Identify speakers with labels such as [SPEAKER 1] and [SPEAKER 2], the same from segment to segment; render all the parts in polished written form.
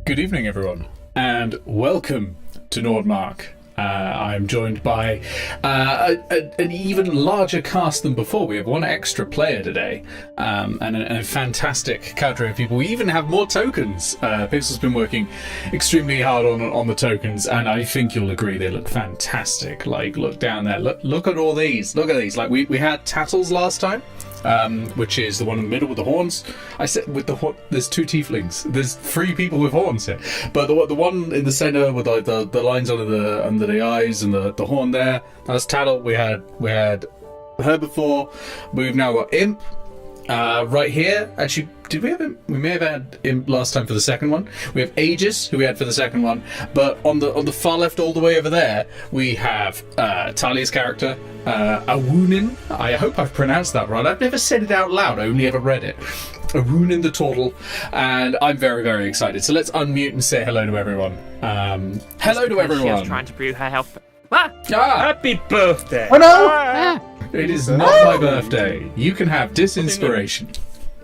[SPEAKER 1] Good evening, everyone, and welcome to Nordmark. I'm joined by an even larger cast than before. We have one extra player today, and a fantastic cadre of people. We even have more tokens. Pixel's been working extremely hard on the tokens, and I think you'll agree they look fantastic. Like, look down there. Look at all these. Look at these. Like, we had Tattles last time. Which is the one in the middle with the horns. I said with there's two tieflings. There's three people with horns here, but the one in the center with like the lines under the eyes and the horn there. That's Tattle. We had her before. We've now got Imp right here. Actually, did we have Imp? We may have had Imp last time for the second one. We have Aegis, who we had for the second one. But on the far left, all the way over there, we have Talia's character. Awunin, I hope I've pronounced that right. I've never said it out loud, I only ever read it. Awunin the Turtle, and I'm very, very excited. So let's unmute and say hello to everyone. Hello to everyone.
[SPEAKER 2] She was trying to brew her health.
[SPEAKER 3] Happy birthday!
[SPEAKER 4] Oh no!
[SPEAKER 1] It is not my birthday. You can have disinspiration.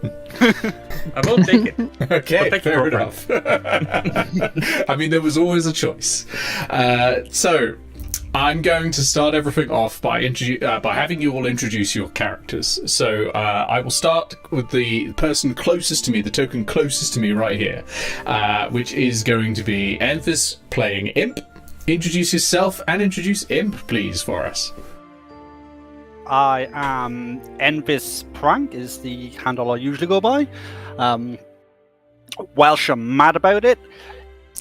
[SPEAKER 3] I won't take it.
[SPEAKER 1] Okay, fair enough. I mean, there was always a choice. So I'm going to start everything off by having you all introduce your characters. So I will start with the person closest to me, the token closest to me right here, which is going to be Anthus playing Imp. Introduce yourself and introduce Imp, please, for us.
[SPEAKER 4] I am Envis Prank is the handle I usually go by. Welsh are mad about it.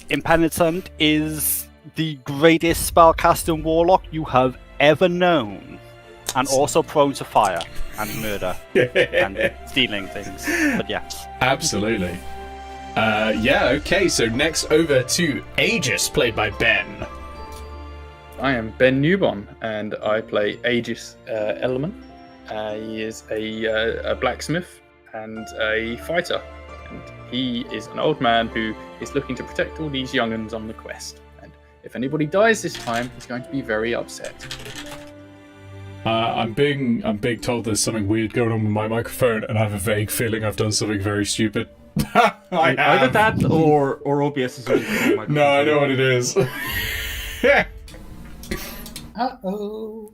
[SPEAKER 4] Impenitent is the greatest spellcasting warlock you have ever known, and also prone to fire and murder and stealing things. But yes,
[SPEAKER 1] absolutely. Okay. So next over to Aegis, played by Ben.
[SPEAKER 5] I am Ben Newbon, and I play Aegis Element. He is a blacksmith and a fighter, and he is an old man who is looking to protect all these young'uns on the quest. And if anybody dies this time, he's going to be very upset.
[SPEAKER 1] I'm being told there's something weird going on with my microphone, and I have a vague feeling I've done something very stupid.
[SPEAKER 3] Either that or OBS is really
[SPEAKER 1] No, I know what it is.
[SPEAKER 4] uh-oh.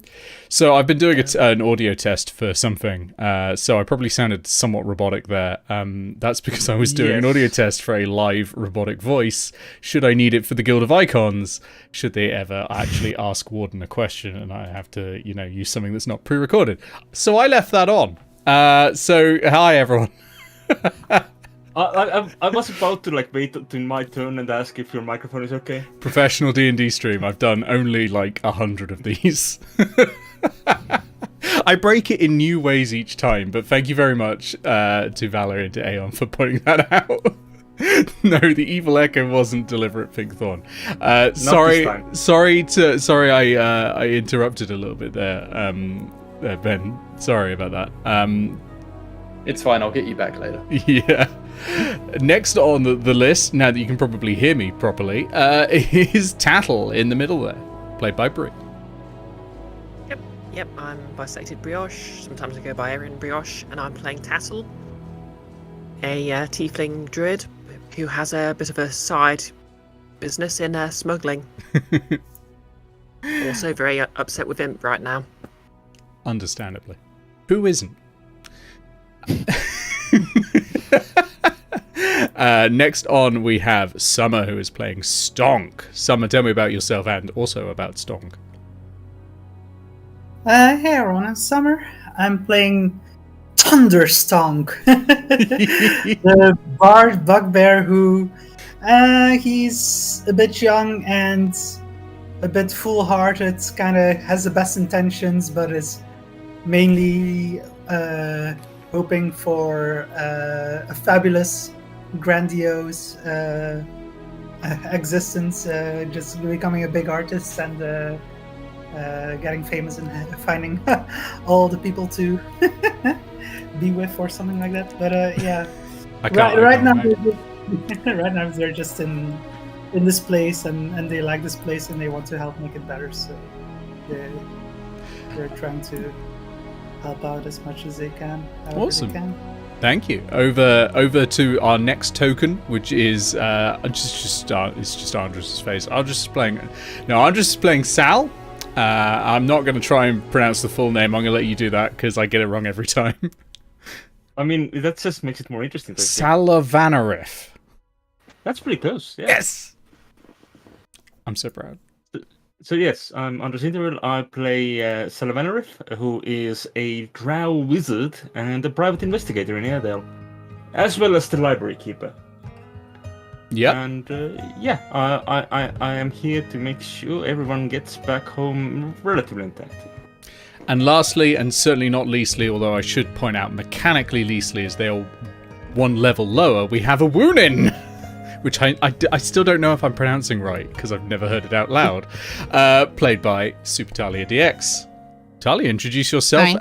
[SPEAKER 1] So I've been doing an audio test for something, so I probably sounded somewhat robotic there. That's because I was doing an audio test for a live robotic voice. Should I need it for the Guild of Icons? Should they ever actually ask Warden a question and I have to, use something that's not pre-recorded? So I left that on. So hi everyone.
[SPEAKER 3] I was about to wait to my turn and ask if your microphone is okay.
[SPEAKER 1] Professional D&D stream. I've done only 100 of these. I break it in new ways each time, but thank you very much to Valor and to Aeon for pointing that out. No, the evil echo wasn't deliberate, Pinkthorn. Sorry, I interrupted a little bit there, Ben. Sorry about that.
[SPEAKER 5] It's fine, I'll get you back later.
[SPEAKER 1] Yeah. Next on the list, now that you can probably hear me properly, is Tattle in the middle there, played by Brie.
[SPEAKER 2] Yep, I'm bisected Brioche. Sometimes I go by Erin Brioche, and I'm playing Tattle, a tiefling druid who has a bit of a side business in smuggling. Also very upset with Imp right now.
[SPEAKER 1] Understandably. Who isn't? Next on we have Summer, who is playing Stonk. Summer, tell me about yourself and also about Stonk.
[SPEAKER 6] Hey everyone, I'm Summer. I'm playing Thunderstonk, the bard bugbear who he's a bit young and a bit foolharted, kind of has the best intentions, but is mainly hoping for a fabulous, grandiose existence, just becoming a big artist and getting famous and finding all the people to be with or something like that. But yeah, right now they're just in this place and they like this place and they want to help make it better. So they're trying to help out as much as they can.
[SPEAKER 1] Awesome.
[SPEAKER 6] They can.
[SPEAKER 1] Thank you. Over to our next token, which is it's just Andres' face. I'm just playing Sal. I'm not going to try and pronounce the full name. I'm going to let you do that because I get it wrong every time.
[SPEAKER 3] I mean, that just makes it more interesting.
[SPEAKER 1] Salavanarif.
[SPEAKER 3] That's pretty close. Yeah.
[SPEAKER 1] Yes. I'm so proud.
[SPEAKER 3] So yes, I'm Andres Interval. I play Salavanarif, who is a drow wizard and a private investigator in Airedale, as well as the library keeper.
[SPEAKER 1] Yeah.
[SPEAKER 3] And I am here to make sure everyone gets back home relatively intact.
[SPEAKER 1] And lastly, and certainly not leastly, although I should point out mechanically leastly as they are one level lower, we have a Woonin! Which I still don't know if I'm pronouncing right, because I've never heard it out loud. Played by Super Talia DX. Talia, introduce yourself.
[SPEAKER 7] Hi.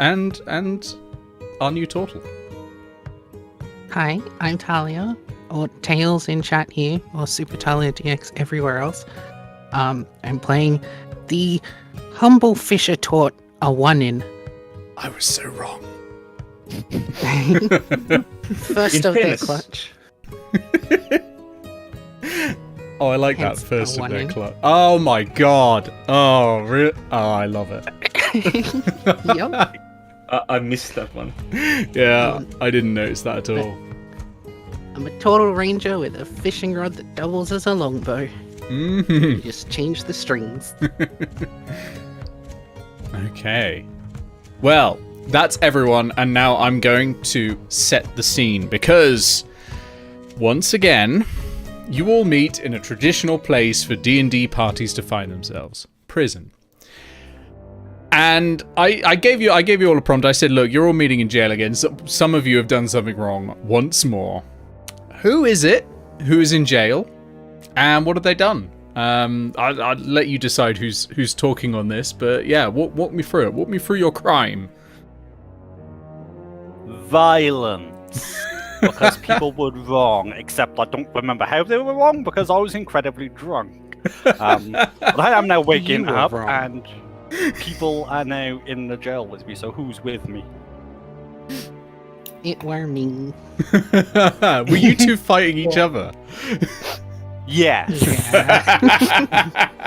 [SPEAKER 1] and our new turtle.
[SPEAKER 7] Hi, I'm Talia, or Tails in chat here, or Super Talia DX everywhere else. I'm playing the humble fisher taught a 1-in.
[SPEAKER 1] I was so wrong.
[SPEAKER 7] First of their clutch.
[SPEAKER 1] Oh, I like
[SPEAKER 7] Hence
[SPEAKER 1] that first
[SPEAKER 7] a
[SPEAKER 1] of their
[SPEAKER 7] 1-in.
[SPEAKER 1] club. Oh my god. Oh, I love it.
[SPEAKER 7] Yep.
[SPEAKER 3] I missed that one.
[SPEAKER 1] Yeah, I didn't notice that at all.
[SPEAKER 7] I'm a total ranger with a fishing rod that doubles as a longbow.
[SPEAKER 1] Mm-hmm.
[SPEAKER 7] Just change the strings.
[SPEAKER 1] Okay. Well, that's everyone, and now I'm going to set the scene because, once again, you all meet in a traditional place for D&D parties to find themselves. Prison. And I gave you all a prompt. I said, look, you're all meeting in jail again. Some of you have done something wrong once more. Who is it? Who is in jail? And what have they done? I'll let you decide who's talking on this, but yeah, walk me through it. Walk me through your crime.
[SPEAKER 4] Violence. Because people were wrong, except I don't remember how they were wrong because I was incredibly drunk. But I am now waking
[SPEAKER 7] You were
[SPEAKER 4] up
[SPEAKER 7] wrong.
[SPEAKER 4] and people are now in the jail with me, so who's with me?
[SPEAKER 7] It were me.
[SPEAKER 1] Were you two fighting each other?
[SPEAKER 4] Yes.
[SPEAKER 7] Yeah.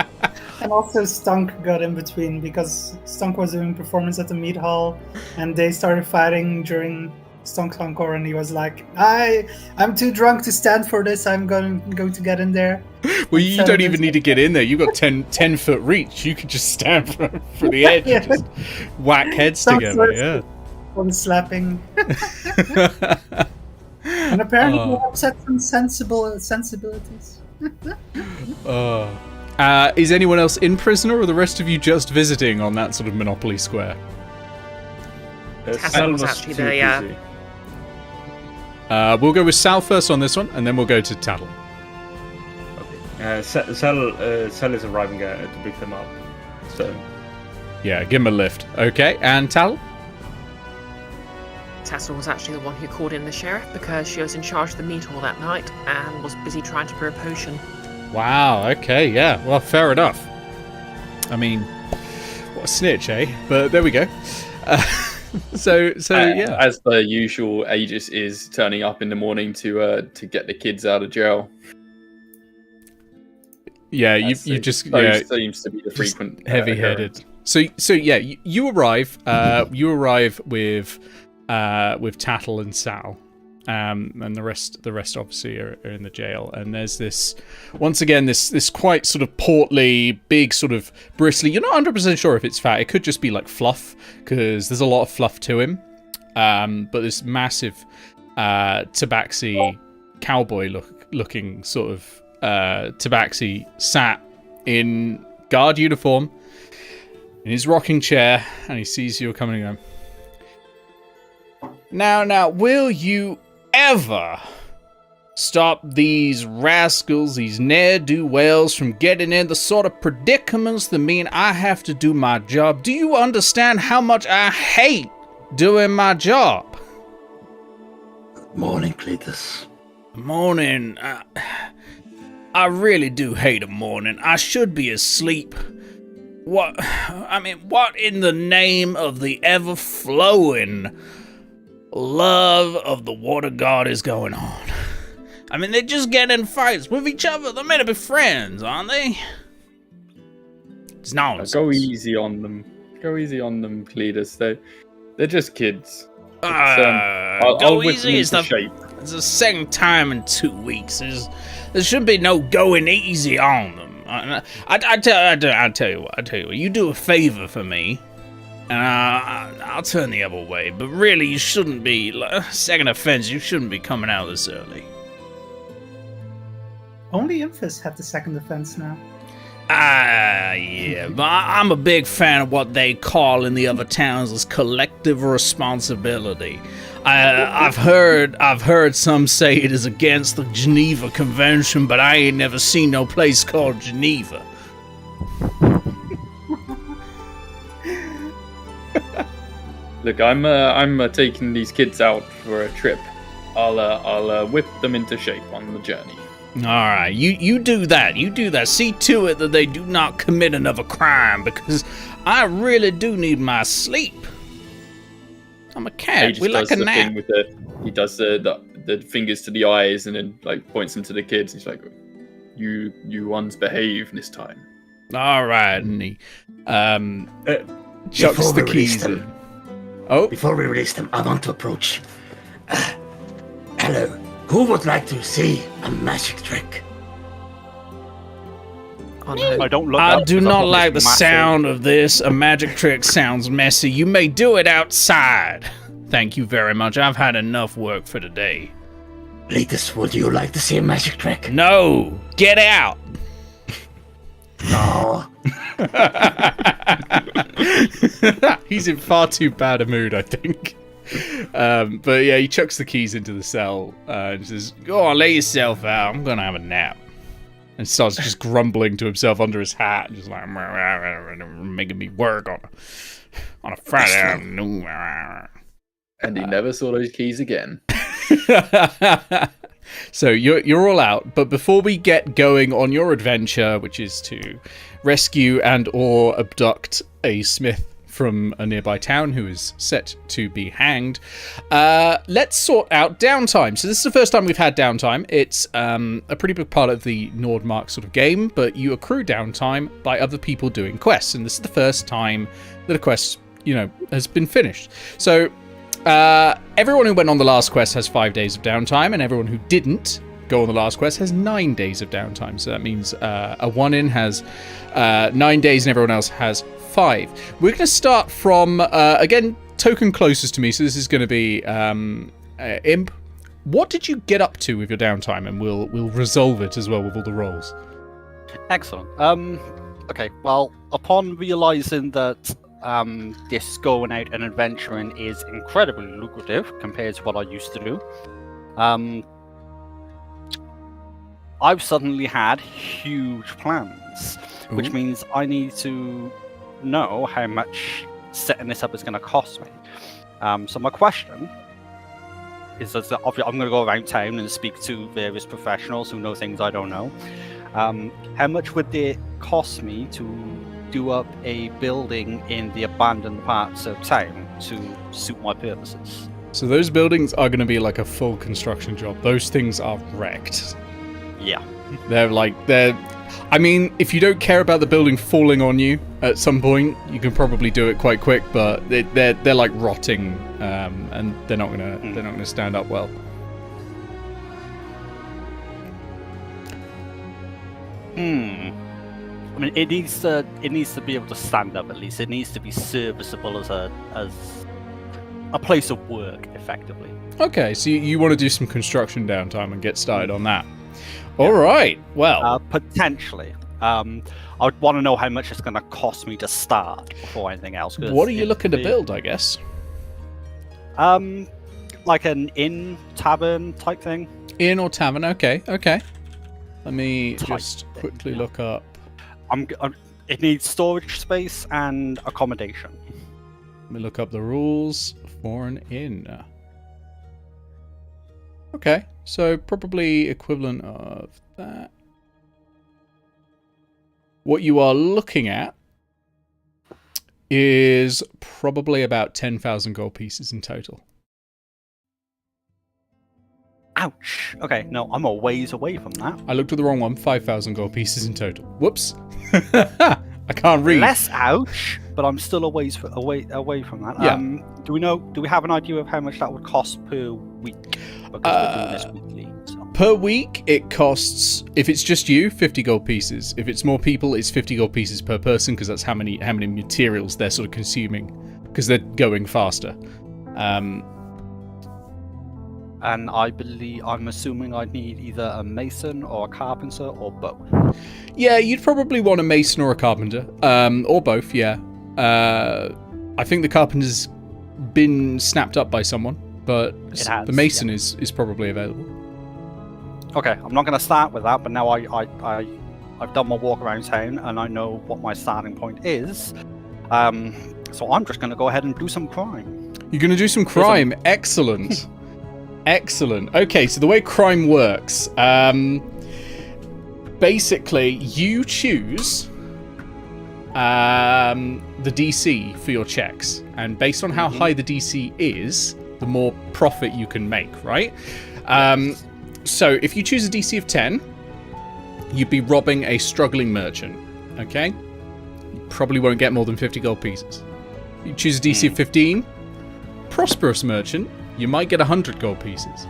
[SPEAKER 6] And also Stunk got in between because Stunk was doing performance at the meat hall and they started fighting during Stunk's encore and he was like, I'm too drunk to stand for this, I'm going to get in there.
[SPEAKER 1] Well, you don't even need to get in there. You've got 10 foot reach. You could just stand for the edge
[SPEAKER 6] Yeah.
[SPEAKER 1] and just whack heads
[SPEAKER 6] Stunk
[SPEAKER 1] together.
[SPEAKER 6] started
[SPEAKER 1] Yeah.
[SPEAKER 6] on slapping. And apparently he upset some sensibilities.
[SPEAKER 1] Is anyone else in prison, or are the rest of you just visiting on that sort of Monopoly Square?
[SPEAKER 2] Sal was actually there, yeah.
[SPEAKER 1] We'll go with Sal first on this one, and then we'll go to Tattle.
[SPEAKER 3] Sal is arriving to pick them up. So
[SPEAKER 1] Yeah, give him a lift. Okay, and Tattle?
[SPEAKER 2] Tassel was actually the one who called in the sheriff because she was in charge of the meat hall that night and was busy trying to brew a potion.
[SPEAKER 1] Wow, okay, yeah. Well, fair enough. I mean, what a snitch, eh? But there we go. So yeah.
[SPEAKER 5] As the usual, Aegis is turning up in the morning to get the kids out of jail.
[SPEAKER 1] Yeah, you
[SPEAKER 5] That's
[SPEAKER 1] just
[SPEAKER 5] those seems to be the frequent
[SPEAKER 1] heavy-headed.
[SPEAKER 5] occurrence.
[SPEAKER 1] So yeah, you arrive. You arrive with Tattle and Sal, and the rest obviously are in the jail. And there's this once again this quite sort of portly, big sort of bristly. You're not 100% sure if it's fat. It could just be like fluff because there's a lot of fluff to him. But this massive tabaxi cowboy looking sort of tabaxi sat in guard uniform in his rocking chair, and he sees you coming and going, Now, will you ever stop these rascals, these ne'er-do-wells from getting in the sort of predicaments that mean I have to do my job? Do you understand how much I hate doing my job?
[SPEAKER 8] Morning, Cletus.
[SPEAKER 1] Morning. I really do hate a morning. I should be asleep. What in the name of the ever-flowing love of the water god is going on? I mean, they just get in fights with each other. They're meant to be friends, aren't they? It's nonsense.
[SPEAKER 5] Go easy on them. Go easy on them, Cletus. They're just kids.
[SPEAKER 1] Go
[SPEAKER 5] whip
[SPEAKER 1] easy.
[SPEAKER 5] them into shape.
[SPEAKER 1] It's the second time in 2 weeks. There should be no going easy on them. I tell you what. You do a favor for me, and I'll turn the other way. But really, you shouldn't be. Second offense, you shouldn't be coming out this early.
[SPEAKER 6] Only Infus have the second offense now.
[SPEAKER 1] Yeah, but I'm a big fan of what they call in the other towns as collective responsibility. I've heard some say it is against the Geneva Convention, but I ain't never seen no place called Geneva.
[SPEAKER 5] Look, I'm taking these kids out for a trip. I'll whip them into shape on the journey.
[SPEAKER 1] All right, you do that. You do that. See to it that they do not commit another crime, because I really do need my sleep. I'm a cat. We like a nap.
[SPEAKER 5] He does the fingers to the eyes and then like points them to the kids. He's like, "You ones behave this time."
[SPEAKER 1] All right, and he chucks the keys in. Oh,
[SPEAKER 8] before we release them, I want to approach. Hello. Who would like to see a magic trick?
[SPEAKER 2] Oh, no.
[SPEAKER 1] I do not like the sound of this. A magic trick sounds messy. You may do it outside. Thank you very much. I've had enough work for today.
[SPEAKER 8] Aetos, would you like to see a magic trick?
[SPEAKER 1] No! Get out!
[SPEAKER 8] No.
[SPEAKER 1] He's in far too bad a mood, I think. But yeah, he chucks the keys into the cell and says, "Go on, lay yourself out. I'm gonna have a nap." And starts just grumbling to himself under his hat, just like making me work on a Friday afternoon.
[SPEAKER 5] And he never saw those keys again.
[SPEAKER 1] So you're all out, but before we get going on your adventure, which is to rescue and or abduct a smith from a nearby town who is set to be hanged, let's sort out downtime. So this is the first time we've had downtime. It's a pretty big part of the Nordmark sort of game, but you accrue downtime by other people doing quests, and this is the first time that a quest, has been finished. So everyone who went on the last quest has 5 days of downtime, and everyone who didn't go on the last quest has 9 days of downtime. So that means a one-in has 9 days and everyone else has 5. We're going to start from, again, token closest to me, so this is going to be Imp. What did you get up to with your downtime? And we'll resolve it as well with all the rolls.
[SPEAKER 4] Excellent. Okay, well, upon realizing that this going out and adventuring is incredibly lucrative compared to what I used to do, I've suddenly had huge plans, which means I need to know how much setting this up is going to cost me. So my question is, that obviously I'm going to go around town and speak to various professionals who know things I don't know. How much would it cost me to do up a building in the abandoned parts of town to suit my purposes?
[SPEAKER 1] So those buildings are going to be like a full construction job. Those things are wrecked.
[SPEAKER 4] Yeah.
[SPEAKER 1] I mean, if you don't care about the building falling on you at some point, you can probably do it quite quick, but they're like rotting, and they're not gonna stand up well.
[SPEAKER 4] I mean, it needs to be able to stand up at least. It needs to be serviceable as a place of work, effectively.
[SPEAKER 1] Okay, so you want to do some construction downtime and get started on that. All right. Well,
[SPEAKER 4] potentially. I would want to know how much it's going to cost me to start before anything else.
[SPEAKER 1] What are you looking to build, I guess?
[SPEAKER 4] Like an inn, tavern type thing.
[SPEAKER 1] Inn or tavern? Okay. Let me just quickly look up.
[SPEAKER 4] It needs storage space and accommodation.
[SPEAKER 1] Let me look up the rules for an inn. Okay, so probably equivalent of that. What you are looking at is probably about 10,000 gold pieces in total.
[SPEAKER 4] Ouch. Okay, no, I'm a ways away from that.
[SPEAKER 1] I looked at the wrong one. 5,000 gold pieces in total. Whoops. I can't read.
[SPEAKER 4] Less ouch, but I'm still away from that.
[SPEAKER 1] Yeah.
[SPEAKER 4] Do we have an idea of how much that would cost per week? Because we're doing this weekly. So.
[SPEAKER 1] Per week, it costs, if it's just you, 50 gold pieces. If it's more people, it's 50 gold pieces per person, because that's how many materials they're sort of consuming, because they're going faster.
[SPEAKER 4] And I'm assuming I'd need either a mason or a carpenter or both.
[SPEAKER 1] Yeah, you'd probably want a mason or a carpenter, or both. Yeah. I think the carpenter's been snapped up by someone, but the mason is probably available.
[SPEAKER 4] Okay, I'm not going to start with that, but now I've done my walk around town and I know what my starting point is. So I'm just going to go ahead and do some crime.
[SPEAKER 1] You're going to do some crime. Excellent. Excellent. Okay, so the way crime works, basically you choose the DC for your checks, and based on how high the DC is, the more profit you can make, right? So if you choose a DC of 10, you'd be robbing a struggling merchant, okay? You probably won't get more than 50 gold pieces. You choose a DC of 15, prosperous merchant, you might get 100 gold pieces.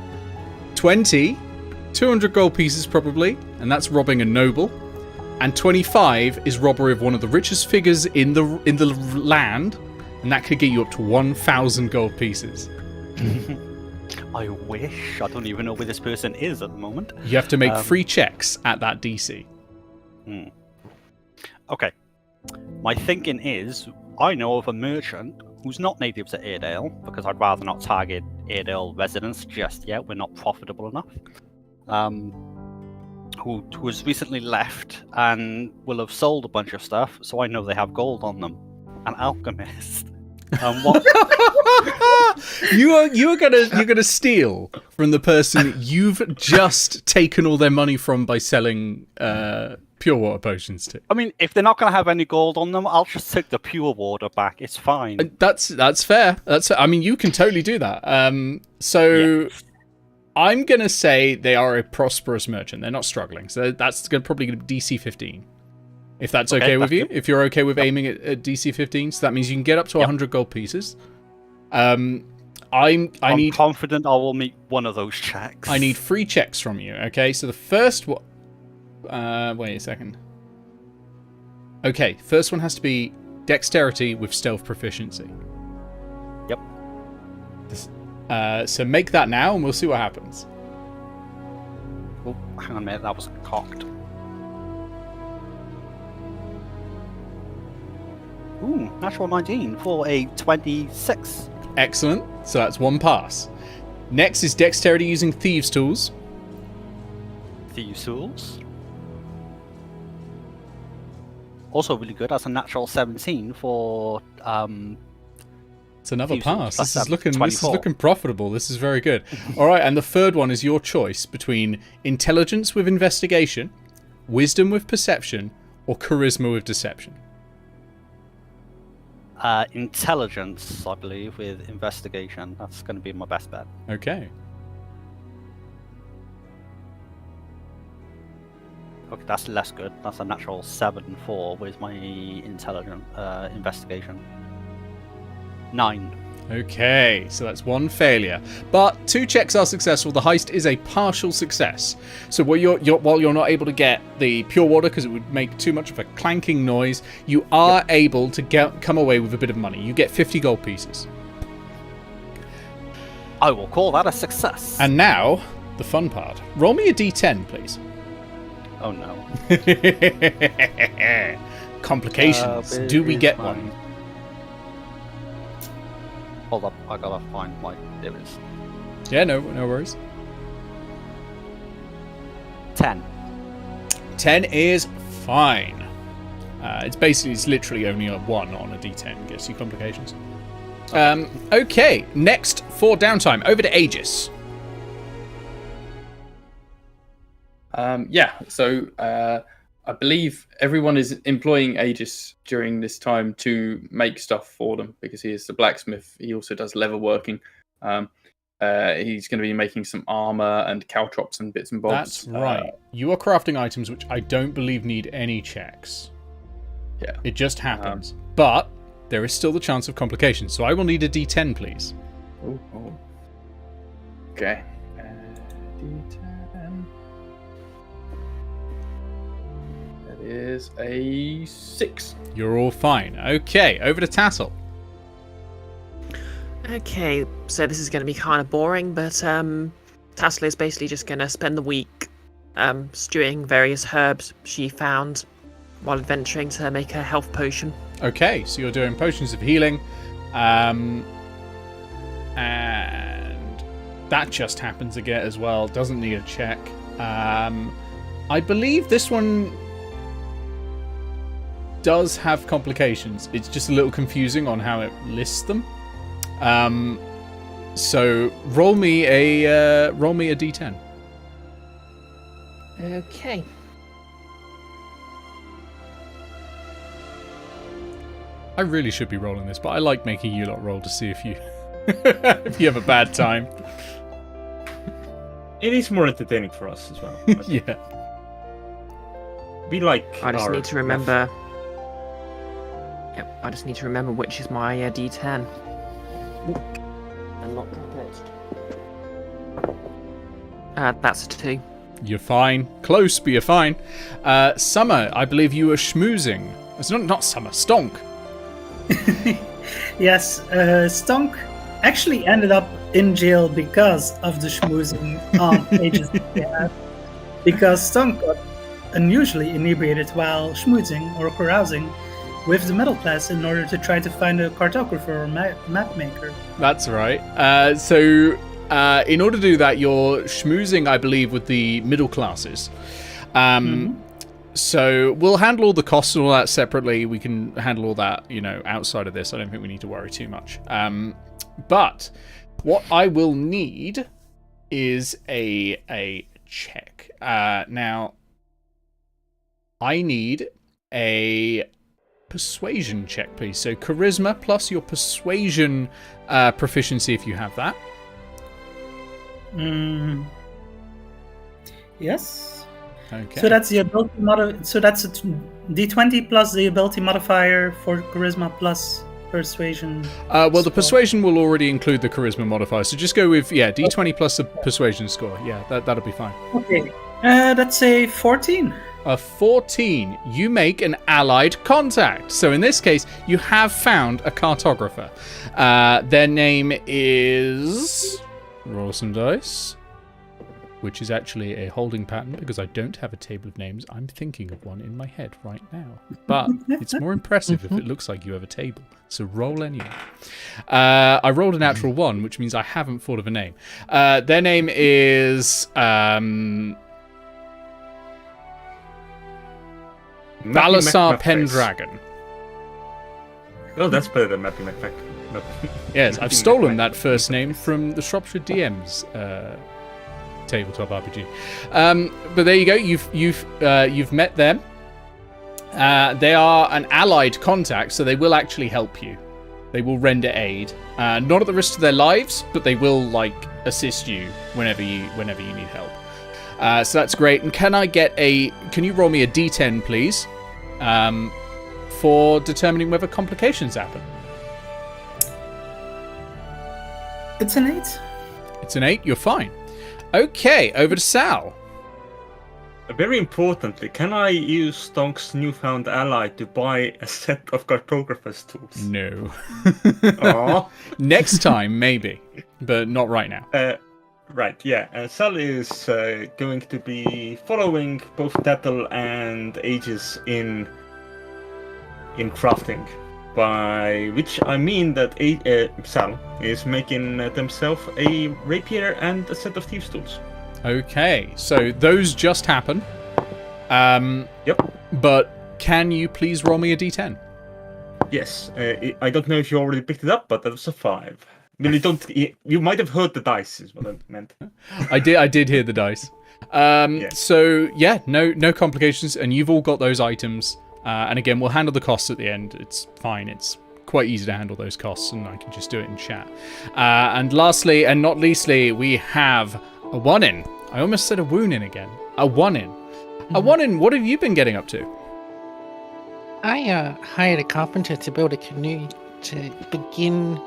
[SPEAKER 1] 20, 200 gold pieces probably, and that's robbing a noble. And 25 is robbery of one of the richest figures in the land, and that could get you up to 1,000 gold pieces.
[SPEAKER 4] I wish. I don't even know where this person is at the moment.
[SPEAKER 1] You have to make 3 checks at that DC.
[SPEAKER 4] Okay. My thinking is, I know of a merchant who's not native to Airedale, because I'd rather not target Airedale residents just yet. We're not profitable enough. Who has recently left and will have sold a bunch of stuff, so I know they have gold on them. An alchemist. What?
[SPEAKER 1] You're gonna steal from the person you've just taken all their money from by selling pure water potions to.
[SPEAKER 4] I mean, if they're not going to have any gold on them, I'll just take the pure water back. It's fine.
[SPEAKER 1] That's fair. I mean, you can totally do that. I'm gonna say they are a prosperous merchant. They're not struggling, so that's probably going to be DC 15. If that's okay with you, if you're okay with aiming at DC 15, so that means you can get up to 100 gold pieces. I'm
[SPEAKER 4] confident I will meet one of those checks.
[SPEAKER 1] I need 3 checks from you. Okay, so the first one. Wait a second. Okay, first one has to be dexterity with stealth proficiency.
[SPEAKER 4] Yep.
[SPEAKER 1] So make that now, and we'll see what happens.
[SPEAKER 4] Oh, hang on a minute, that was cocked. Ooh, natural 19 for a 26.
[SPEAKER 1] Excellent. So that's 1 pass. Next is dexterity using thieves' tools.
[SPEAKER 4] Thieves' tools. Also really good. That's a natural 17 for
[SPEAKER 1] It's another pass.
[SPEAKER 4] This
[SPEAKER 1] This is looking profitable. This is very good. All right, and the third one is your choice between intelligence with investigation, wisdom with perception, or charisma with deception.
[SPEAKER 4] Intelligence, I believe, with investigation. That's going to be my best bet.
[SPEAKER 1] Okay.
[SPEAKER 4] Okay, that's less good. That's a natural 7 for. Where's my intelligent investigation? 9.
[SPEAKER 1] Okay, so that's 1 failure. But 2 checks are successful. The heist is a partial success. So while you're not able to get the pure water because it would make too much of a clanking noise, you are able to come away with a bit of money. You get 50 gold pieces.
[SPEAKER 4] I will call that a success.
[SPEAKER 1] And now, the fun part. Roll me a d10, please.
[SPEAKER 4] Oh no.
[SPEAKER 1] Complications. Do we get one?
[SPEAKER 4] Hold up, I gotta find my... There it is.
[SPEAKER 1] Yeah, no worries.
[SPEAKER 4] 10.
[SPEAKER 1] 10 is fine. It's literally only a 1 on a d10. Gets you complications. Okay, next for downtime. Over to Aegis.
[SPEAKER 5] So I believe everyone is employing Aegis during this time to make stuff for them because he is the blacksmith. He also does leather working. He's going to be making some armor and caltrops and bits and bobs.
[SPEAKER 1] That's right. You are crafting items which I don't believe need any checks.
[SPEAKER 5] Yeah.
[SPEAKER 1] It just happens. But there is still the chance of complications. So I will need a D10, please.
[SPEAKER 5] Oh. Okay. D10. That is a 6.
[SPEAKER 1] You're all fine. Okay, over to Tassel.
[SPEAKER 2] Okay, so this is going to be kind of boring, but Tassel is basically just going to spend the week stewing various herbs she found while adventuring to make a health potion.
[SPEAKER 1] Okay, so you're doing potions of healing. And that just happens again as well. Doesn't need a check. I believe this one does have complications. It's just a little confusing on how it lists them. So roll me a D10.
[SPEAKER 2] Okay.
[SPEAKER 1] I really should be rolling this, but I like making you lot roll to see if you if you have a bad time.
[SPEAKER 3] It is more entertaining for us as well.
[SPEAKER 1] Yeah.
[SPEAKER 3] We like.
[SPEAKER 2] I just
[SPEAKER 3] our
[SPEAKER 2] need to remember. Yep, I just need to remember which is my D10. And not it. That's a 2.
[SPEAKER 1] You're fine. Close, but you're fine. Summer, I believe you were schmoozing. It's not Summer, Stonk.
[SPEAKER 6] Yes, Stonk actually ended up in jail because of the schmoozing on Aegis. Because Stonk got unusually inebriated while schmoozing or carousing with the middle class in order to try to find a cartographer or map maker.
[SPEAKER 1] That's right. So in order to do that, you're schmoozing, I believe, with the middle classes. So we'll handle all the costs and all that separately. We can handle all that, outside of this. I don't think we need to worry too much. But what I will need is a check. Now, I need a persuasion check, please. So charisma plus your persuasion proficiency, if you have that.
[SPEAKER 6] Yes.
[SPEAKER 1] Okay.
[SPEAKER 6] So that's the ability So that's a D20 plus the ability modifier for charisma plus persuasion.
[SPEAKER 1] Well, the
[SPEAKER 6] score.
[SPEAKER 1] persuasion will already include the charisma modifier. So just go with D20 plus the persuasion score. Yeah, that'll be fine.
[SPEAKER 6] Okay. That's a 14.
[SPEAKER 1] A 14. You make an allied contact. So in this case, you have found a cartographer. Their name is... Roll some dice. Which is actually a holding pattern because I don't have a table of names. I'm thinking of one in my head right now. But it's more impressive if it looks like you have a table. So roll anyway. I rolled a natural 1, which means I haven't thought of a name. Their name is... Balasar Pendragon.
[SPEAKER 3] Oh, that's better than Mappy McFack.
[SPEAKER 1] Yes, I've stolen that first name from the Shropshire DM's tabletop RPG. But there you go. You've met them. They are an allied contact, so they will actually help you. They will render aid, not at the risk to their lives, but they will assist you whenever you need help. So that's great. And can you roll me a D10, please, for determining whether complications happen?
[SPEAKER 6] It's an 8.
[SPEAKER 1] It's an 8. You're fine. Okay, over to Sal.
[SPEAKER 3] Very importantly, can I use Stonk's newfound ally to buy a set of cartographer's tools?
[SPEAKER 1] No.
[SPEAKER 3] Aww.
[SPEAKER 1] Next time, maybe, but not right now.
[SPEAKER 3] Right, yeah. Sal is going to be following both Tattle and Aegis in crafting. By which I mean that Sal is making themselves a rapier and a set of thieves' tools.
[SPEAKER 1] Okay, so those just happen.
[SPEAKER 3] Yep.
[SPEAKER 1] But can you please roll me a d10?
[SPEAKER 3] Yes. I don't know if you already picked it up, but that was a 5. I mean, you might have heard the dice, is what I meant.
[SPEAKER 1] I did hear the dice.
[SPEAKER 3] Yes.
[SPEAKER 1] So yeah, no complications, and you've all got those items. And again, we'll handle the costs at the end. It's fine. It's quite easy to handle those costs, and I can just do it in chat. And lastly, and not leastly, we have a 1-in. I almost said a woon-in again. A 1-in. A 1-in, what have you been getting up to?
[SPEAKER 7] I hired a carpenter to build a canoe to begin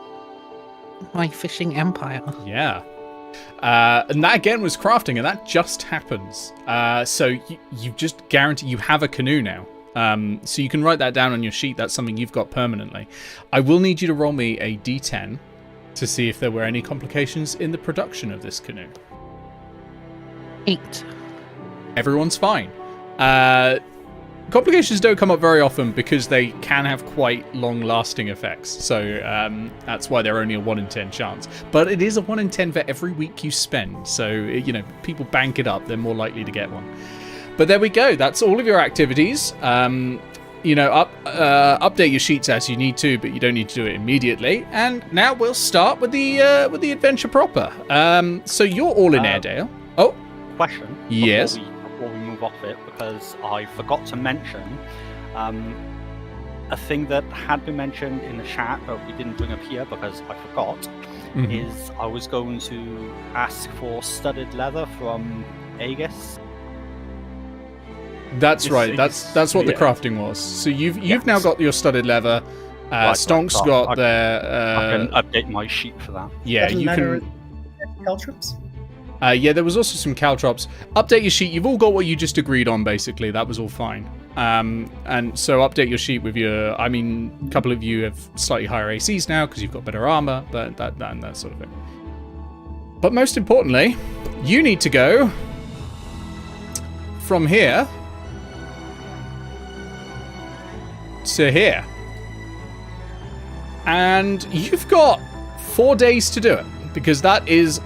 [SPEAKER 7] my fishing empire.
[SPEAKER 1] Yeah. And that again was crafting, and that just happens. So you've just guaranteed you have a canoe now. So you can write that down on your sheet. That's something you've got permanently. I will need you to roll me a d10 to see if there were any complications in the production of this canoe.
[SPEAKER 7] 8.
[SPEAKER 1] Everyone's fine. Complications don't come up very often because they can have quite long-lasting effects. So that's why they're only a 1 in 10 chance. But it is a 1 in 10 for every week you spend. So, you know, people bank it up. They're more likely to get one. But there we go. That's all of your activities. You know, update your sheets as you need to, but you don't need to do it immediately. And now we'll start with the adventure proper. So you're all in Airedale. Oh,
[SPEAKER 4] Question.
[SPEAKER 1] Yes.
[SPEAKER 4] Before we move off it, because I forgot to mention a thing that had been mentioned in the chat, but we didn't bring up here because I forgot. Is I was going to ask for studded leather from Aegis.
[SPEAKER 1] That's right. That's what the crafting was. So you've now got your studded leather. Stonk's got their.
[SPEAKER 4] I can update my sheet for that.
[SPEAKER 1] Yeah,
[SPEAKER 6] Doesn't
[SPEAKER 1] you
[SPEAKER 6] matter
[SPEAKER 1] can.
[SPEAKER 6] caltrops?
[SPEAKER 1] Yeah, there was also some caltrops. Update your sheet. You've all got what you just agreed on, basically. That was all fine. And so update your sheet with your. I mean, a couple of you have slightly higher ACs now because you've got better armor, but that sort of thing. But most importantly, you need to go from here to here. And you've got 4 days to do it, because that is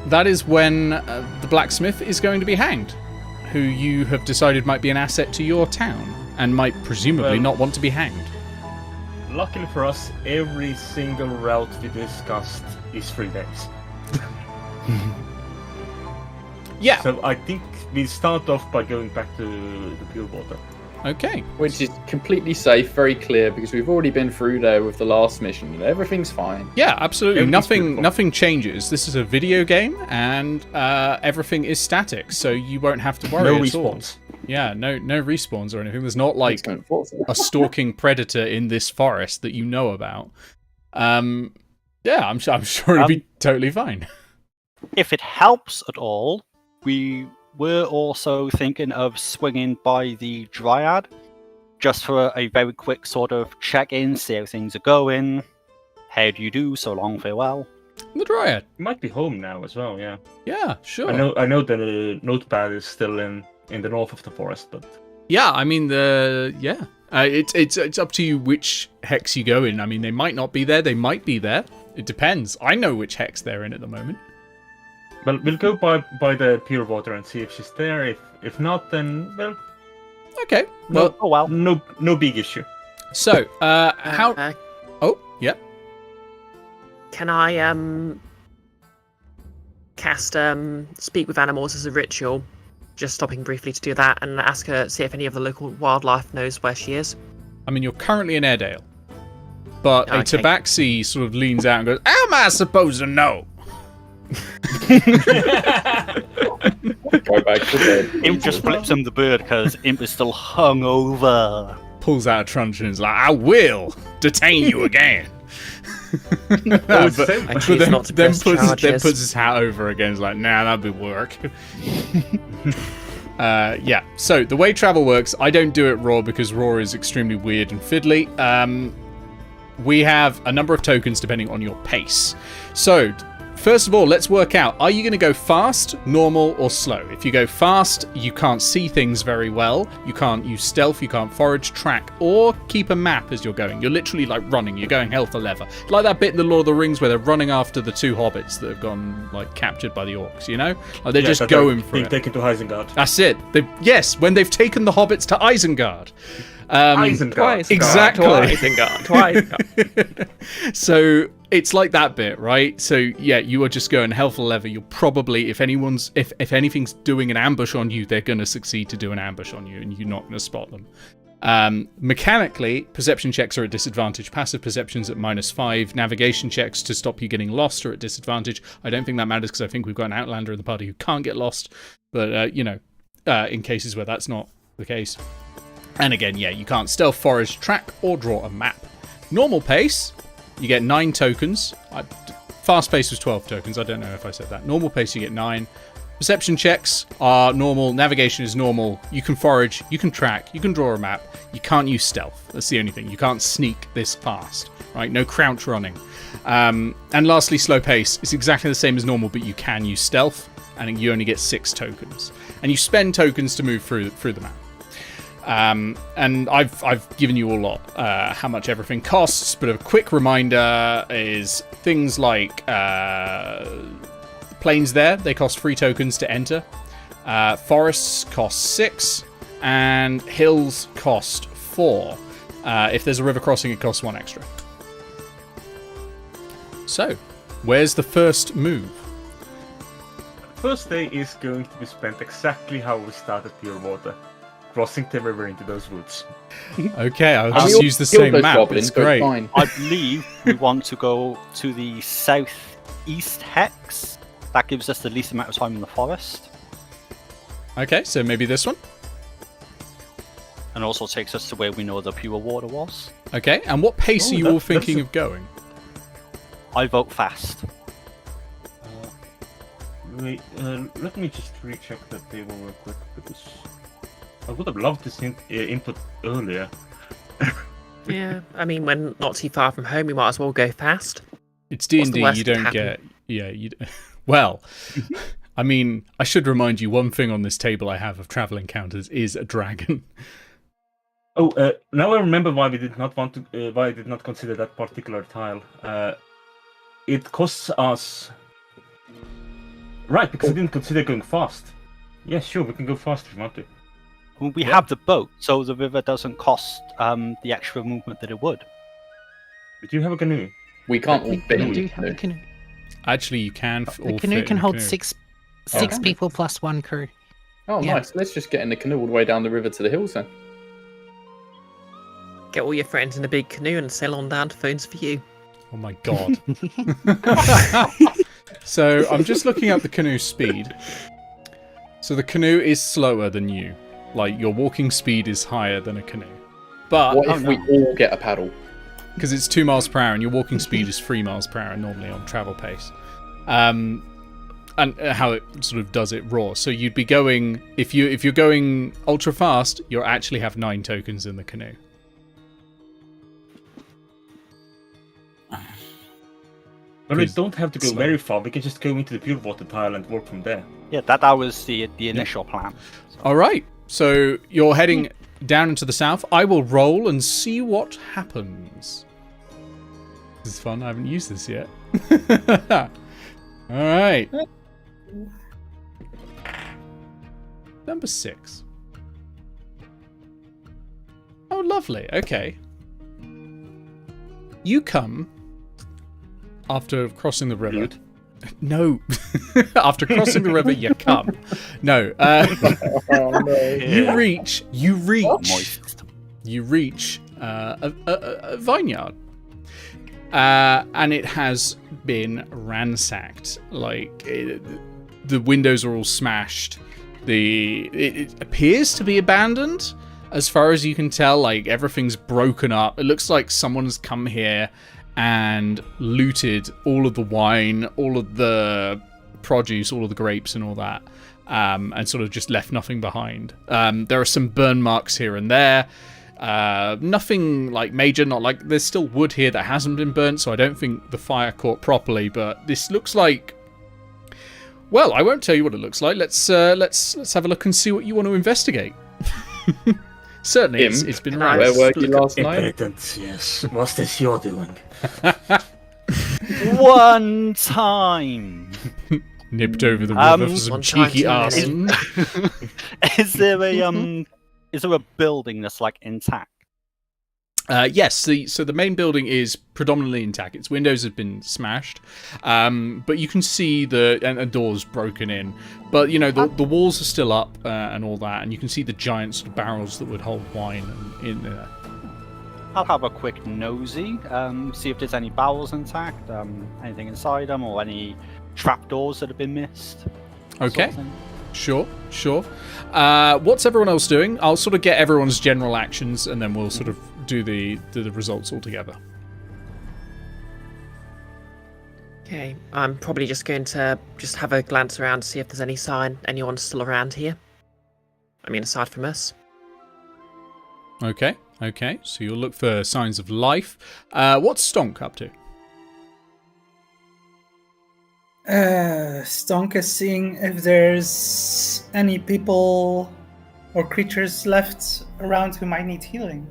[SPEAKER 1] when the blacksmith is going to be hanged, who you have decided might be an asset to your town and might presumably not want to be hanged.
[SPEAKER 3] Luckily for us, every single route we discussed is 3 days.
[SPEAKER 1] Yeah.
[SPEAKER 3] So I think we start off by going back to the pure water.
[SPEAKER 1] Okay.
[SPEAKER 5] Which is completely safe, very clear, because we've already been through there with the last mission. You know, everything's fine.
[SPEAKER 1] Yeah, absolutely.
[SPEAKER 3] Everything's
[SPEAKER 1] Nothing changes. This is a video game, and everything is static, so you won't have to worry
[SPEAKER 3] No
[SPEAKER 1] at
[SPEAKER 3] respawns.
[SPEAKER 1] all. Yeah, no respawns or anything. There's not like a stalking predator in this forest that you know about. Yeah, I'm sure it'll be totally fine.
[SPEAKER 4] If it helps at all, we were also thinking of swinging by the Dryad, just for a very quick sort of check-in, see how things are going. How do you do? So long, farewell.
[SPEAKER 1] The Dryad.
[SPEAKER 3] It might be home now as well, yeah.
[SPEAKER 1] Yeah, sure.
[SPEAKER 3] I know the notepad is still in the north of the forest, but
[SPEAKER 1] Yeah, I mean it's up to you which hex you go in. I mean, they might not be there, they might be there. It depends. I know which hex they're in at the moment.
[SPEAKER 3] well, we'll go by the pure water and see if she's there. If not, then well,
[SPEAKER 1] Okay. Well,
[SPEAKER 4] Oh well.
[SPEAKER 3] no big issue.
[SPEAKER 1] so how? Oh, yeah.
[SPEAKER 2] Can I cast speak with animals as a ritual? Just stopping briefly to do that and ask her, see if any of the local wildlife knows where she is.
[SPEAKER 1] I mean, you're currently in Airedale, but a
[SPEAKER 2] Okay.
[SPEAKER 1] tabaxi sort of leans out and goes, "How am I supposed to know?"
[SPEAKER 5] Go back to bed.
[SPEAKER 4] Imp just flips him the bird because Imp is still hung over.
[SPEAKER 1] Pulls out a truncheon and is like, "I will detain you again."
[SPEAKER 3] it's
[SPEAKER 1] but
[SPEAKER 3] same.
[SPEAKER 2] I choose not to press
[SPEAKER 1] then
[SPEAKER 2] charges.
[SPEAKER 1] puts his hat over again. He's like, "Nah, that'd be work." Yeah. So the way travel works, I don't do it raw because raw is extremely weird and fiddly. We have a number of tokens depending on your pace. So first of all, let's work out, are you going to go fast, normal, or slow? If you go fast, you can't see things very well. You can't use stealth, you can't forage, track, or keep a map as you're going. You're literally like running. You're going hell for leather. Like that bit in The Lord of the Rings where they're running after the 2 hobbits that have gone like captured by the orcs, you know? Like they're just going for
[SPEAKER 3] being
[SPEAKER 1] it.
[SPEAKER 3] taken to Isengard.
[SPEAKER 1] That's it. Yes, when they've taken the hobbits to Isengard.
[SPEAKER 3] Isengard.
[SPEAKER 1] Exactly.
[SPEAKER 2] Twice.
[SPEAKER 1] So it's like that bit, right? So yeah, you are just going hell for leather. You'll probably, if anything's doing an ambush on you, they're going to succeed to do an ambush on you, and you're not going to spot them. Mechanically, perception checks are at disadvantage. Passive perceptions at -5. Navigation checks to stop you getting lost are at disadvantage. I don't think that matters because I think we've got an Outlander in the party who can't get lost. But, in cases where that's not the case. And again, you can't stealth, forage, track, or draw a map. Normal pace, you get 9 tokens. Fast pace was 12 tokens. I don't know if I said that. Normal pace, you get 9. Perception checks are normal. Navigation is normal. You can forage. You can track. You can draw a map. You can't use stealth. That's the only thing. You can't sneak this fast. Right? No crouch running. And lastly, slow pace. It's exactly the same as normal, but you can use stealth, and you only get 6 tokens. And you spend tokens to move through the map. And I've given you a lot how much everything costs, but a quick reminder is things like plains there, they cost 3 tokens to enter. Forests cost 6, and hills cost 4. If there's a river crossing, it costs 1 extra. So, where's the first move?
[SPEAKER 3] First day is going to be spent exactly how we started Pure Water. Crossing the river into those woods.
[SPEAKER 1] Okay, I'll just use the same map.
[SPEAKER 5] Goblins,
[SPEAKER 1] it's great.
[SPEAKER 5] fine.
[SPEAKER 4] I believe we want to go to the southeast hex. That gives us the least amount of time in the forest.
[SPEAKER 1] Okay, so maybe this one?
[SPEAKER 4] And also takes us to where we know the pure water was.
[SPEAKER 1] Okay, and what pace are you all thinking of going?
[SPEAKER 4] I vote fast.
[SPEAKER 3] Wait, let me just recheck that table real quick, because I would have loved this input earlier.
[SPEAKER 2] Yeah, I mean, when not too far from home, we might as well go fast.
[SPEAKER 1] It's D&D,
[SPEAKER 2] worst
[SPEAKER 1] you
[SPEAKER 2] that
[SPEAKER 1] don't
[SPEAKER 2] can
[SPEAKER 1] get... Yeah, well, I mean, I should remind you, one thing on this table I have of travel encounters is a dragon.
[SPEAKER 3] Oh, now I remember why we did not want to... why I did not consider that particular tile. It costs us... Right, because I didn't consider going fast. Yeah, sure, we can go fast if we want to.
[SPEAKER 4] Well, we have the boat, so the river doesn't cost the extra movement that it would.
[SPEAKER 3] But you have a canoe.
[SPEAKER 5] We can't all
[SPEAKER 7] We
[SPEAKER 5] fit in
[SPEAKER 7] do
[SPEAKER 5] the
[SPEAKER 7] have a
[SPEAKER 5] canoe.
[SPEAKER 7] canoe.
[SPEAKER 1] Actually, you can all
[SPEAKER 7] The canoe
[SPEAKER 1] fit
[SPEAKER 7] can
[SPEAKER 1] in a
[SPEAKER 7] hold
[SPEAKER 1] canoe.
[SPEAKER 7] six
[SPEAKER 5] Okay.
[SPEAKER 7] people plus 1 crew.
[SPEAKER 5] Oh,
[SPEAKER 7] Yeah.
[SPEAKER 5] nice. Let's just get in the canoe all the way down the river to the hills then.
[SPEAKER 2] Get all your friends in a big canoe and sail on down to Phones for You.
[SPEAKER 1] Oh my god. So, I'm just looking at the canoe speed. So the canoe is slower than you. Like, your walking speed is higher than a canoe. But...
[SPEAKER 5] What if we all get a paddle?
[SPEAKER 1] Because it's 2 miles per hour and your walking speed is 3 miles per hour normally on travel pace. And how it sort of does it raw. So you'd be going... If you're going ultra fast, you'll actually have 9 tokens in the canoe.
[SPEAKER 3] But we don't have to go very far, we can just go into the pure water tile and work from there.
[SPEAKER 4] Yeah, that was the initial plan.
[SPEAKER 1] Alright, so you're heading down into the south. I will roll and see what happens. This is fun, I haven't used this yet. Alright. Number 6. Oh, lovely, okay. You come after crossing the river.
[SPEAKER 3] Mute.
[SPEAKER 1] No. After crossing the river, you come. No.
[SPEAKER 5] Oh, no.
[SPEAKER 1] You reach
[SPEAKER 4] Moist.
[SPEAKER 1] a vineyard. And it has been ransacked. Like, the windows are all smashed. It appears to be abandoned. As far as you can tell, like, everything's broken up. It looks like someone's come here and looted all of the wine, all of the produce, all of the grapes and all that, and sort of just left nothing behind. There are some burn marks here and there. Nothing like major, not like there's still wood here that hasn't been burnt, so I don't think the fire caught properly, but this looks like... Well, I won't tell you what it looks like. Let's have a look and see what you want to investigate. Certainly, it's been around.
[SPEAKER 5] Where were you last night?
[SPEAKER 8] Inheritance, yes. What's this you're doing?
[SPEAKER 4] One time.
[SPEAKER 1] Nipped over the river for some
[SPEAKER 2] one time
[SPEAKER 1] cheeky
[SPEAKER 2] too
[SPEAKER 1] arson.
[SPEAKER 4] Is there a building that's like intact?
[SPEAKER 1] Yes, so the main building is predominantly intact. Its windows have been smashed, but you can see and doors broken in. But, the walls are still up and all that, and you can see the giant sort of barrels that would hold wine in there.
[SPEAKER 4] I'll have a quick nosy, see if there's any barrels intact, anything inside them, or any trapdoors that have been missed.
[SPEAKER 1] Okay. Sure. What's everyone else doing? I'll sort of get everyone's general actions, and then we'll sort of do the results all together.
[SPEAKER 2] Okay, I'm probably just going to have a glance around to see if there's any sign anyone's still around here. I mean, aside from us.
[SPEAKER 1] Okay. So you'll look for signs of life. What's Stonk up to?
[SPEAKER 6] Stonk is seeing if there's any people or creatures left around who might need healing.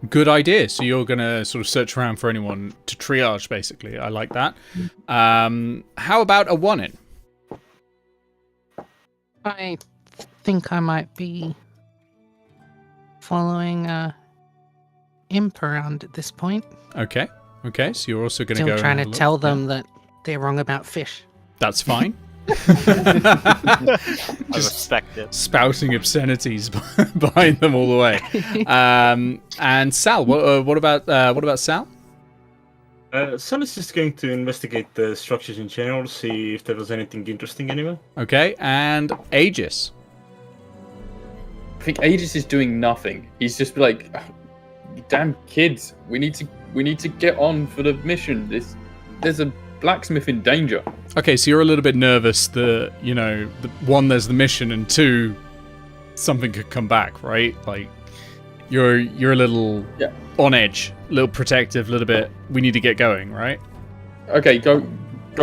[SPEAKER 1] Good idea. So you're going to sort of search around for anyone to triage, basically. I like that. How about a 1-in?
[SPEAKER 7] I think I might be following Imp around at this point.
[SPEAKER 1] Okay. So you're also going to go...
[SPEAKER 7] Still trying to tell them that they're wrong about fish.
[SPEAKER 1] That's fine.
[SPEAKER 4] I respect it.
[SPEAKER 1] Spouting obscenities behind them all the way. And Sal, what about Sal?
[SPEAKER 3] Sal is just going to investigate the structures in general, see if there was anything interesting anywhere.
[SPEAKER 1] Okay, and Aegis.
[SPEAKER 5] I think Aegis is doing nothing. He's just like, damn kids, we need to get on for the mission. There's a blacksmith in danger.
[SPEAKER 1] Okay, so you're a little bit nervous that, one, there's the mission, and two, something could come back, right? Like, you're a little on edge, a little protective, a little bit, we need to get going, right?
[SPEAKER 5] Okay, go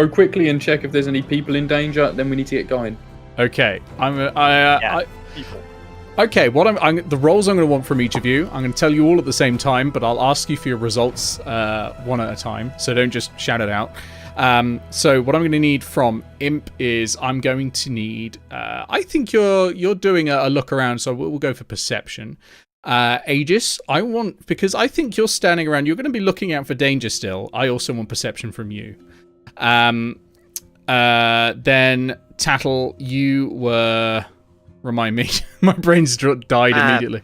[SPEAKER 5] quickly and check if there's any people in danger, then we need to get going.
[SPEAKER 1] Okay,
[SPEAKER 4] People.
[SPEAKER 1] Okay, the roles I'm going to want from each of you, I'm going to tell you all at the same time, but I'll ask you for your results one at a time, so don't just shout it out. So what I'm going to need from Imp is I'm going to need... I think you're doing a look around, so we'll go for perception. Aegis, because I think you're standing around, you're going to be looking out for danger still. I also want perception from you. Then Tattle, you were... Remind me. My brain's died immediately.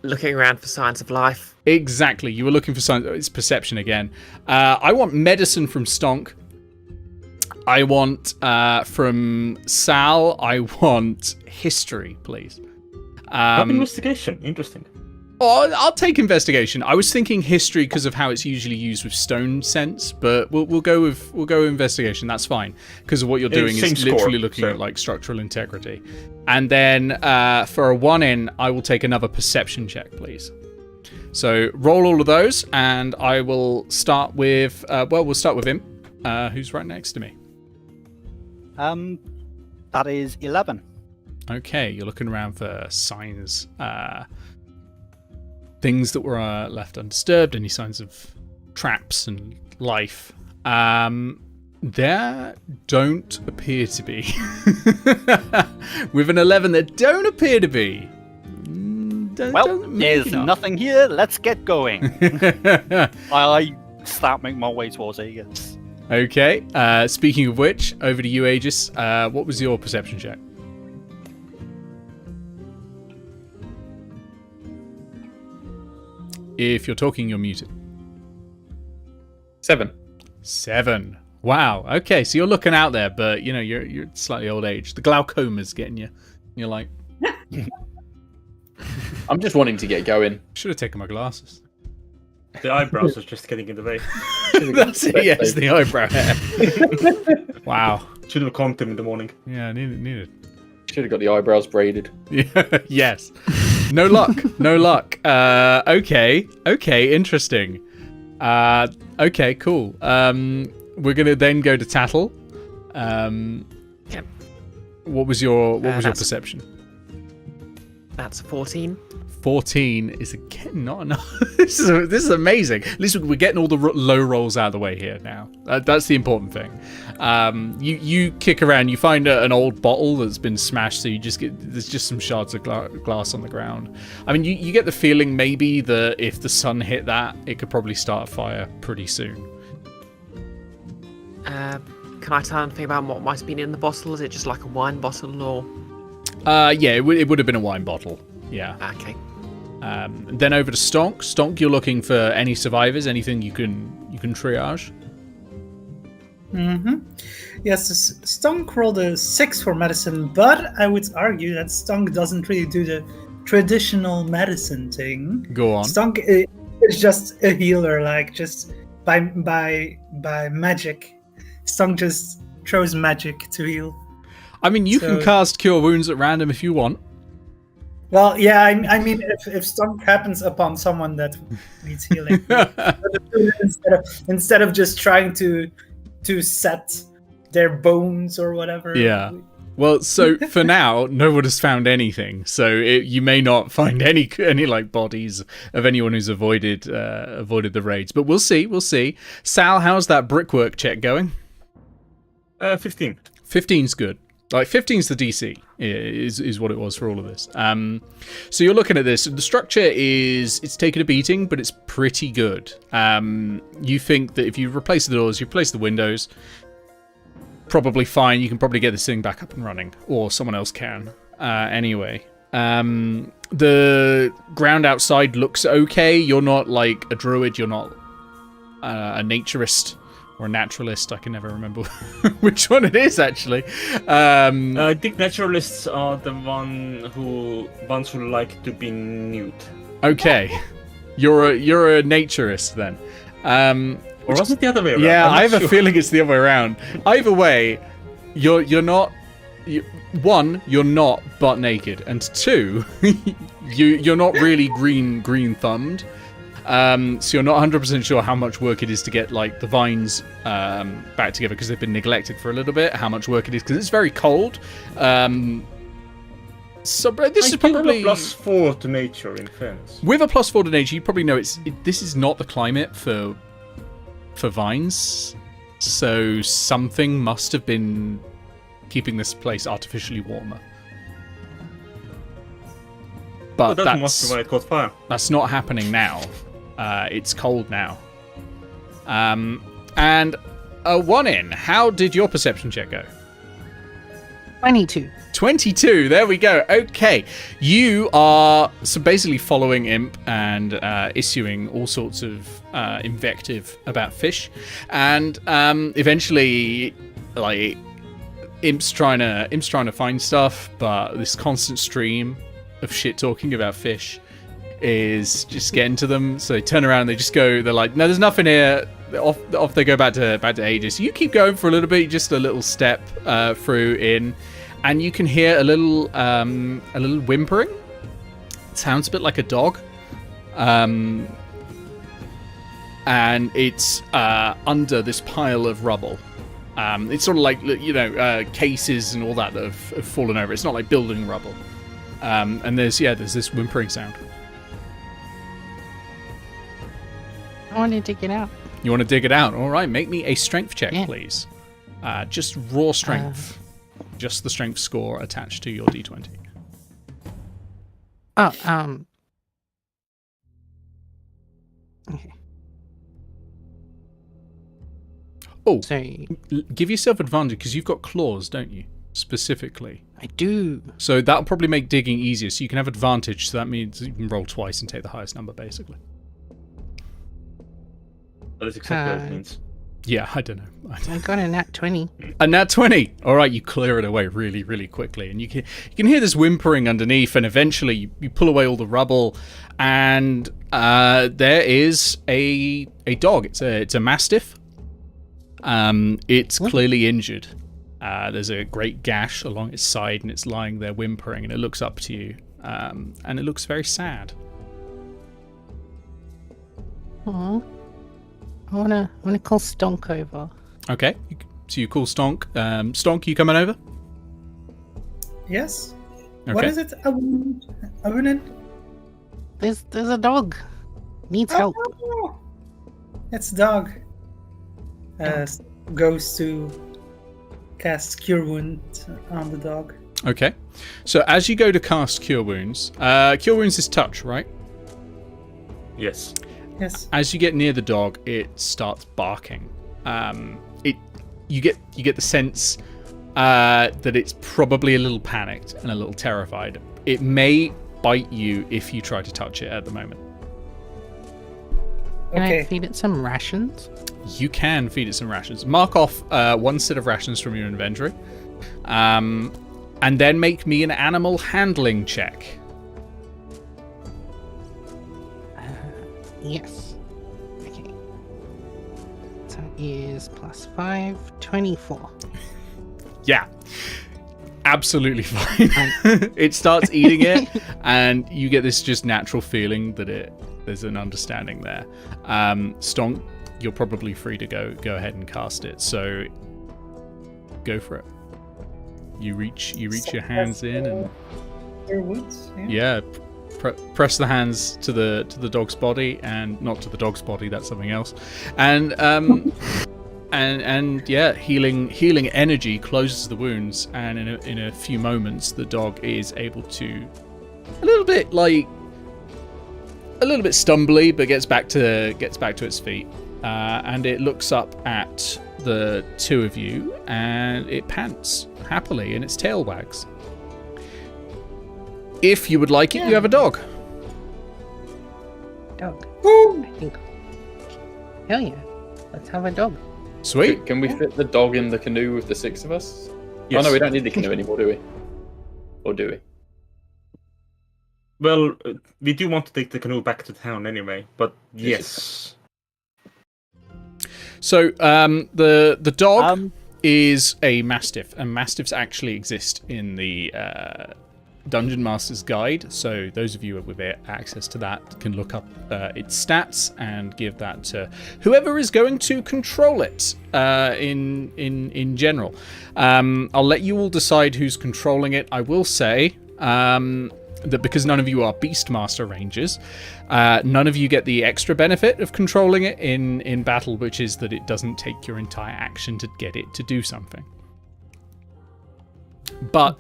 [SPEAKER 2] Looking around for signs of life.
[SPEAKER 1] Exactly. You were looking for signs. It's perception again. I want medicine from Stonk. I want from Sal. I want history, please.
[SPEAKER 3] Investigation. Interesting.
[SPEAKER 1] Oh, I'll take investigation. I was thinking history because of how it's usually used with stone sense, but we'll go with investigation. That's fine because of what you're doing is literally looking at like structural integrity. And then for a 1-in, I will take another perception check, please. So roll all of those, and I will start with we'll start with him, who's right next to me.
[SPEAKER 4] That is 11.
[SPEAKER 1] Okay, you're looking around for signs. Things that were left undisturbed, any signs of traps and life. There don't appear to be. With an 11, there don't appear to be.
[SPEAKER 4] There's nothing here. Let's get going. I start making my way towards Aegis.
[SPEAKER 1] Okay, speaking of which, over to you, Aegis. What was your perception check? If you're talking, you're muted. 7. Wow. Okay, so you're looking out there, but you're slightly old age. The glaucoma's getting you. You're like,
[SPEAKER 5] I'm just wanting to get going.
[SPEAKER 1] Should have taken my glasses.
[SPEAKER 3] The eyebrows are just getting in the way.
[SPEAKER 1] That's it. Yes, the eyebrow hair. Wow.
[SPEAKER 3] Should have combed them in the morning.
[SPEAKER 1] Yeah, I needed.
[SPEAKER 5] Should have got the eyebrows braided.
[SPEAKER 1] Yeah. Yes. No luck. Okay, interesting. Okay, cool. We're gonna then go to Tattle.
[SPEAKER 2] Yep.
[SPEAKER 1] What was your perception?
[SPEAKER 2] That's 14.
[SPEAKER 1] 14 is again not enough. This is amazing. At least we're getting all the low rolls out of the way here now. That's the important thing. You kick around, you find an old bottle that's been smashed, so there's just some shards of glass on the ground. I mean, you get the feeling maybe that if the sun hit that, it could probably start a fire pretty soon.
[SPEAKER 2] Can I tell anything about what might have been in the bottle? Is it just like a wine bottle or?
[SPEAKER 1] Yeah, it would have been a wine bottle. Yeah.
[SPEAKER 2] Okay.
[SPEAKER 1] Then over to Stonk. Stonk, you're looking for any survivors, anything you can triage.
[SPEAKER 6] Mm-hmm. Yes, Stonk rolled a 6 for medicine, but I would argue that Stonk doesn't really do the traditional medicine thing.
[SPEAKER 1] Go on.
[SPEAKER 6] Stonk is just a healer, like just by magic. Stonk just throws magic to heal.
[SPEAKER 1] I mean, you can cast Cure Wounds at random if you want.
[SPEAKER 6] Well, yeah, I mean, if Stonk happens upon someone that needs healing, instead of just trying to set their bones or whatever.
[SPEAKER 1] Yeah. Well, so for now, no one has found anything. So you may not find any like bodies of anyone who's avoided the raids. But we'll see. We'll see. Sal, how's that brickwork check going?
[SPEAKER 3] 15.
[SPEAKER 1] 15's good. Like 15's the DC is what it was for all of this. So you're looking at this. The structure it's taken a beating, but it's pretty good. You think that if you replace the doors, you replace the windows, probably fine. You can probably get this thing back up and running, or someone else can. Anyway, the ground outside looks okay. You're not like a druid. You're not a naturist. Or naturalist, I can never remember which one it is actually.
[SPEAKER 3] I think naturalists are the ones who like to be nude.
[SPEAKER 1] Okay, you're a naturist then.
[SPEAKER 3] Or was it the other way around?
[SPEAKER 1] Yeah, I have a feeling it's the other way around. Either way, you're not. One, you're not butt naked, and two, you're not really green thumbed. So you're not 100% sure how much work it is to get like the vines back together because they've been neglected for a little bit. How much work it is because it's very cold. So this is probably
[SPEAKER 3] a +4 to nature. In fairness,
[SPEAKER 1] with a +4 to nature, you probably know this is not the climate for vines. So something must have been keeping this place artificially warmer. But
[SPEAKER 3] that must be why it caught fire.
[SPEAKER 1] That's not happening now. It's cold now. And a 1 in. How did your perception check go?
[SPEAKER 7] 22.
[SPEAKER 1] 22. There we go. Okay. You are basically following Imp and issuing all sorts of invective about fish. And eventually, like, Imp's trying to find stuff, but this constant stream of shit talking about fish is just getting to them. So they turn around, they're like, no, there's nothing here. Off they go back to Aetos. You keep going for a little bit, just a little step through in, and you can hear a little whimpering. It sounds a bit like a dog. And it's under this pile of rubble. It's sort of like, cases and all that have fallen over. It's not like building rubble. And there's this whimpering sound.
[SPEAKER 7] I want to dig it out.
[SPEAKER 1] You want to dig it out? All right, make me a strength check, please. Just raw strength. Just the strength score attached to your d20.
[SPEAKER 7] Okay.
[SPEAKER 1] Oh,
[SPEAKER 7] so
[SPEAKER 1] give yourself advantage because you've got claws, don't you? Specifically.
[SPEAKER 7] I do.
[SPEAKER 1] So that'll probably make digging easier. So you can have advantage. So that means you can roll twice and take the highest number, basically.
[SPEAKER 3] That is exactly what it means.
[SPEAKER 1] Yeah, I don't know.
[SPEAKER 7] I got a nat 20.
[SPEAKER 1] A nat 20. All right, you clear it away really, really quickly, and you can hear this whimpering underneath, and eventually you pull away all the rubble, and there is a dog. It's a mastiff. It's clearly injured. There's a great gash along its side, and it's lying there whimpering, and it looks up to you, and it looks very sad.
[SPEAKER 7] Aww. I wanna call Stonk over.
[SPEAKER 1] Okay, so you call Stonk. Stonk, you coming over?
[SPEAKER 6] Yes. What is it? A wounded?
[SPEAKER 7] There's a dog. Needs help.
[SPEAKER 6] Oh, it's dog. Goes to cast Cure Wound on the dog.
[SPEAKER 1] Okay. So as you go to cast Cure Wounds is touch, right?
[SPEAKER 3] Yes.
[SPEAKER 6] Yes.
[SPEAKER 1] As you get near the dog, it starts barking. You get the sense that it's probably a little panicked and a little terrified. It may bite you if you try to touch it at the moment.
[SPEAKER 7] Can I
[SPEAKER 6] Okay.
[SPEAKER 7] feed it some rations?
[SPEAKER 1] You can feed it some rations. Mark off one set of rations from your inventory. And then make me an animal handling check.
[SPEAKER 7] Yes. Okay. So is +5, 24.
[SPEAKER 1] Yeah. Absolutely fine. It starts eating it, and you get this just natural feeling that there's an understanding there. Stonk, you're probably free to go ahead and cast it. So go for it. You reach your hands in and
[SPEAKER 6] Cure Wounds.
[SPEAKER 1] press the hands to the dog's body, and not to the dog's body. That's something else. And and healing energy closes the wounds, and in a few moments the dog is able to a little bit stumbly, but gets back to its feet, and it looks up at the two of you, and it pants happily, and its tail wags. If you would like it, you have a dog.
[SPEAKER 7] Dog.
[SPEAKER 6] Woo!
[SPEAKER 7] I think. Hell yeah. Let's have a dog.
[SPEAKER 1] Sweet.
[SPEAKER 5] Can we fit the dog in the canoe with the 6 of us?
[SPEAKER 3] Yes.
[SPEAKER 5] Oh no, we don't need the canoe anymore, do we? Or do we?
[SPEAKER 3] Well, we do want to take the canoe back to town anyway, but yes.
[SPEAKER 1] So the dog is a mastiff, and mastiffs actually exist in the Dungeon Master's Guide. So those of you with access to that can look up its stats and give that to whoever is going to control it in general. I'll let you all decide who's controlling it. I will say that because none of you are Beastmaster Rangers, none of you get the extra benefit of controlling it in battle, which is that it doesn't take your entire action to get it to do something. But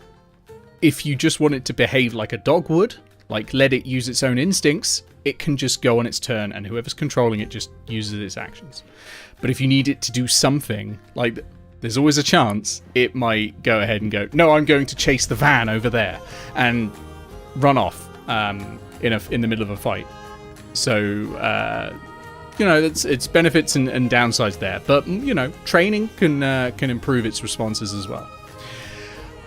[SPEAKER 1] if you just want it to behave like a dog would, like let it use its own instincts, it can just go on its turn, and whoever's controlling it just uses its actions. But if you need it to do something, like there's always a chance it might go ahead and go, no, I'm going to chase the van over there, and run off in the middle of a fight. So it's benefits and downsides there, but training can improve its responses as well.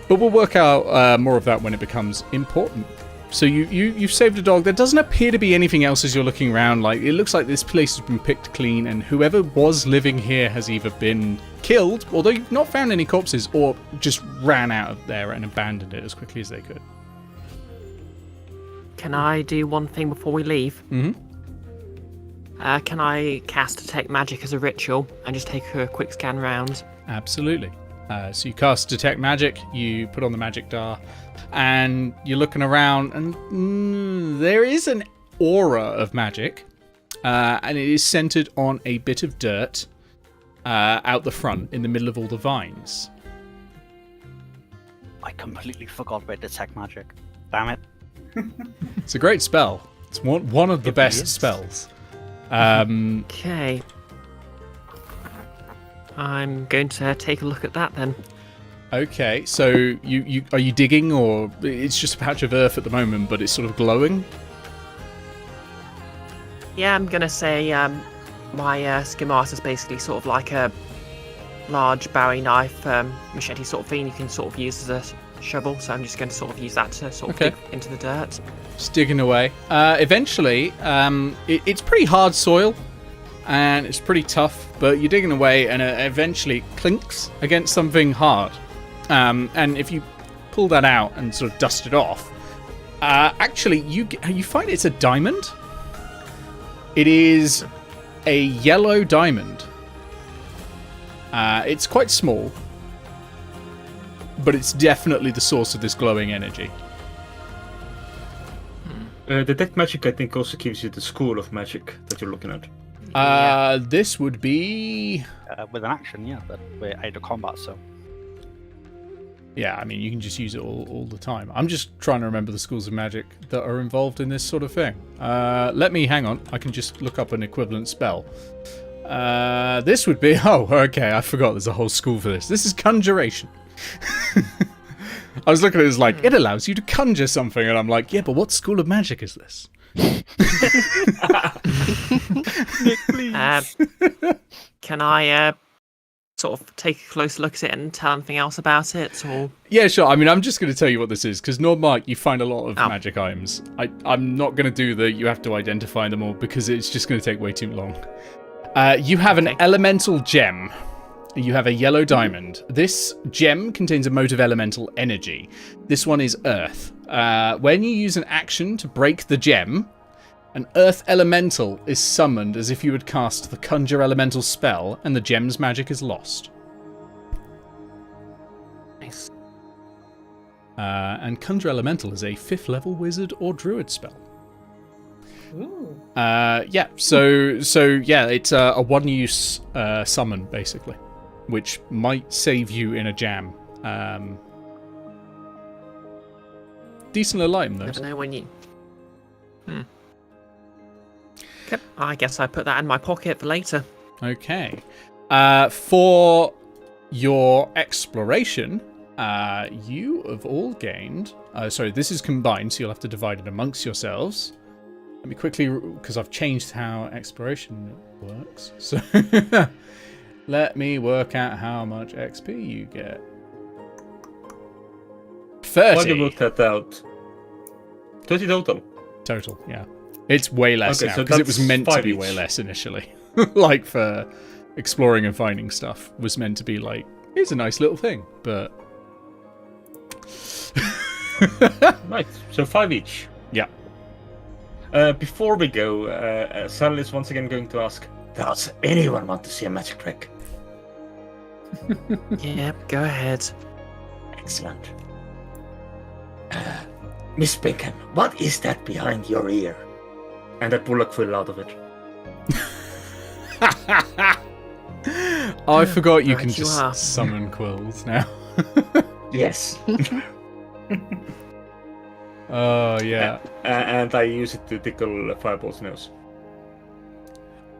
[SPEAKER 1] But we'll work out more of that when it becomes important. So you've saved a dog. There doesn't appear to be anything else as you're looking around. Like, it looks like this place has been picked clean, and whoever was living here has either been killed, although you've not found any corpses, or just ran out of there and abandoned it as quickly as they could.
[SPEAKER 2] Can I do one thing before we leave?
[SPEAKER 1] Mm-hmm.
[SPEAKER 2] Can I cast Detect Magic as a ritual and just take a quick scan round?
[SPEAKER 1] Absolutely. So you cast Detect Magic, you put on the magic dar, and you're looking around, and there is an aura of magic, and it is centered on a bit of dirt out the front in the middle of all the vines.
[SPEAKER 4] I completely forgot about Detect Magic. Damn it.
[SPEAKER 1] It's a great spell. It's one of the best
[SPEAKER 3] is.
[SPEAKER 1] spells.
[SPEAKER 2] Okay. I'm going to take a look at that then.
[SPEAKER 1] Okay, so you are you digging, or it's just a patch of earth at the moment, but it's sort of glowing?
[SPEAKER 2] Yeah, I'm going to say my schemata is basically sort of like a large Bowie knife, machete sort of thing you can sort of use as a shovel, so I'm just going to sort of use that to sort of dig into the dirt.
[SPEAKER 1] Just digging away. Eventually, it's pretty hard soil, and it's pretty tough, but you're digging away, and it eventually clinks against something hard. And if you pull that out and sort of dust it off, actually you find it's a diamond. It is a yellow diamond. It's quite small, but it's definitely the source of this glowing energy.
[SPEAKER 3] The Detect Magic, I think, also gives you the School of Magic that you're looking at.
[SPEAKER 1] This would be...
[SPEAKER 4] With an action, yeah, but we're out of combat, so.
[SPEAKER 1] Yeah, I mean, you can just use it all the time. I'm just trying to remember the schools of magic that are involved in this sort of thing. Let me... Hang on. I can just look up an equivalent spell. This would be... Oh, okay, I forgot there's a whole school for this. This is Conjuration. I was looking at it as like, it allows you to conjure something, and I'm like, yeah, but what school of magic is this?
[SPEAKER 4] Nick, please.
[SPEAKER 2] Can I sort of take a closer look at it and tell anything else about it? Or
[SPEAKER 1] Yeah, sure. I mean, I'm just going to tell you what this is, because Nordmark, you find a lot of magic items. I'm not going to do the you have to identify them all, because it's just going to take way too long. You have an elemental gem. You have a yellow diamond. This gem contains a mote of elemental energy. This one is earth. When you use an action to break the gem, an earth elemental is summoned as if you had cast the conjure elemental spell, and the gem's magic is lost.
[SPEAKER 2] nice.
[SPEAKER 1] And conjure elemental is a 5th level wizard or druid spell.
[SPEAKER 6] Ooh.
[SPEAKER 1] Yeah, so yeah, it's a one-use summon, basically, which might save you in a jam. Decent little item, though.
[SPEAKER 2] Never know when you. Yep, I guess I put that in my pocket for later.
[SPEAKER 1] Okay. For your exploration, you have all gained... sorry, this is combined, so you'll have to divide it amongst yourselves. Let me quickly... Because I've changed how exploration works. So let me work out how much XP you get. 30.
[SPEAKER 3] Why did you work that out? 30 total.
[SPEAKER 1] Total, yeah. It's way less
[SPEAKER 3] Okay,
[SPEAKER 1] now,
[SPEAKER 3] so
[SPEAKER 1] because it was
[SPEAKER 3] that's
[SPEAKER 1] meant to
[SPEAKER 3] 5
[SPEAKER 1] be
[SPEAKER 3] each.
[SPEAKER 1] way less initially. Like, for exploring and finding stuff was meant to be like, here's a nice little thing, but...
[SPEAKER 3] Right, so 5 each.
[SPEAKER 1] Yeah.
[SPEAKER 3] Before we go, Sally is once again going to ask,
[SPEAKER 8] Does anyone want to see a magic trick?
[SPEAKER 2] Yep, go ahead.
[SPEAKER 8] Excellent. Miss Pinkham, what is that behind your ear?
[SPEAKER 3] and I pull a quill out of it.
[SPEAKER 1] I forgot you
[SPEAKER 2] Right,
[SPEAKER 1] can
[SPEAKER 2] you
[SPEAKER 1] just
[SPEAKER 2] are.
[SPEAKER 1] summon quills now.
[SPEAKER 8] Yes.
[SPEAKER 1] Oh, yeah.
[SPEAKER 3] And I use it to tickle Fireball's nose.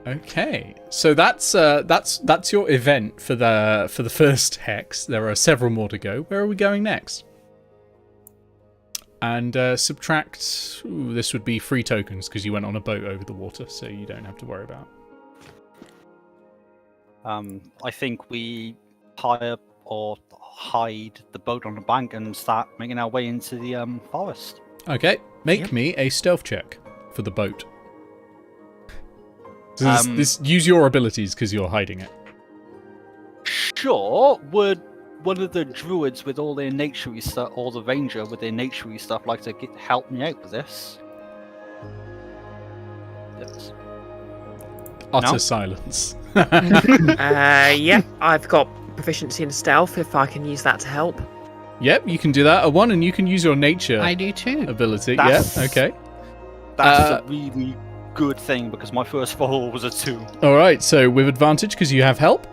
[SPEAKER 1] Okay, so that's your event for the first hex. There are several more to go. Where are we going next? And subtract. Ooh, this would be 3 tokens because you went on a boat over the water, so you don't have to worry about.
[SPEAKER 4] I think we hire or hide the boat on the bank and start making our way into the forest.
[SPEAKER 1] Okay, make
[SPEAKER 2] Yep.
[SPEAKER 1] me a stealth check for the boat. So this use your abilities because you're hiding it.
[SPEAKER 4] Sure, would one of the druids with all their naturey stuff, or the ranger with their naturey stuff, like to help me out with this? Yes.
[SPEAKER 1] Utter
[SPEAKER 4] No?
[SPEAKER 1] silence.
[SPEAKER 2] Yeah, I've got proficiency in stealth if I can use that to help.
[SPEAKER 1] Yep, you can do that. A 1, and you can use your nature
[SPEAKER 7] I do too.
[SPEAKER 1] ability.
[SPEAKER 4] That's-
[SPEAKER 1] Yeah, okay.
[SPEAKER 4] That's a really good thing because my first roll was a 2.
[SPEAKER 1] All right, so with advantage because you have help.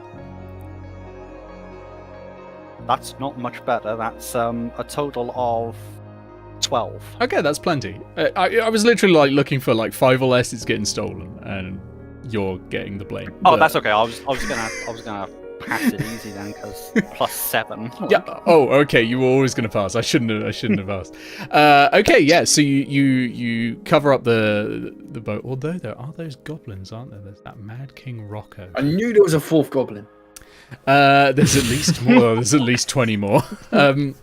[SPEAKER 4] That's not much better. That's a total of 12.
[SPEAKER 1] Okay, that's plenty. I was literally like looking for like 5 or less. It's getting stolen, and you're getting the blame.
[SPEAKER 4] Oh,
[SPEAKER 1] But-
[SPEAKER 4] that's okay. I was gonna pass it easy then because +7.
[SPEAKER 1] Yeah. Oh, okay. You were always going to pass. I shouldn't have asked. Okay. Yeah. So you cover up the boat. Although there are those goblins, aren't there? There's that Mad King Rocco.
[SPEAKER 5] I knew there was a 4th goblin.
[SPEAKER 1] There's at least more. There's at least 20 more. And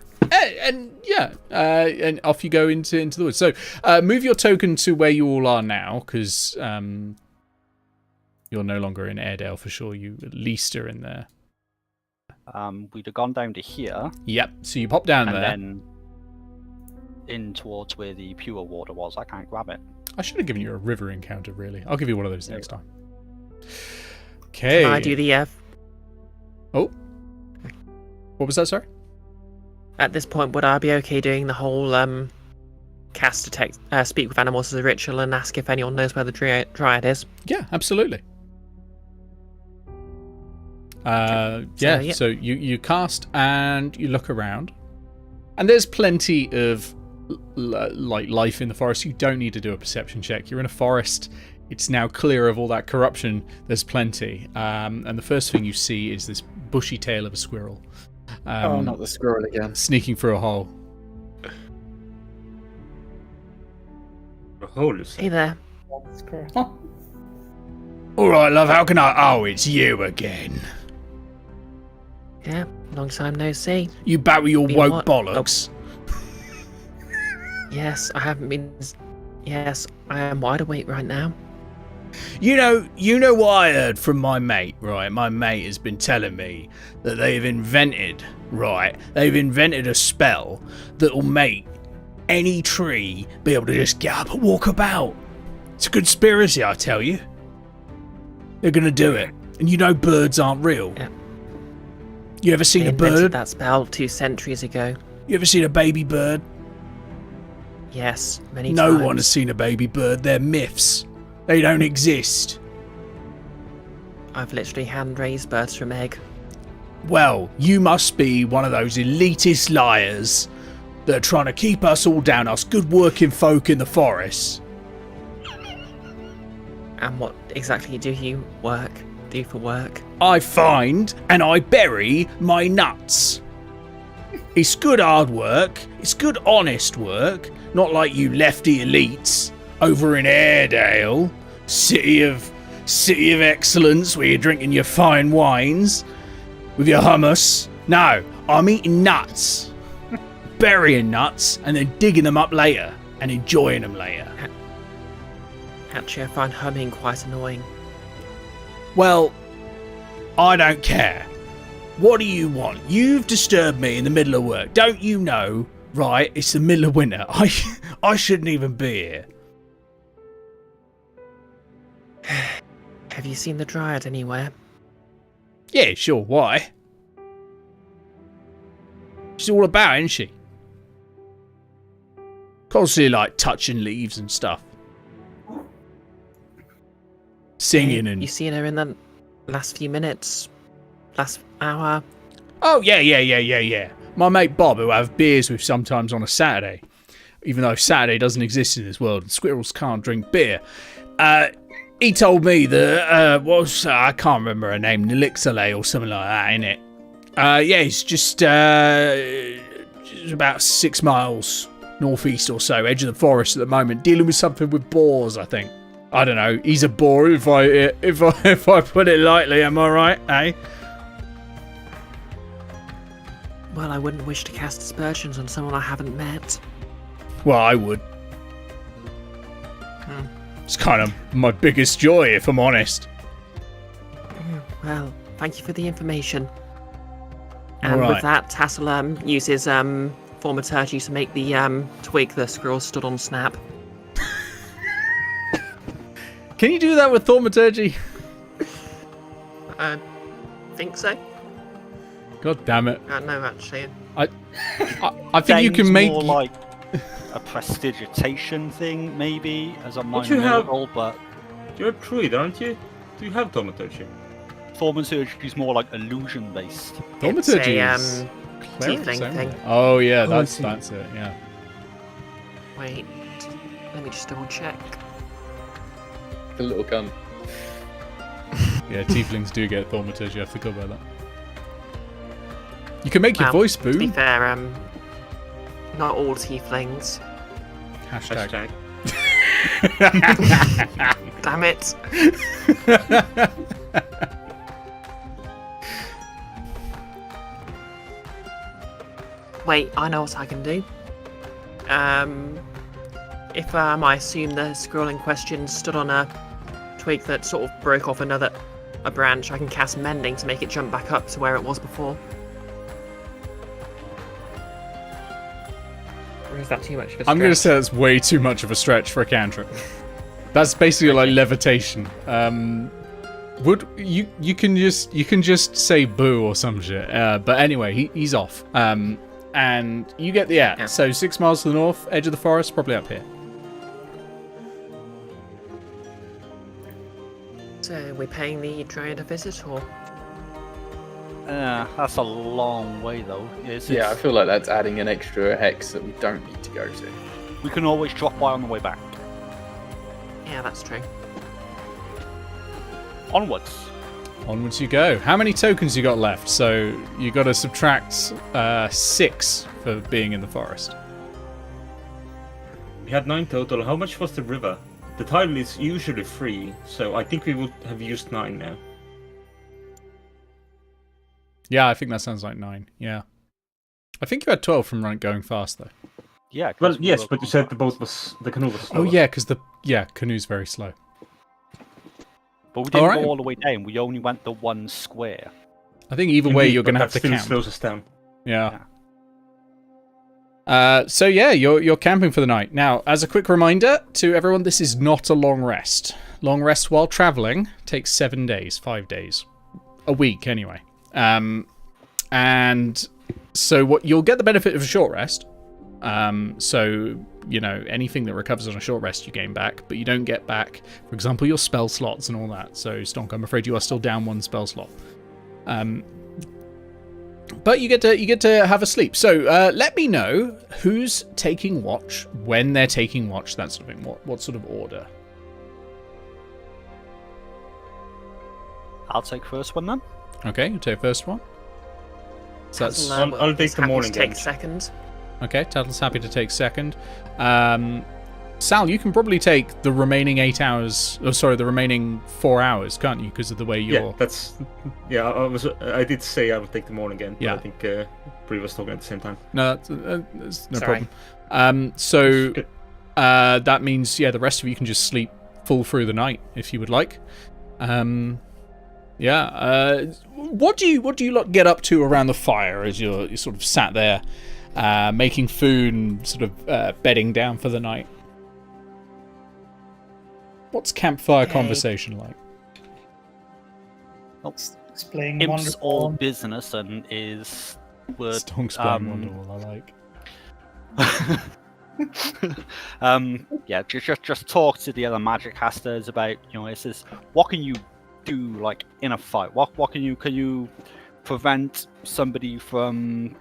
[SPEAKER 1] yeah, and off you go into the woods. So move your token to where you all are now, because you're no longer in Airedale for sure. You at least are in there.
[SPEAKER 4] We'd have gone down to here
[SPEAKER 1] Yep. So you pop down
[SPEAKER 4] and
[SPEAKER 1] there.
[SPEAKER 4] then in towards where the pure water was. I can't grab it.
[SPEAKER 1] I should have given you a river encounter. Really, I'll give you one of those next time. Okay.
[SPEAKER 2] Can I do the
[SPEAKER 1] Oh. What was that, sorry?
[SPEAKER 2] at this point, would I be okay doing the whole cast speak with animals as a ritual and ask if anyone knows where the dryad is.
[SPEAKER 1] Yeah, absolutely. So you cast and you look around, and there's plenty of like life in the forest. You don't need to do a perception check. You're in a forest. It's now clear of all that corruption. There's plenty. And the first thing you see is this bushy tail of a squirrel.
[SPEAKER 5] Not the squirrel again.
[SPEAKER 1] Sneaking through a hole.
[SPEAKER 3] A hole, you say?
[SPEAKER 2] Hey there.
[SPEAKER 1] All right, love. How can I? Oh, it's you again.
[SPEAKER 2] Yeah, long time no see.
[SPEAKER 1] You back with your
[SPEAKER 2] Been
[SPEAKER 1] woke
[SPEAKER 2] what?
[SPEAKER 1] bollocks.
[SPEAKER 2] Yes, I haven't been. Yes, I am wide awake right now.
[SPEAKER 1] You know what I heard from my mate, right? My mate has been telling me that they've invented a spell that'll make any tree be able to just get up and walk about. It's a conspiracy, I tell you. They're gonna do it. And you know birds aren't real.
[SPEAKER 2] Yeah.
[SPEAKER 1] You ever seen
[SPEAKER 2] They
[SPEAKER 1] a
[SPEAKER 2] invented
[SPEAKER 1] bird?
[SPEAKER 2] that spell 2 centuries ago.
[SPEAKER 1] You ever seen a baby bird?
[SPEAKER 2] Yes, many
[SPEAKER 1] No
[SPEAKER 2] times.
[SPEAKER 1] one has seen a baby bird. They're myths. They don't exist.
[SPEAKER 2] I've literally hand-raised birds from egg.
[SPEAKER 1] Well, you must be one of those elitist liars that are trying to keep us all down, us good working folk in the forest.
[SPEAKER 2] And what exactly do you do for work?
[SPEAKER 1] I find and I bury my nuts. It's good hard work. It's good honest work. Not like you lefty elites over in Airedale, city of excellence, where you're drinking your fine wines with your hummus. No, I'm eating nuts, burying nuts, and then digging them up later and enjoying them later.
[SPEAKER 2] Actually, I find humming quite annoying.
[SPEAKER 1] Well, I don't care. What do you want? You've disturbed me in the middle of work. Don't you know, right? It's the middle of winter. I shouldn't even be here.
[SPEAKER 2] Have you seen the dryad anywhere?
[SPEAKER 1] Yeah, sure. Why? She's all about, isn't she? Constantly like touching leaves and stuff. Singing and...
[SPEAKER 2] You seen her in the last few minutes? Last hour?
[SPEAKER 1] Oh, yeah. My mate Bob, who I have beers with sometimes on a Saturday, even though Saturday doesn't exist in this world and squirrels can't drink beer, he told me that, I can't remember her name, Nilixale or something like that, innit? It's just about 6 miles northeast or so, edge of the forest at the moment, dealing with something with boars, I think. I don't know, he's a bore if I put it lightly, am I right, eh?
[SPEAKER 2] Well, I wouldn't wish to cast aspersions on someone I haven't met.
[SPEAKER 1] Well, I would. It's kind of my biggest joy, if I'm honest.
[SPEAKER 2] Well, thank you for the information. And
[SPEAKER 1] Alright.
[SPEAKER 2] with that, Tassel uses thaumaturgy to make the twig the squirrel stood on snap.
[SPEAKER 1] Can you do that with thaumaturgy?
[SPEAKER 2] I think so.
[SPEAKER 1] God damn it.
[SPEAKER 2] No, actually.
[SPEAKER 1] I think you can
[SPEAKER 4] Sounds
[SPEAKER 1] make...
[SPEAKER 4] more like a prestidigitation thing, maybe, as a
[SPEAKER 3] Don't you
[SPEAKER 4] minor
[SPEAKER 3] have-
[SPEAKER 4] role, but
[SPEAKER 3] You're a druid, aren't you? Do you have thaumaturgy?
[SPEAKER 4] thaumaturgy is more like illusion-based.
[SPEAKER 1] Thaumaturgy
[SPEAKER 2] It's
[SPEAKER 1] is...
[SPEAKER 2] a
[SPEAKER 1] clerics
[SPEAKER 2] tiefling
[SPEAKER 1] only.
[SPEAKER 2] thing.
[SPEAKER 1] Oh, yeah,
[SPEAKER 6] Oh, I
[SPEAKER 1] that's
[SPEAKER 6] see.
[SPEAKER 1] it, yeah.
[SPEAKER 2] Wait, let me just double check.
[SPEAKER 5] The little gun.
[SPEAKER 1] Yeah, tieflings do get thaumaturgy, I forgot about that. You can make your
[SPEAKER 2] Well,
[SPEAKER 1] voice
[SPEAKER 2] To be
[SPEAKER 1] boom.
[SPEAKER 2] fair, not all tieflings.
[SPEAKER 1] Hashtag.
[SPEAKER 2] Damn it. Wait, I know what I can do. If I assume the squirrel in question stood on a twig that sort of broke off a branch, I can cast mending to make it jump back up to where it was before. Or is that too much of a
[SPEAKER 1] I'm going to
[SPEAKER 2] stretch?
[SPEAKER 1] say that's way too much of a stretch for a cantrip. That's basically like levitation. Would you can just say boo or some shit. But anyway, he's off. and you get the so 6 miles to the north, edge of the forest, probably up here.
[SPEAKER 2] So we're paying the Dryad a visit, or
[SPEAKER 4] That's a long way, though.
[SPEAKER 5] Yeah, I feel like that's adding an extra hex that we don't need to go to.
[SPEAKER 4] We can always drop by on the way back.
[SPEAKER 2] yeah, that's true.
[SPEAKER 4] Onwards.
[SPEAKER 1] Onwards you go. How many tokens you got left? So you got to subtract 6 for being in the forest.
[SPEAKER 3] We had 9 total. How much was the river? The tile is usually free, so I think we would have used 9 now.
[SPEAKER 1] Yeah, I think that sounds like 9. Yeah. I think you had 12 from going fast, though.
[SPEAKER 4] Yeah.
[SPEAKER 3] Well, yes, but you said the canoe was slower.
[SPEAKER 1] Oh, yeah, because canoe's very slow.
[SPEAKER 4] But we didn't
[SPEAKER 1] Alright.
[SPEAKER 4] go all the way down. We only went the 1 square.
[SPEAKER 1] I think either way
[SPEAKER 3] Indeed,
[SPEAKER 1] you're going to
[SPEAKER 3] but
[SPEAKER 1] have to
[SPEAKER 3] that still
[SPEAKER 1] camp.
[SPEAKER 3] slows us down.
[SPEAKER 1] Yeah. So yeah, you're camping for the night. Now, as a quick reminder to everyone, this is not a long rest. Long rest while traveling takes 7 days, 5 days, a week anyway. And so what you'll get the benefit of a short rest. So anything that recovers on a short rest you gain back, but you don't get back, for example, your spell slots and all that. So Stonk, I'm afraid you are still down 1 spell slot. But you get to have a sleep. So let me know who's taking watch, when they're taking watch, that sort of thing. What sort of order?
[SPEAKER 4] I'll take first one then.
[SPEAKER 1] Okay, you take first one. So that's
[SPEAKER 3] I'll take the morning
[SPEAKER 2] Take
[SPEAKER 3] games.
[SPEAKER 2] second.
[SPEAKER 1] okay. Tattle's happy to take second. Sal, you can probably take the remaining 8 hours. Oh, sorry, the remaining 4 hours, can't you? Because of the way you're.
[SPEAKER 3] Yeah, I did say I would take the morning again.
[SPEAKER 1] Yeah.
[SPEAKER 3] But I think Brie was talking at the same time.
[SPEAKER 1] No, that's no
[SPEAKER 2] Sorry.
[SPEAKER 1] problem. So
[SPEAKER 3] Good.
[SPEAKER 1] that means the rest of you can just sleep full through the night if you would like. What do you lot get up to around the fire as you're sort of sat there, making food and sort of bedding down for the night? What's campfire conversation like?
[SPEAKER 6] It's playing
[SPEAKER 4] Imp's all
[SPEAKER 6] wonderful.
[SPEAKER 4] business and is word.
[SPEAKER 1] Stonk's playing Wonderwall, I like.
[SPEAKER 4] Yeah, just talk to the other magic casters about, it says, what can you do like in a fight? What can you prevent somebody from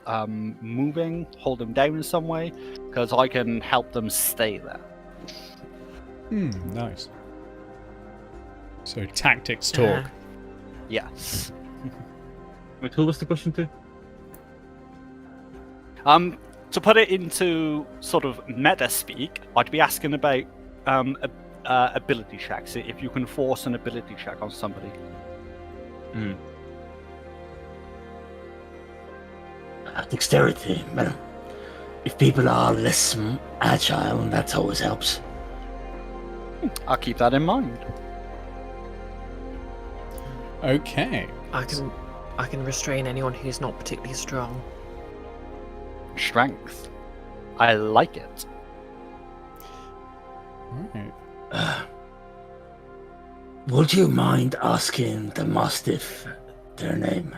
[SPEAKER 4] moving, hold them down in some way? Because I can help them stay there.
[SPEAKER 1] Nice. So tactics talk.
[SPEAKER 4] Yes.
[SPEAKER 3] Wait, who was the question to?
[SPEAKER 4] To put it into sort of meta speak, I'd be asking about ability checks. If you can force an ability check on somebody.
[SPEAKER 8] Dexterity. Well, if people are less agile, that always helps.
[SPEAKER 4] I'll keep that in mind.
[SPEAKER 1] Okay.
[SPEAKER 2] I can restrain anyone who's not particularly strong.
[SPEAKER 4] Strength. I like it.
[SPEAKER 1] Right.
[SPEAKER 8] Would you mind asking the Mastiff their name?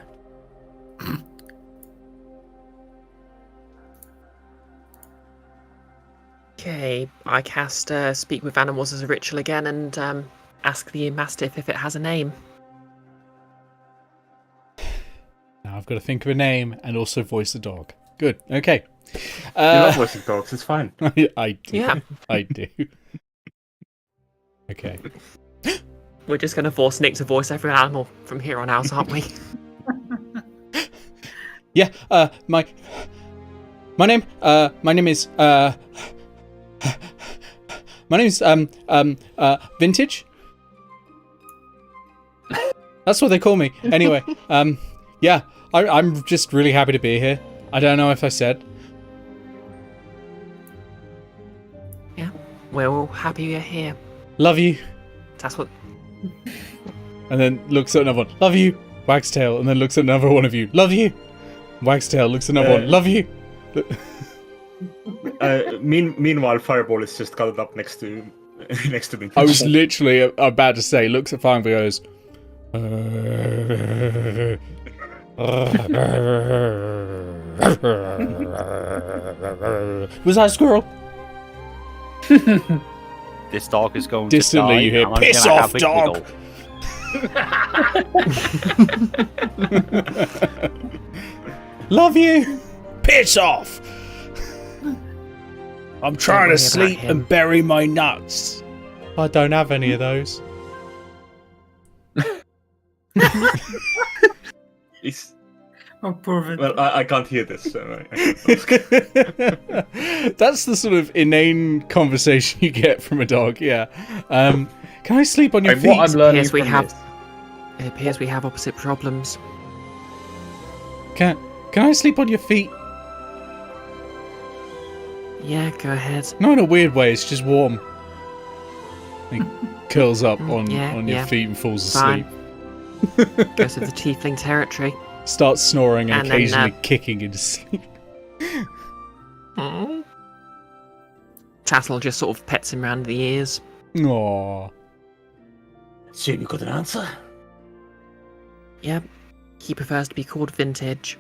[SPEAKER 2] Okay, I cast Speak with Animals as a ritual again and ask the Mastiff if it has a name.
[SPEAKER 1] Now I've got to think of a name and also voice the dog. Good. Okay.
[SPEAKER 3] You're not voicing dogs, it's fine.
[SPEAKER 1] I do.
[SPEAKER 2] Yeah.
[SPEAKER 1] I do. Okay.
[SPEAKER 2] We're just going to force Nick to voice every animal from here on out, aren't we?
[SPEAKER 1] Yeah. My name is Vintage. That's what they call me. Anyway, yeah, I'm just really happy to be here. I don't know if I said.
[SPEAKER 2] Yeah, we're all happy you're here.
[SPEAKER 1] Love you.
[SPEAKER 2] That's what.
[SPEAKER 1] And then looks at another one. Love you. Wags tail. And then looks at another one of you. Love you. Wags tail. Looks at another one. Love you.
[SPEAKER 3] Meanwhile, Fireball is just cuddled up next to me.
[SPEAKER 1] I was literally about to say, looks at Fireball and goes, Was that a squirrel?
[SPEAKER 4] This dog is going
[SPEAKER 1] Distantly
[SPEAKER 4] to die.
[SPEAKER 1] you hear,
[SPEAKER 4] and I'm
[SPEAKER 1] "Piss
[SPEAKER 4] gonna
[SPEAKER 1] off,
[SPEAKER 4] have a
[SPEAKER 1] dog!"
[SPEAKER 4] giggle.
[SPEAKER 1] Love you! Piss off! I'm trying
[SPEAKER 2] worry
[SPEAKER 1] to
[SPEAKER 2] about
[SPEAKER 1] sleep
[SPEAKER 2] him.
[SPEAKER 1] and bury my nuts. I don't have any of those.
[SPEAKER 3] It's,
[SPEAKER 6] Oh, poor Vin.
[SPEAKER 3] well, I can't hear this, so I
[SPEAKER 1] That's the sort of inane conversation you get from a dog, yeah. Can I sleep on your
[SPEAKER 5] And
[SPEAKER 1] feet?
[SPEAKER 5] what I'm learning
[SPEAKER 2] Appears we
[SPEAKER 5] from
[SPEAKER 2] have.
[SPEAKER 5] this,
[SPEAKER 2] It appears we have opposite problems.
[SPEAKER 1] Can I sleep on your feet?
[SPEAKER 2] Yeah, go ahead.
[SPEAKER 1] Not in a weird way, it's just warm. He curls up on
[SPEAKER 2] Yeah,
[SPEAKER 1] your
[SPEAKER 2] yeah.
[SPEAKER 1] feet and falls
[SPEAKER 2] Fine.
[SPEAKER 1] asleep.
[SPEAKER 2] Goes to the tiefling territory.
[SPEAKER 1] Starts snoring and
[SPEAKER 2] And then,
[SPEAKER 1] occasionally kicking into sleep.
[SPEAKER 2] Aww. Tattle just sort of pets him round the ears.
[SPEAKER 1] Aww.
[SPEAKER 8] So you got an answer?
[SPEAKER 2] Yep. He prefers to be called Vintage.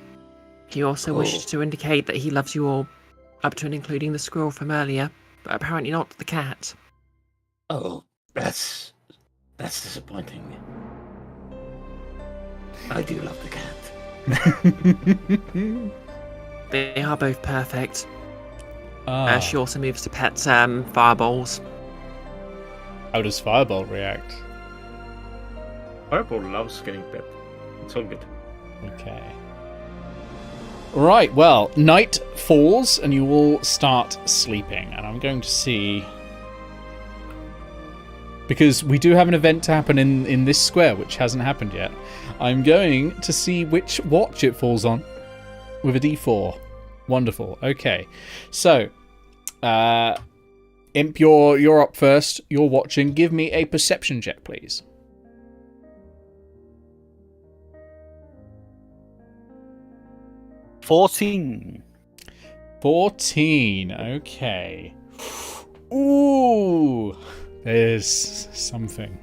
[SPEAKER 2] He also wishes to indicate that he loves you all, up to and including the squirrel from earlier, but apparently not the cat.
[SPEAKER 8] Oh, that's disappointing. I do love the cat.
[SPEAKER 2] They are both perfect.
[SPEAKER 1] Ah.
[SPEAKER 2] She also moves to pet fireballs.
[SPEAKER 1] How does Fireball react?
[SPEAKER 3] Fireball loves getting pet. It's all good.
[SPEAKER 1] Okay. Right, well, night falls and you all start sleeping, and I'm going to see... Because we do have an event to happen in this square, which hasn't happened yet. I'm going to see which watch it falls on with a D4. Wonderful. Okay. So, Imp, you're up first. You're watching. Give me a perception check, please.
[SPEAKER 4] 14.
[SPEAKER 1] 14. Okay. Ooh. There's something.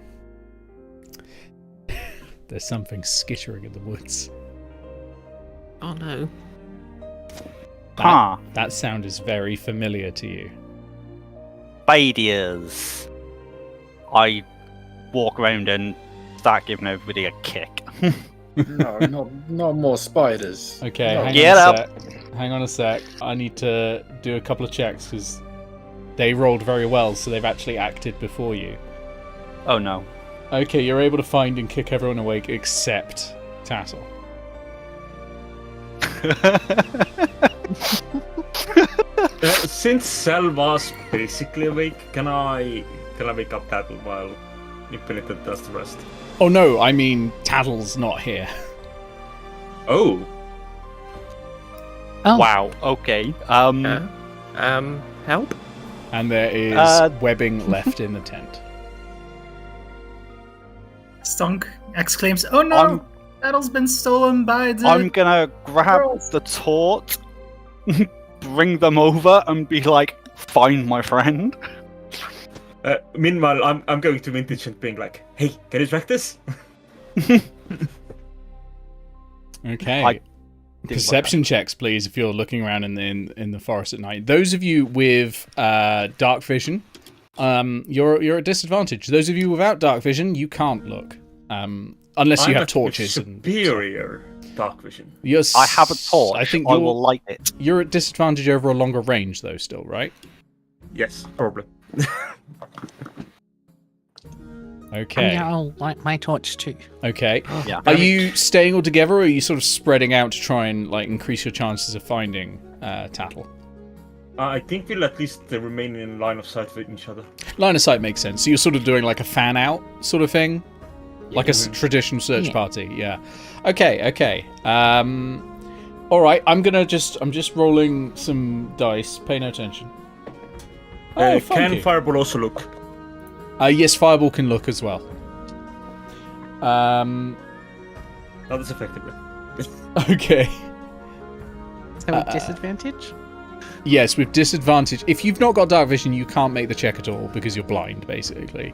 [SPEAKER 1] There's something skittering in the woods.
[SPEAKER 2] Oh no.
[SPEAKER 1] That sound is very familiar to you.
[SPEAKER 4] Spiders. I walk around and start giving everybody a kick.
[SPEAKER 5] no, not more spiders.
[SPEAKER 1] Okay,
[SPEAKER 5] No.
[SPEAKER 1] hang on a sec. I need to do a couple of checks because they rolled very well, so they've actually acted before you.
[SPEAKER 4] Oh no.
[SPEAKER 1] Okay, you're able to find and kick everyone awake except Tattle.
[SPEAKER 3] Since Cell was basically awake, can I wake up Tattle while Infinite does the rest?
[SPEAKER 1] Oh no, I mean Tattle's not here.
[SPEAKER 3] Oh,
[SPEAKER 7] Oh,
[SPEAKER 4] Wow, okay.
[SPEAKER 2] Help?
[SPEAKER 1] And there is webbing left in the tent.
[SPEAKER 6] Stunk exclaims, "Oh no!
[SPEAKER 4] I'm-
[SPEAKER 6] Battle's been stolen by the."
[SPEAKER 4] I'm gonna grab
[SPEAKER 6] Girls.
[SPEAKER 4] the tort, bring them over, and be like, "Find my friend."
[SPEAKER 3] meanwhile, I'm going to Vintage and being like, "Hey, can you track this?"
[SPEAKER 1] Okay.
[SPEAKER 4] I did
[SPEAKER 1] Perception checks, please, if you're looking around in the forest at night. Those of you with dark vision, you're at disadvantage. Those of you without dark vision, you can't look, unless you
[SPEAKER 3] I'm
[SPEAKER 1] have
[SPEAKER 3] at
[SPEAKER 1] torches. And
[SPEAKER 3] superior dark vision.
[SPEAKER 4] I have a torch.
[SPEAKER 1] I think
[SPEAKER 4] I will light it.
[SPEAKER 1] you're at disadvantage over a longer range, though. Still, right?
[SPEAKER 3] Yes, probably.
[SPEAKER 1] Okay.
[SPEAKER 7] yeah, I'll light my torch too.
[SPEAKER 1] Okay.
[SPEAKER 4] Yeah.
[SPEAKER 1] Are you staying all together, or are you sort of spreading out to try and like increase your chances of finding Tattle?
[SPEAKER 3] I think we'll at least remain in line of sight with each other.
[SPEAKER 1] Line of sight makes sense. So you're sort of doing like a fan out sort of thing, like a traditional search
[SPEAKER 7] Yeah.
[SPEAKER 1] party. Yeah. Okay. All right. I'm just rolling some dice. Pay no attention. Oh, thank
[SPEAKER 3] Can
[SPEAKER 1] you.
[SPEAKER 3] Fireball also look?
[SPEAKER 1] Yes, Fireball can look as well.
[SPEAKER 3] Not as effectively.
[SPEAKER 1] Okay.
[SPEAKER 7] So with disadvantage?
[SPEAKER 1] Yes, with disadvantage. If you've not got dark vision, you can't make the check at all because you're blind, basically.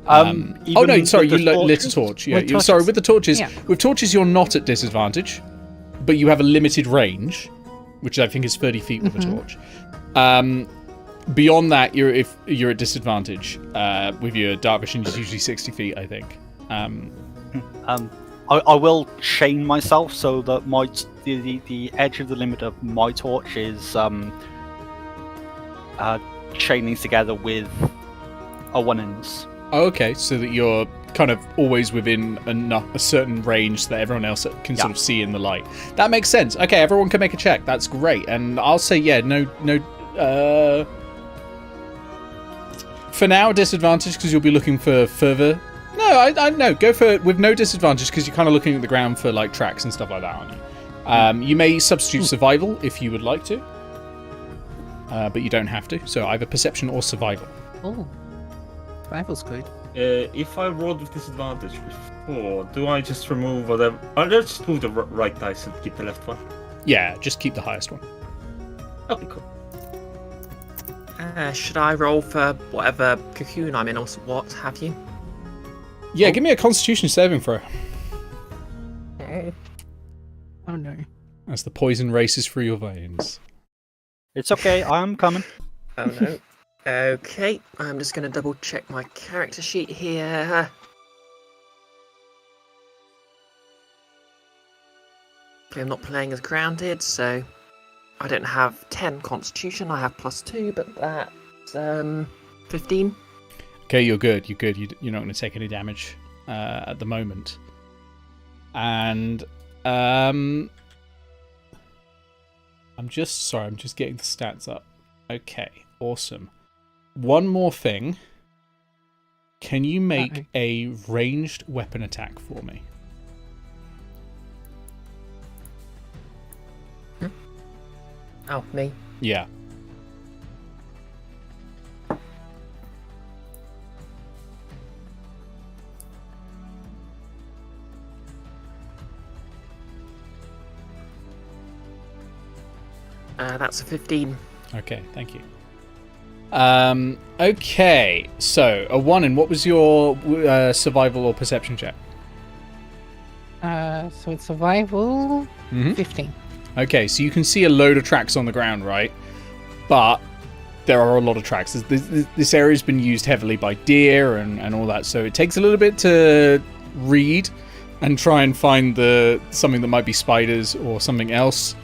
[SPEAKER 1] Oh no,
[SPEAKER 4] even
[SPEAKER 1] sorry,
[SPEAKER 4] with
[SPEAKER 1] you
[SPEAKER 4] the
[SPEAKER 1] lit a
[SPEAKER 4] torches?
[SPEAKER 1] torch. Yeah,
[SPEAKER 7] With
[SPEAKER 1] you're sorry
[SPEAKER 7] torches.
[SPEAKER 1] with the torches.
[SPEAKER 7] Yeah.
[SPEAKER 1] With torches, you're not at disadvantage, but you have a limited range. which I think is 30 feet with a torch. Beyond that, you're at disadvantage. With your dark vision, is usually 60 feet, I think.
[SPEAKER 4] I will chain myself so that the edge of the limit of my torch is chaining together with a one ends.
[SPEAKER 1] Oh, okay, so that you're kind of always within a certain range that everyone else can sort of see in the light. That makes sense. Okay, everyone can make a check. That's great. And I'll say, no. For now, disadvantage because you'll be looking for further. No, I no. Go for it with no disadvantage because you're kind of looking at the ground for like tracks and stuff like that, aren't you? You may substitute survival if you would like to, but you don't have to. So either perception or survival.
[SPEAKER 7] Oh, survival's good.
[SPEAKER 3] If I rolled with disadvantage before, do I just remove whatever? I'll just move the right dice and keep the left one.
[SPEAKER 1] Yeah, just keep the highest one.
[SPEAKER 3] Okay, cool.
[SPEAKER 2] Should I roll for whatever cocoon I'm in or what have you?
[SPEAKER 1] Yeah, give me a Constitution saving throw.
[SPEAKER 7] Oh no.
[SPEAKER 1] As the poison races through your veins.
[SPEAKER 4] It's okay, I'm coming.
[SPEAKER 2] Oh no. Okay, I'm just going to double check my character sheet here. Okay, I'm not playing as grounded, so I don't have 10 Constitution. I have +2, but that's 15.
[SPEAKER 1] Okay, you're good. You're not going to take any damage at the moment. And I'm just getting the stats up. Okay, awesome. One more thing. Can you make a ranged weapon attack for me?
[SPEAKER 2] Oh, me?
[SPEAKER 1] Yeah.
[SPEAKER 2] That's a 15.
[SPEAKER 1] Okay, thank you. Okay, so a 1 in what was your survival or perception check?
[SPEAKER 7] So it's survival 15.
[SPEAKER 1] Okay, so you can see a load of tracks on the ground, right? But there are a lot of tracks. This area's been used heavily by deer and all that, so it takes a little bit to read and try and find something that might be spiders or something else.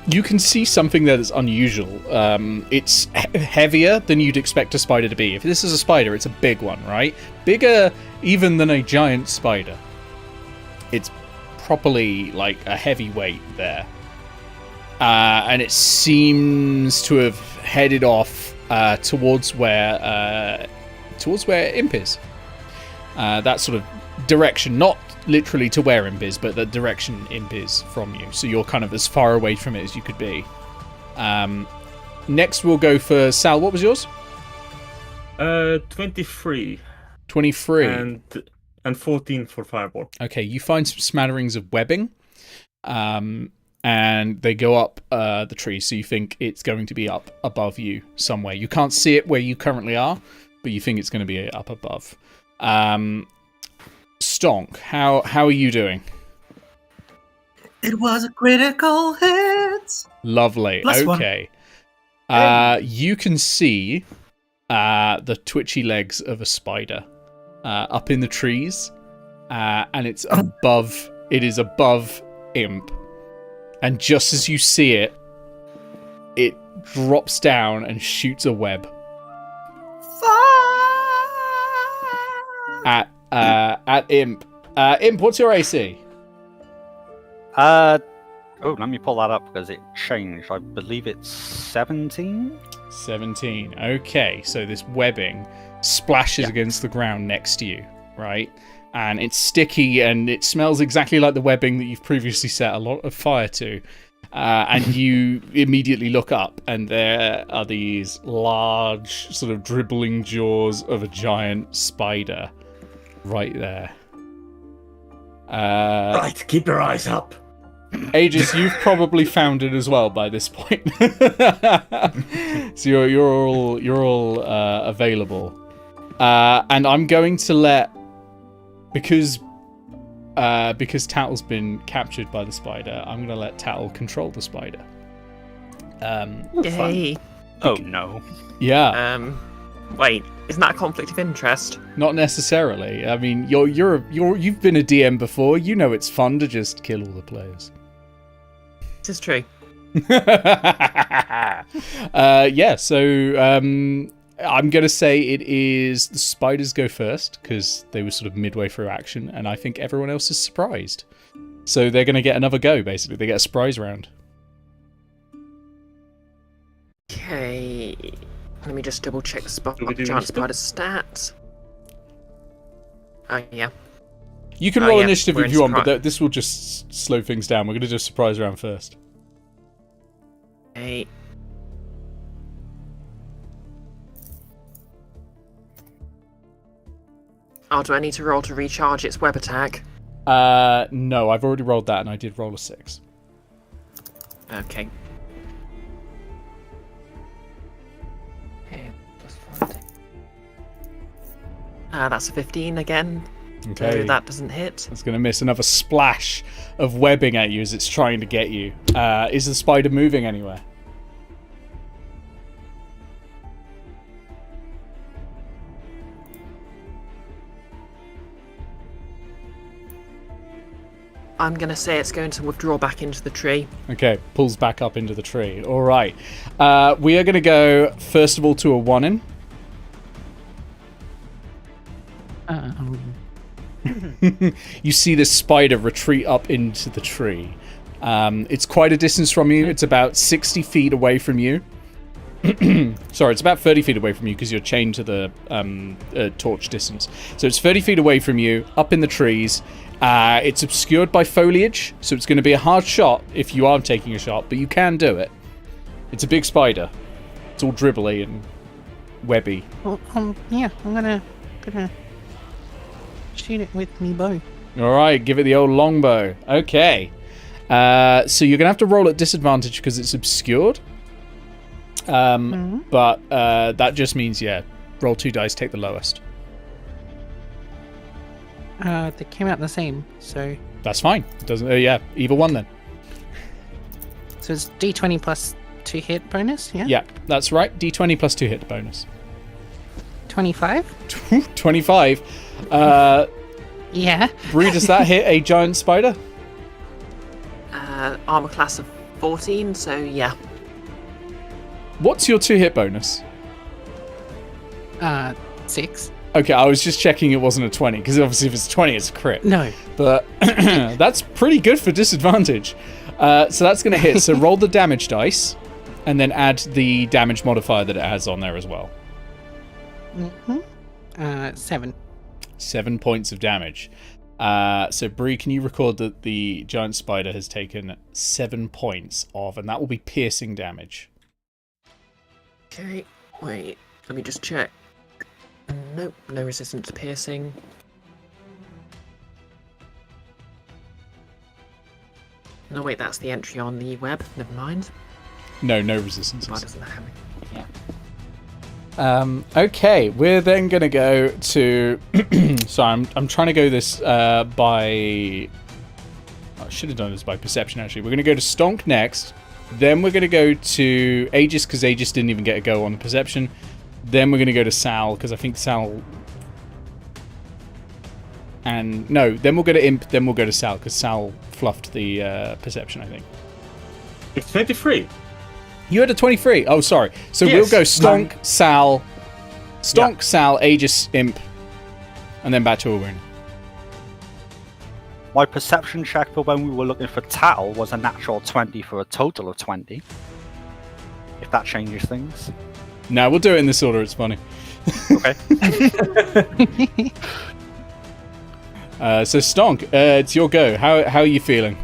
[SPEAKER 1] You can see something that is unusual. It's heavier than you'd expect a spider to be. If this is a spider, it's a big one, right? Bigger even than a giant spider. It's properly like a heavyweight there. And it seems to have headed off towards where Imp is. That sort of direction, not literally to where Imp is, but the direction Imp is from you. So you're kind of as far away from it as you could be. Next we'll go for Sal. What was yours?
[SPEAKER 3] 23.
[SPEAKER 1] 23.
[SPEAKER 3] And 14 for fireball.
[SPEAKER 1] Okay, you find some smatterings of webbing. And they go up the tree, so you think it's going to be up above you somewhere. You can't see it where you currently are, but you think it's going to be up above. Stonk, how are you doing?
[SPEAKER 6] It was a critical hit.
[SPEAKER 1] Lovely.
[SPEAKER 6] Plus
[SPEAKER 1] okay. You can see the twitchy legs of a spider up in the trees, and it's above. It is above Imp. And just as you see it, it drops down and shoots a web at Imp. Imp, what's your AC?
[SPEAKER 4] Let me pull that up because it changed. I believe it's 17.
[SPEAKER 1] 17. Okay, so this webbing splashes against the ground next to you, right? And it's sticky and it smells exactly like the webbing that you've previously set a lot of fire to. And you immediately look up and there are these large sort of dribbling jaws of a giant spider right there.
[SPEAKER 8] Right, keep your eyes up.
[SPEAKER 1] Aegis, you've probably found it as well by this point. So you're all available. And I'm going to let... Because Tattle's been captured by the spider, I'm going to let Tattle control the spider.
[SPEAKER 2] Yay.
[SPEAKER 4] Oh no.
[SPEAKER 1] Yeah,
[SPEAKER 2] Wait, isn't that a conflict of interest?
[SPEAKER 1] not necessarily. I mean, you've been a DM before. You know it's fun to just kill all the players.
[SPEAKER 2] This is true.
[SPEAKER 1] Yeah, so I'm going to say it is the spiders go first because they were sort of midway through action, and I think everyone else is surprised. So they're going to get another go, basically. They get a surprise round.
[SPEAKER 2] Okay. Let me just double check the
[SPEAKER 3] Do we do
[SPEAKER 2] giant
[SPEAKER 3] initiative?
[SPEAKER 2] spider's stats. Oh, yeah.
[SPEAKER 1] You can
[SPEAKER 2] Oh,
[SPEAKER 1] roll
[SPEAKER 2] yeah,
[SPEAKER 1] initiative
[SPEAKER 2] we're
[SPEAKER 1] if
[SPEAKER 2] in
[SPEAKER 1] you want, but
[SPEAKER 2] surprise.
[SPEAKER 1] this will just slow things down. We're going to do a surprise round first.
[SPEAKER 2] Okay. Oh, do I need to roll to recharge its web attack?
[SPEAKER 1] No, I've already rolled that, and I did roll a 6.
[SPEAKER 2] Okay. That's a 15 again.
[SPEAKER 1] Okay.
[SPEAKER 2] So that doesn't hit.
[SPEAKER 1] It's going to miss. Another splash of webbing at you as it's trying to get you. Is the spider moving anywhere?
[SPEAKER 2] I'm going to say it's going to withdraw back into the tree.
[SPEAKER 1] Okay, pulls back up into the tree. All right. We are going to go, first of all, to a 1 in. You see this spider retreat up into the tree. It's quite a distance from you. It's about 60 feet away from you. Sorry, it's about 30 feet away from you because you're chained to the torch distance. So it's 30 feet away from you, up in the trees. It's obscured by foliage, so it's going to be a hard shot if you are taking a shot, but you can do it. It's a big spider. It's all dribbly and webby.
[SPEAKER 7] Well, yeah, I'm gonna shoot it with me bow.
[SPEAKER 1] All right, give it the old longbow. Okay. So you're going to have to roll at disadvantage because it's obscured. But that just means, yeah, roll 2 dice, take the lowest.
[SPEAKER 7] They came out the same, so
[SPEAKER 1] That's fine. Doesn't? Yeah, either one then.
[SPEAKER 7] it's D20 plus 2 hit bonus. Yeah.
[SPEAKER 1] Yeah, that's right. D20 plus 2 hit bonus.
[SPEAKER 7] 25.
[SPEAKER 1] 25.
[SPEAKER 7] Yeah.
[SPEAKER 1] Bree, does that hit a giant spider?
[SPEAKER 2] Armor class of 14, so yeah.
[SPEAKER 1] What's your 2 hit bonus?
[SPEAKER 7] 6.
[SPEAKER 1] Okay, I was just checking it wasn't a 20, because obviously if it's 20, it's a crit.
[SPEAKER 7] No.
[SPEAKER 1] But that's pretty good for disadvantage. So that's going to hit. So roll the damage dice, and then add the damage modifier that it has on there as well.
[SPEAKER 7] 7.
[SPEAKER 1] 7 points of damage. So Bree, can you record that the giant spider has taken 7 points of, and that will be piercing damage.
[SPEAKER 2] Okay, wait, let me just check. Nope, no resistance to piercing. No, wait, that's the entry on the web. Never mind.
[SPEAKER 1] No resistance.
[SPEAKER 2] Why doesn't that happen?
[SPEAKER 1] Okay, we're then going to go to... Sorry, I'm trying to go this by... I should have done this by perception, actually. We're going to go to Stonk next. Then we're going to go to Aegis, because Aegis didn't even get a go on the perception. Then we're going to go to Sal, because I think Sal... And... No, then we'll go to Imp, then we'll go to Sal, because Sal fluffed the perception, I think.
[SPEAKER 3] It's 23.
[SPEAKER 1] You had a 23. Oh, sorry. So
[SPEAKER 3] Yes.
[SPEAKER 1] we'll go Stonk, Sal, Sal, Aegis, Imp, and then back to Aruna.
[SPEAKER 4] My perception check for when we were looking for Tattle was a natural 20 for a total of 20. If that changes things.
[SPEAKER 1] No, we'll do it in this order. It's funny.
[SPEAKER 4] Okay.
[SPEAKER 1] So Stonk, it's your go. How are you feeling?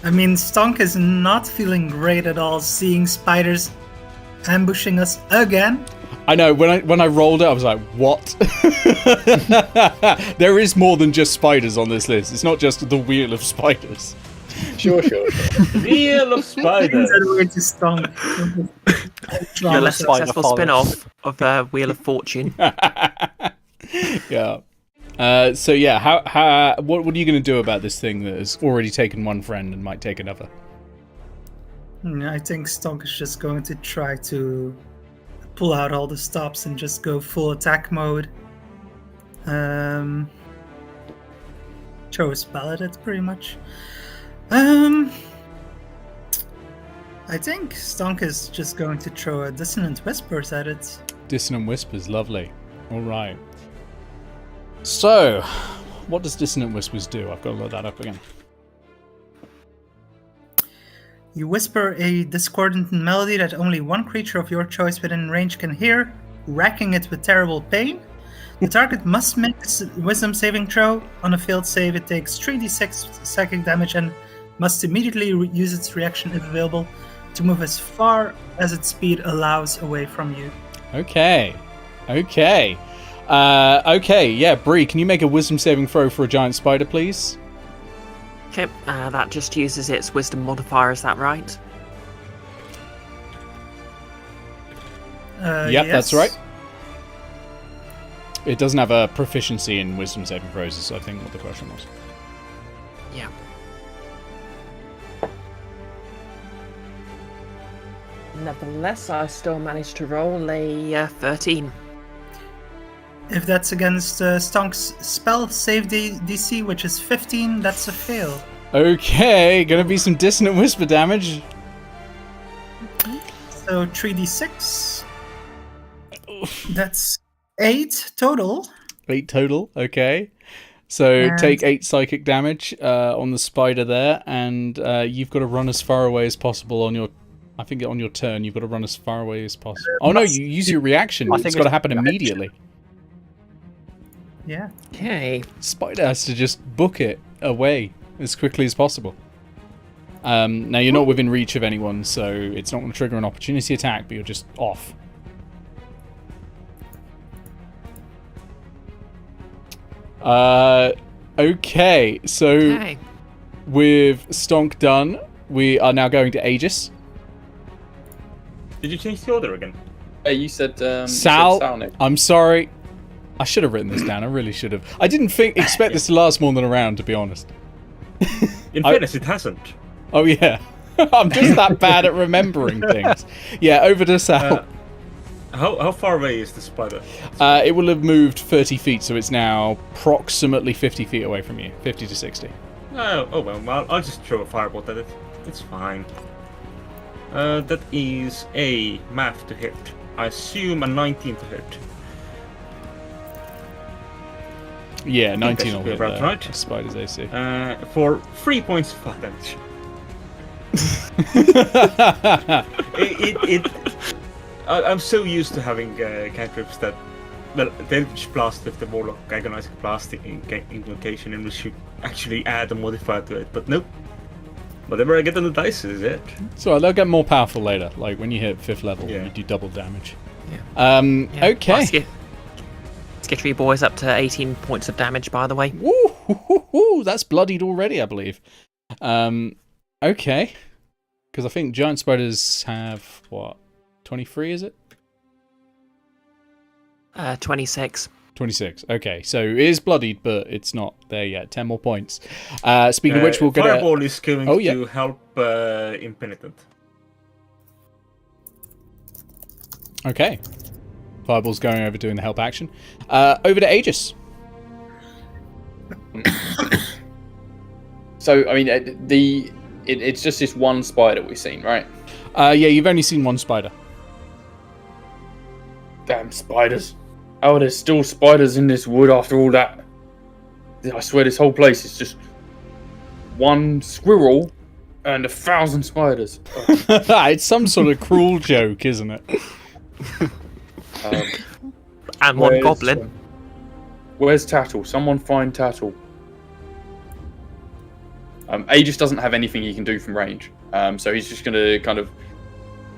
[SPEAKER 6] I mean, Stonk is not feeling great at all, seeing spiders ambushing us again.
[SPEAKER 1] I know, when I rolled it, I was like, what? There is more than just spiders on this list. It's not just the wheel of spiders.
[SPEAKER 5] Sure.
[SPEAKER 3] Wheel of spiders.
[SPEAKER 6] That word to Stonk.
[SPEAKER 2] The less
[SPEAKER 4] Spider
[SPEAKER 2] successful
[SPEAKER 4] follows.
[SPEAKER 2] spin-off of Wheel of Fortune.
[SPEAKER 1] Yeah. So yeah, what are you going to do about this thing that has already taken one friend and might take another?
[SPEAKER 6] I think Stonk is just going to try to pull out all the stops and just go full attack mode. Throw a spell at it, pretty much. I think Stonk is just going to throw a Dissonant Whispers at it.
[SPEAKER 1] Dissonant Whispers, lovely. All right. So, what does Dissonant Whispers do? I've got to load that up again.
[SPEAKER 6] You whisper a discordant melody that only one creature of your choice within range can hear, racking it with terrible pain. The target must make a wisdom saving throw. On a failed save, it takes 3d6 psychic damage and must immediately use its reaction if available to move as far as its speed allows away from you.
[SPEAKER 1] Okay. Yeah, Bree, can you make a wisdom saving throw for a giant spider, please?
[SPEAKER 2] Okay, that just uses its wisdom modifier, is that right?
[SPEAKER 1] Yep,
[SPEAKER 6] Yes.
[SPEAKER 1] that's right. It doesn't have a proficiency in wisdom saving throws, is I think what the question was.
[SPEAKER 2] Yeah. Nevertheless, I still managed to roll a 13.
[SPEAKER 6] If that's against Stonk's spell save DC, which is 15, that's a fail.
[SPEAKER 1] Okay, gonna be some Dissonant Whisper damage.
[SPEAKER 6] So 3d6. That's 8 total.
[SPEAKER 1] 8 total, okay. So
[SPEAKER 6] And-
[SPEAKER 1] take 8 psychic damage on the spider there, and you've got to run as far away as possible on your... I think on your turn, you've got to run as far away as possible. Oh no, you use your reaction.
[SPEAKER 4] I
[SPEAKER 1] It's
[SPEAKER 4] think
[SPEAKER 1] got to
[SPEAKER 4] it's
[SPEAKER 1] happen
[SPEAKER 4] reaction.
[SPEAKER 1] immediately.
[SPEAKER 6] Yeah.
[SPEAKER 2] Okay.
[SPEAKER 1] Spider has to just book it away as quickly as possible. Now you're not within reach of anyone, so it's not going to trigger an opportunity attack, but you're just off. Okay, so
[SPEAKER 2] Okay.
[SPEAKER 1] with Stonk done, we are now going to Aegis.
[SPEAKER 3] Did you change the order again?
[SPEAKER 5] Hey, you said
[SPEAKER 1] Sal,
[SPEAKER 5] Sal, Nick.
[SPEAKER 1] I'm sorry. I should have written this down. I really should have. I didn't expect this to last more than a round, to be honest.
[SPEAKER 3] In fairness, it hasn't.
[SPEAKER 1] Oh yeah, I'm just that bad at remembering things. Yeah, over to Sal.
[SPEAKER 3] How far away is the spider?
[SPEAKER 1] It will have moved 30 feet, so it's now approximately 50 feet away from you. 50 to 60.
[SPEAKER 3] Oh well, I'll just throw a firebolt at it. It's fine. That is a math to hit. I assume a 19 to hit.
[SPEAKER 1] Yeah, 19
[SPEAKER 3] that
[SPEAKER 1] will
[SPEAKER 3] should be
[SPEAKER 1] hit
[SPEAKER 3] about
[SPEAKER 1] the
[SPEAKER 3] right.
[SPEAKER 1] spider's AC.
[SPEAKER 3] For 3 points of fire damage. I'm so used to having cantrips that, well, Eldritch Blast with the Warlock Agonizing Blast invocation, and we should actually add a modifier to it, but nope. Whatever I get on the dice is it.
[SPEAKER 1] So they'll get more powerful later, like when you hit 5th level,
[SPEAKER 3] Yeah.
[SPEAKER 1] you do double damage.
[SPEAKER 2] Yeah.
[SPEAKER 1] Okay.
[SPEAKER 2] Skittery boy's up to 18 points of damage, by the way.
[SPEAKER 1] Woo, that's bloodied already, I believe. Okay. Because I think giant spiders have, what, 23, is it?
[SPEAKER 2] 26.
[SPEAKER 1] 26. Okay, so it is bloodied, but it's not there yet. 10 more points. Speaking of which, we'll get
[SPEAKER 3] Fireball is going
[SPEAKER 1] Oh, yeah.
[SPEAKER 3] to help Impenitent.
[SPEAKER 1] Okay. Fireball's going over doing the help action. Over to Aegis.
[SPEAKER 5] So, I mean, it's just this one spider we've seen, right?
[SPEAKER 1] Yeah, you've only seen one spider.
[SPEAKER 5] Damn spiders. How are there still spiders in this wood after all that? I swear this whole place is just one squirrel and 1,000 spiders.
[SPEAKER 1] It's some sort of cruel joke, isn't it?
[SPEAKER 2] And one goblin.
[SPEAKER 5] Where's Tattle? Someone find Tattle. Aegis doesn't have anything he can do from range, so he's just going to kind of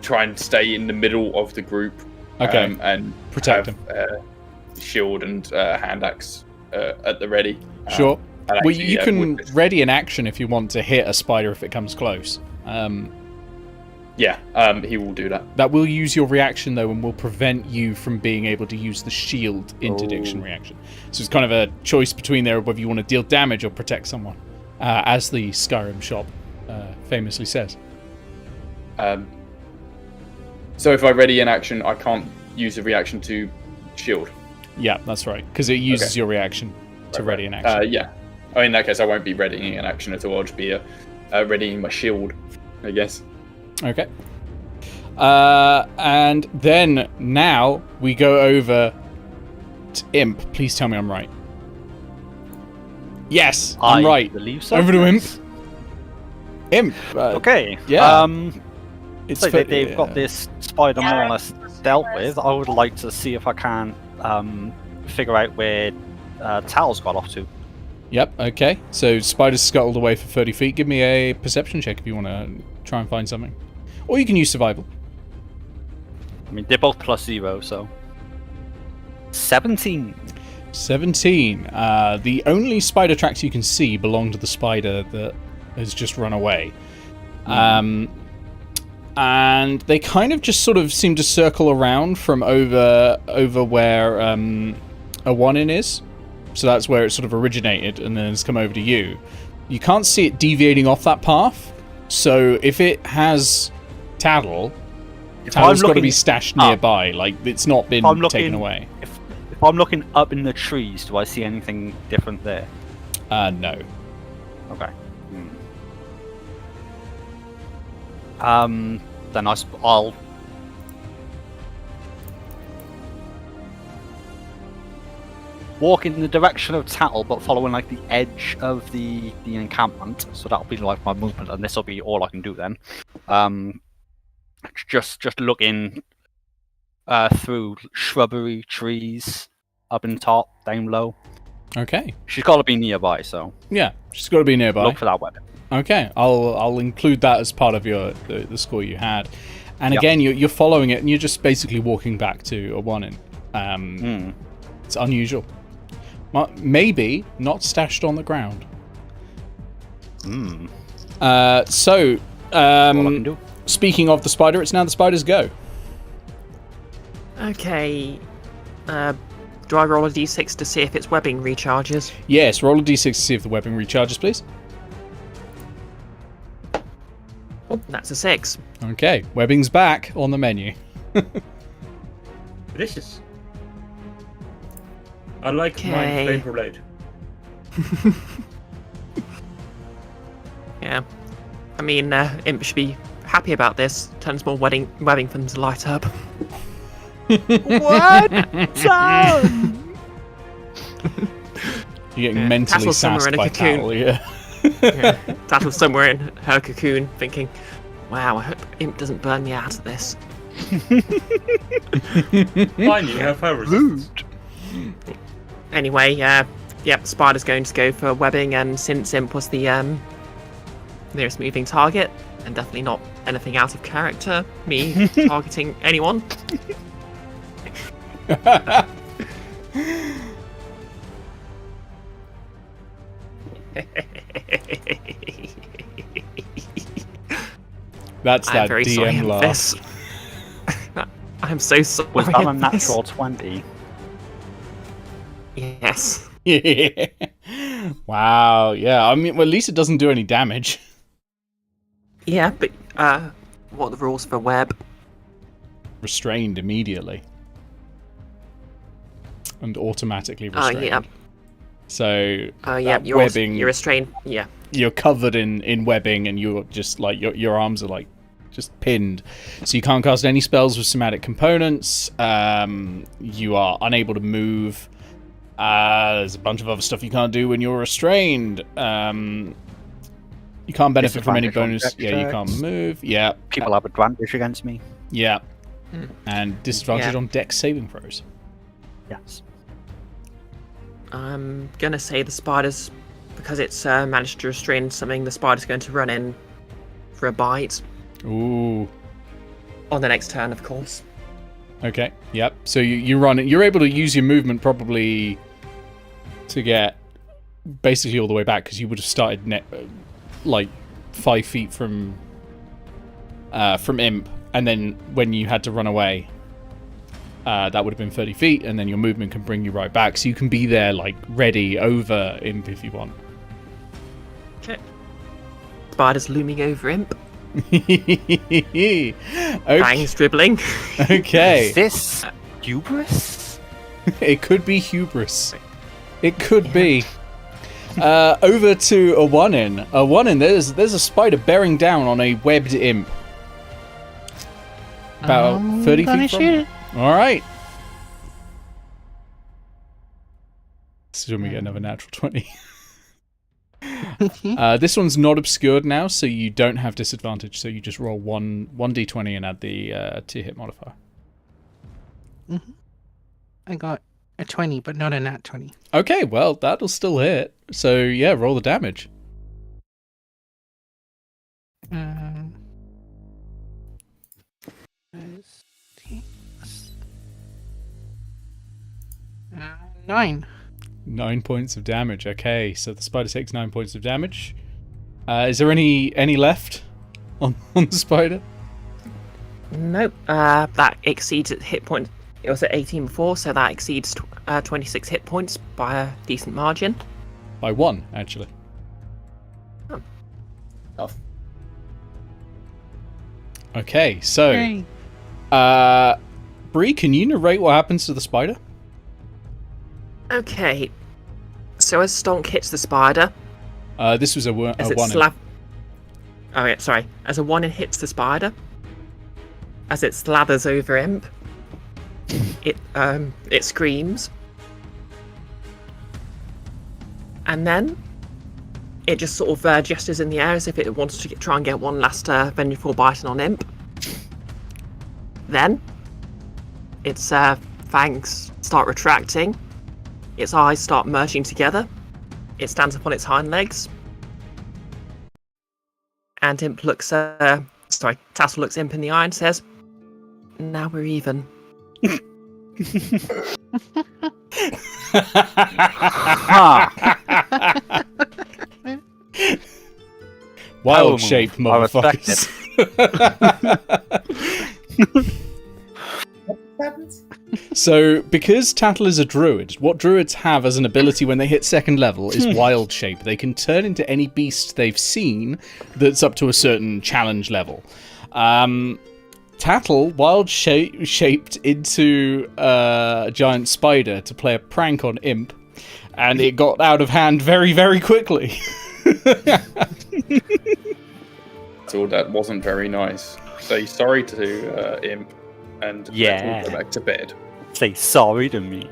[SPEAKER 5] try and stay in the middle of the group.
[SPEAKER 1] Okay.
[SPEAKER 5] And
[SPEAKER 1] Protect
[SPEAKER 5] have, shield and hand axe at the ready.
[SPEAKER 1] Sure.
[SPEAKER 5] and
[SPEAKER 1] Well,
[SPEAKER 5] actually,
[SPEAKER 1] you can
[SPEAKER 5] would-
[SPEAKER 1] ready an action if you want to hit a spider if it comes close.
[SPEAKER 5] He will do that.
[SPEAKER 1] That will use your reaction, though, and will prevent you from being able to use the shield interdiction reaction. So it's kind of a choice between there whether you want to deal damage or protect someone, as the Skyrim shop famously says.
[SPEAKER 5] So if I ready an action, I can't use a reaction to shield.
[SPEAKER 1] Yeah, that's right. Because it uses your reaction to ready an action.
[SPEAKER 5] Yeah. Oh, in that case, I won't be readying an action at all. I'll just be readying my shield, I guess.
[SPEAKER 1] Okay. And then now we go over to Imp. Please tell me I'm right. Yes, I'm right.
[SPEAKER 4] Believe so.
[SPEAKER 1] Over to Imp. Imp.
[SPEAKER 4] Okay.
[SPEAKER 1] Yeah. It's
[SPEAKER 4] So they've got this spider more or less dealt with. I would like to see if I can figure out where Tal's got off to.
[SPEAKER 1] Yep, okay. So spider's scuttled away for 30 feet. Give me a perception check if you want to try and find something. Or you can use survival.
[SPEAKER 4] I mean, they're both +0, so 17.
[SPEAKER 1] 17. The only spider tracks you can see belong to the spider that has just run away. And they kind of just sort of seem to circle around from over where a one-in is. So that's where it sort of originated and then has come over to you. You can't see it deviating off that path. So if it has Taddle, Taddle's got to be stashed nearby. Like, it's not been taken away.
[SPEAKER 4] If I'm looking up in the trees, do I see anything different there?
[SPEAKER 1] No.
[SPEAKER 4] Okay. Then I'll walk in the direction of Tattle, but following like the edge of the encampment. So that'll be like my movement, and this will be all I can do then. Just looking through shrubbery, trees, up in top, down low.
[SPEAKER 1] Okay.
[SPEAKER 4] She's got to be nearby, so
[SPEAKER 1] yeah, she's got to be nearby.
[SPEAKER 4] Look for that weapon.
[SPEAKER 1] Okay, I'll include that as part of the score you had. And again, you're following it, and you're just basically walking back to a one-in. It's unusual. Maybe not stashed on the ground. So, speaking of the spider, it's now the spider's go.
[SPEAKER 2] Okay. Do I roll a d6 to see if its webbing recharges?
[SPEAKER 1] Yes, roll a d6 to see if the webbing recharges, please.
[SPEAKER 2] That's a 6.
[SPEAKER 1] Okay, webbing's back on the menu.
[SPEAKER 3] Delicious. I like my flame blade.
[SPEAKER 2] Yeah. I mean, Imp should be happy about this. Turns more webbing for them to light up.
[SPEAKER 4] What?
[SPEAKER 1] You're getting mentally sassed by Tattle,
[SPEAKER 2] Tattle's somewhere in her cocoon thinking, wow, I hope Imp doesn't burn me out of this.
[SPEAKER 3] Fine, you have fire resistance.
[SPEAKER 2] Anyway, Spider's going to go for webbing, and since Imp was the nearest moving target, and definitely not anything out of character, me targeting anyone.
[SPEAKER 1] That's that DM laugh.
[SPEAKER 2] I'm so sorry.
[SPEAKER 4] Was that a natural 20?
[SPEAKER 2] Yes.
[SPEAKER 1] Wow. Yeah. I mean, well, at least it doesn't do any damage.
[SPEAKER 2] Yeah, but what are the rules for web?
[SPEAKER 1] Restrained immediately. And automatically restrained.
[SPEAKER 2] Yeah.
[SPEAKER 1] So
[SPEAKER 2] you're restrained. Yeah.
[SPEAKER 1] You're covered in webbing, and you're just like your arms are like just pinned. So you can't cast any spells with somatic components. You are unable to move. There's a bunch of other stuff you can't do when you're restrained. You can't benefit from any bonus. Yeah, you can't move. Yeah.
[SPEAKER 4] People have advantage against me.
[SPEAKER 1] Yeah. And disadvantage on dex saving throws.
[SPEAKER 4] Yes.
[SPEAKER 2] I'm gonna say the spider's, because it's managed to restrain something, the spider's going to run in for a bite.
[SPEAKER 1] Ooh.
[SPEAKER 2] On the next turn, of course.
[SPEAKER 1] Okay. Yep. So you run it. You're able to use your movement probably to get basically all the way back, because you would have started like 5 feet from Imp, and then when you had to run away, that would have been 30 feet, and then your movement can bring you right back, so you can be there like ready over Imp if you want.
[SPEAKER 2] Okay. Spider's looming over Imp.
[SPEAKER 1] Okay.
[SPEAKER 2] Fangs dribbling.
[SPEAKER 1] Okay.
[SPEAKER 4] Is this hubris?
[SPEAKER 1] It could be hubris. It could be. Over to a 1-in. A 1-in, there's a spider bearing down on a webbed imp. About 30 feet from
[SPEAKER 7] shoot it.
[SPEAKER 1] Alright. This is when we get another natural 20. This one's not obscured now, so you don't have disadvantage, so you just roll 1d20 and add the 2-hit modifier.
[SPEAKER 7] I got a 20, but not a nat 20.
[SPEAKER 1] Okay, well, that'll still hit. So, yeah, roll the damage.
[SPEAKER 7] 9.
[SPEAKER 1] 9 points of damage. Okay, so the spider takes 9 points of damage. Is there any left on the spider?
[SPEAKER 2] Nope. That exceeds its hit point. It was at 18 before, so that exceeds 26 hit points by a decent margin.
[SPEAKER 1] By 1, actually.
[SPEAKER 5] Oh.
[SPEAKER 1] Okay, so
[SPEAKER 7] Yay.
[SPEAKER 1] Bree, can you narrate what happens to the spider?
[SPEAKER 2] Okay. So as Stonk hits the spider,
[SPEAKER 1] This was a
[SPEAKER 2] as it
[SPEAKER 1] 1-in.
[SPEAKER 2] Oh yeah, sorry. As a 1-in hits the spider, as it slathers over Imp, it screams, and then it just sort of gestures in the air as if it wants to try and get one last vengeful bite on Imp. Then its fangs start retracting, its eyes start merging together, it stands upon its hind legs, and Imp looks Tassel looks Imp in the eye and says, "Now we're even."
[SPEAKER 1] Wild shape, motherfuckers. So, because Tattle is a druid, what druids have as an ability when they hit 2nd level is wild shape. They can turn into any beast they've seen that's up to a certain challenge level. Tattle wild shaped into a giant spider to play a prank on Imp, and it got out of hand very, very quickly.
[SPEAKER 5] So that wasn't very nice. Say sorry to Imp, and
[SPEAKER 4] Yeah.
[SPEAKER 5] go back to bed.
[SPEAKER 4] Say sorry to me.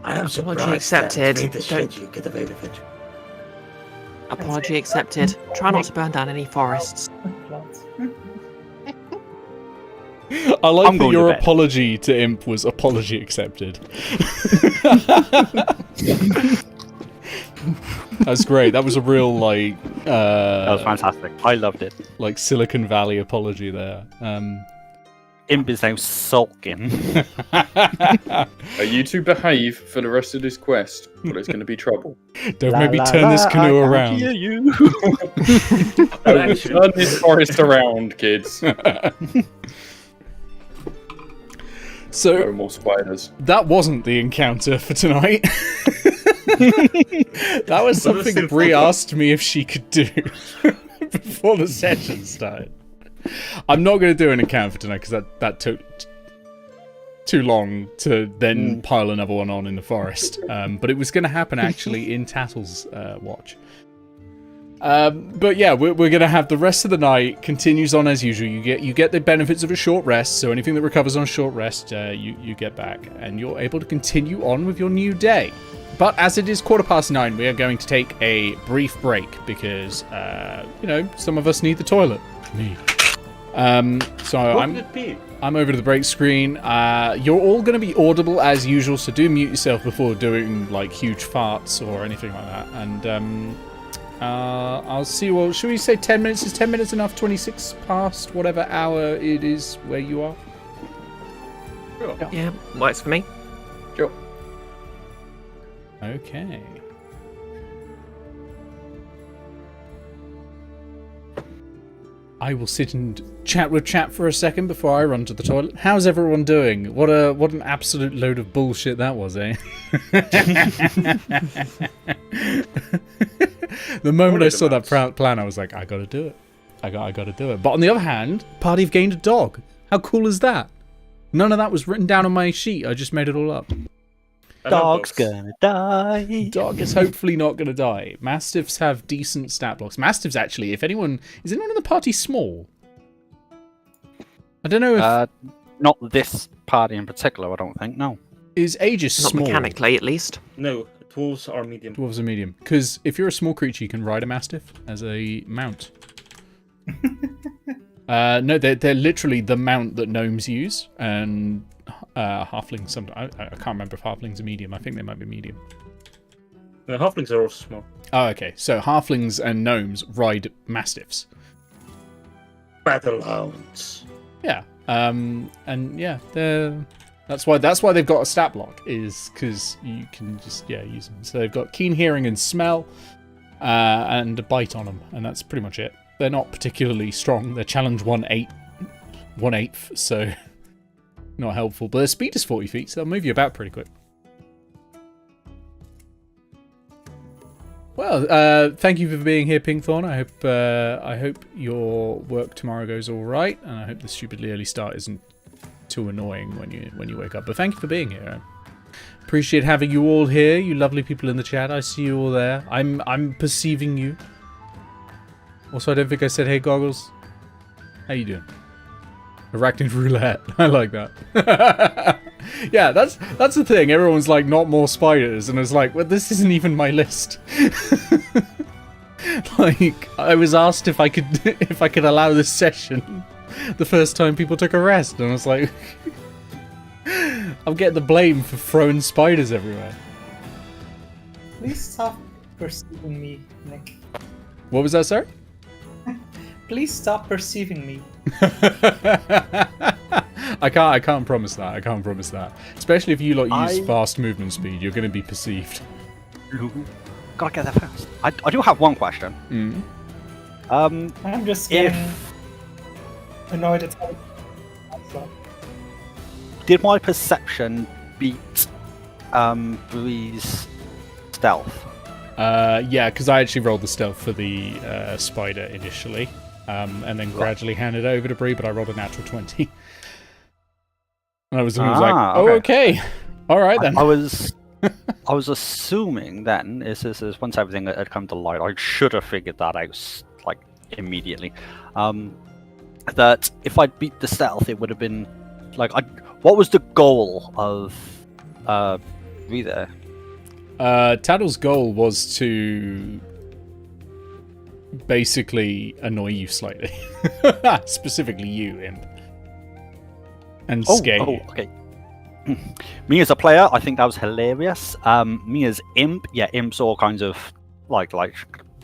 [SPEAKER 8] I am
[SPEAKER 2] Apology
[SPEAKER 8] surprised
[SPEAKER 2] accepted.
[SPEAKER 8] that made the
[SPEAKER 2] Don't-
[SPEAKER 8] shit you get away with it.
[SPEAKER 2] Apology accepted. Try not to burn down any forests.
[SPEAKER 1] I like
[SPEAKER 4] I'm
[SPEAKER 1] that
[SPEAKER 4] going
[SPEAKER 1] your
[SPEAKER 4] to bed.
[SPEAKER 1] apology to Imp was apology accepted. That's great. That was a real, like...
[SPEAKER 4] That was fantastic. I loved it.
[SPEAKER 1] like Silicon Valley apology there.
[SPEAKER 4] Imp is now sulking.
[SPEAKER 5] You two behave for the rest of this quest, or there's going to be trouble.
[SPEAKER 1] Don't make me turn this canoe around.
[SPEAKER 4] Hear you.
[SPEAKER 5] Don't turn this forest around, kids.
[SPEAKER 1] So
[SPEAKER 5] No more spiders.
[SPEAKER 1] that wasn't the encounter for tonight. That was something
[SPEAKER 3] still
[SPEAKER 1] Bree
[SPEAKER 3] fun.
[SPEAKER 1] asked me if she could do before the session started. I'm not going to do an encounter for tonight because that took too long to then pile another one on in the forest. But it was going to happen actually in Tattle's watch. But yeah, we're going to have the rest of the night continues on as usual. You get the benefits of a short rest, so anything that recovers on a short rest, you get back, and you're able to continue on with your new day. But as it is 9:15, we are going to take a brief break because some of us need the toilet. Me. So I'm over to the break screen. You're all going to be audible as usual, so do mute yourself before doing like huge farts or anything like that. And I'll see you all. Should we say 10 minutes? Is 10 minutes enough? 26 past whatever hour it is where you are?
[SPEAKER 5] Sure.
[SPEAKER 2] Yeah, works for me.
[SPEAKER 5] Sure.
[SPEAKER 1] Okay. I will sit and chat with chat for a second before I run to the toilet. How's everyone doing? What an absolute load of bullshit that was, eh? The moment I
[SPEAKER 3] Only
[SPEAKER 1] saw
[SPEAKER 3] the
[SPEAKER 1] that plan, I was like, I gotta do it. I gotta do it. But on the other hand, party have gained a dog. How cool is that? None of that was written down on my sheet. I just made it all up.
[SPEAKER 3] I love
[SPEAKER 4] Dog's
[SPEAKER 3] dogs.
[SPEAKER 4] gonna die.
[SPEAKER 1] Dog is hopefully not going to die. Mastiffs have decent stat blocks. Mastiffs, actually, is anyone in the party small? I don't know if...
[SPEAKER 4] Not this party in particular, I don't think, no.
[SPEAKER 1] is Aegis
[SPEAKER 2] Not
[SPEAKER 1] small?
[SPEAKER 2] mechanically, at least.
[SPEAKER 3] No, dwarves are medium.
[SPEAKER 1] Dwarves are medium. Because if you're a small creature, you can ride a Mastiff as a mount. No, they're literally the mount that gnomes use, and halflings. I can't remember if halflings are medium. I think they might be medium.
[SPEAKER 3] The halflings are also small.
[SPEAKER 1] Oh, okay. So halflings and gnomes ride Mastiffs.
[SPEAKER 8] Battle hounds.
[SPEAKER 1] Yeah. And yeah, that's why they've got a stat block, is because you can just use them. So they've got keen hearing and smell, and a bite on them, and that's pretty much it. They're not particularly strong. They're challenge 1/8, so not helpful. But their speed is 40 feet, so they'll move you about pretty quick. Well, thank you for being here, Pingthorn. I hope your work tomorrow goes all right, and I hope the stupidly early start isn't too annoying when you wake up. But thank you for being here. Appreciate having you all here, you lovely people in the chat. I see you all there. I'm perceiving you. Also, I don't think I said hey, Goggles. How you doing? Arachnid roulette. I like that. Yeah, that's the thing. Everyone's like, not more spiders, and it's like, well, this isn't even my list. Like, I was asked if I could allow this session the first time people took a rest, and I was like, I'm getting the blame for throwing spiders everywhere.
[SPEAKER 6] Please stop perceiving me, Nick.
[SPEAKER 1] What was that, sir?
[SPEAKER 6] Please stop perceiving me.
[SPEAKER 1] I can't promise that. I can't promise that. Especially if you use fast movement speed, you're going to be perceived.
[SPEAKER 4] Gotta get there fast. I do have one question.
[SPEAKER 6] I'm just getting annoyed at how
[SPEAKER 4] Did my perception beat Bree's stealth?
[SPEAKER 1] Yeah, because I actually rolled the stealth for the spider initially, and then gradually handed it over to Bree, but I rolled a natural 20. And I was like, oh, okay. All right, then.
[SPEAKER 4] I was assuming then, is once everything had come to light, I should have figured that out, like, immediately. That if I'd beat the stealth, it would have been, like, what was the goal of Bree there?
[SPEAKER 1] Taddle's goal was to basically annoy you slightly. Specifically you, Imp. And scare you.
[SPEAKER 4] Oh, okay. Me as a player, I think that was hilarious. Me as Imp, yeah, Imp's all kinds of like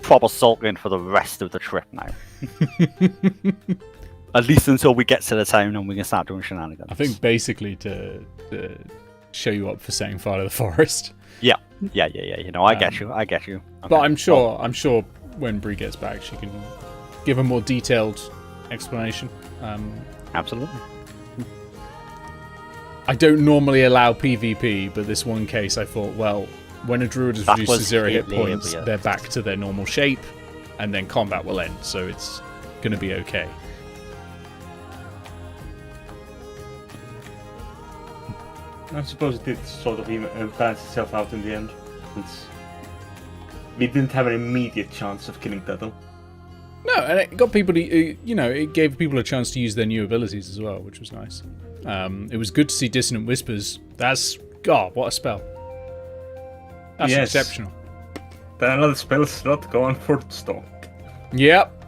[SPEAKER 4] proper sulking for the rest of the trip now. At least until we get to the town and we can start doing shenanigans.
[SPEAKER 1] I think basically to show you up for setting fire to the forest.
[SPEAKER 4] Yeah. You know, I get you. Okay.
[SPEAKER 1] But I'm sure when Bree gets back, she can give a more detailed explanation.
[SPEAKER 4] Absolutely.
[SPEAKER 1] I don't normally allow PvP, but this one case I thought, well, when a druid is reduced to 0 hit points, they're back to their normal shape, and then combat will end, so it's going to be okay.
[SPEAKER 3] I suppose it did sort of balance itself out in the end. We didn't have an immediate chance of killing Tattle.
[SPEAKER 1] No, and it got people to, it gave people a chance to use their new abilities as well, which was nice. It was good to see Dissonant Whispers. God, what a spell. That's exceptional.
[SPEAKER 3] Then another spell slot going for Stonk.
[SPEAKER 1] Yep.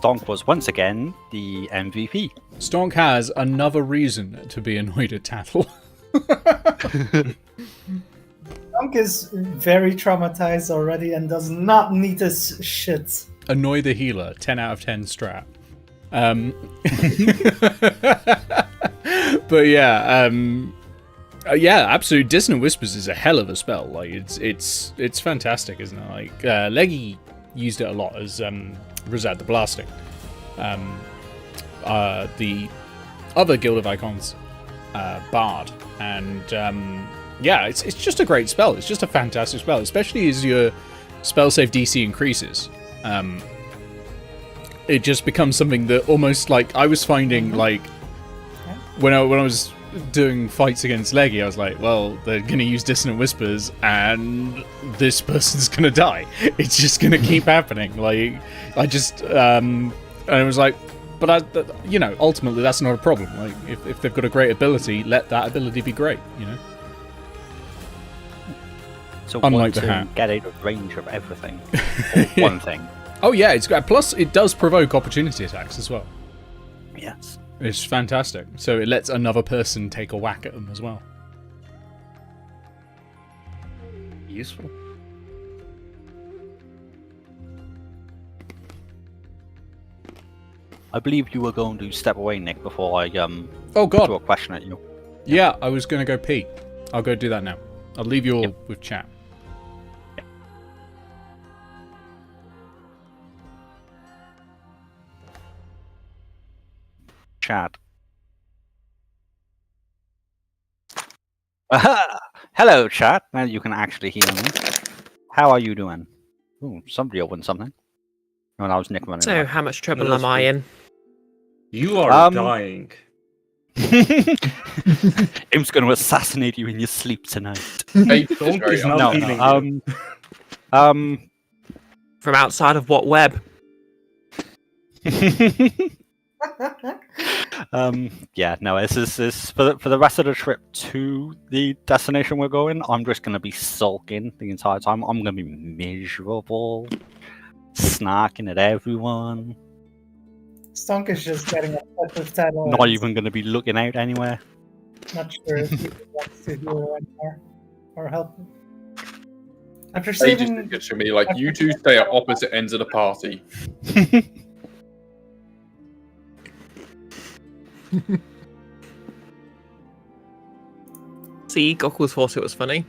[SPEAKER 4] Stonk was once again the MVP.
[SPEAKER 1] Stonk has another reason to be annoyed at Tattle.
[SPEAKER 6] Stonk is very traumatized already and does not need this shit.
[SPEAKER 1] Annoy the healer, 10 out of 10 strat. But yeah, absolute Dissonant Whispers is a hell of a spell. Like it's fantastic, isn't it? Like Leggy used it a lot as Razad the Blasting. The other Guild of Icons, Bard, and it's just a great spell. It's just a fantastic spell, especially as you're spell save DC increases, it just becomes something that almost like I was finding like when I was doing fights against Leggy, I was like, well, they're going to use Dissonant Whispers and this person's going to die. It's just going to keep happening. Like, I just, and I was like, but ultimately that's not a problem. Like, if they've got a great ability, let that ability be great,
[SPEAKER 4] So
[SPEAKER 1] unlike
[SPEAKER 4] one
[SPEAKER 1] the hat.
[SPEAKER 4] get out of range of everything. Or one thing.
[SPEAKER 1] Oh yeah, it's great. Plus it does provoke opportunity attacks as well.
[SPEAKER 4] Yes.
[SPEAKER 1] It's fantastic. So it lets another person take a whack at them as well.
[SPEAKER 3] Useful.
[SPEAKER 4] I believe you were going to step away, Nick, before I
[SPEAKER 1] Oh god.
[SPEAKER 4] threw a question at you.
[SPEAKER 1] Yeah, I was going to go pee. I'll go do that now. I'll leave you all with chat.
[SPEAKER 4] Chad. Aha! Hello, chat. Now you can actually hear me. How are you doing? Ooh, somebody opened something. No, that was Nick running.
[SPEAKER 2] So, how much trouble
[SPEAKER 3] No, that's
[SPEAKER 2] am I
[SPEAKER 3] good.
[SPEAKER 2] in?
[SPEAKER 3] You are dying.
[SPEAKER 4] Im's going to assassinate you in your sleep tonight.
[SPEAKER 5] Aetos
[SPEAKER 3] Don't
[SPEAKER 5] very
[SPEAKER 3] is not
[SPEAKER 4] No,
[SPEAKER 3] healing you.
[SPEAKER 2] From outside of what web?
[SPEAKER 4] Yeah, no, this is for the rest of the trip to the destination we're going. I'm just gonna be sulking the entire time. I'm gonna be miserable, snarking at everyone.
[SPEAKER 6] Stonk is just getting a touch of title.
[SPEAKER 4] Not even gonna be looking out anywhere.
[SPEAKER 6] Not sure if he wants to heal anymore or help. After
[SPEAKER 5] They just
[SPEAKER 6] saving,
[SPEAKER 5] picture me like you two stay at opposite ends of the party.
[SPEAKER 2] See, Goggles thought it was funny.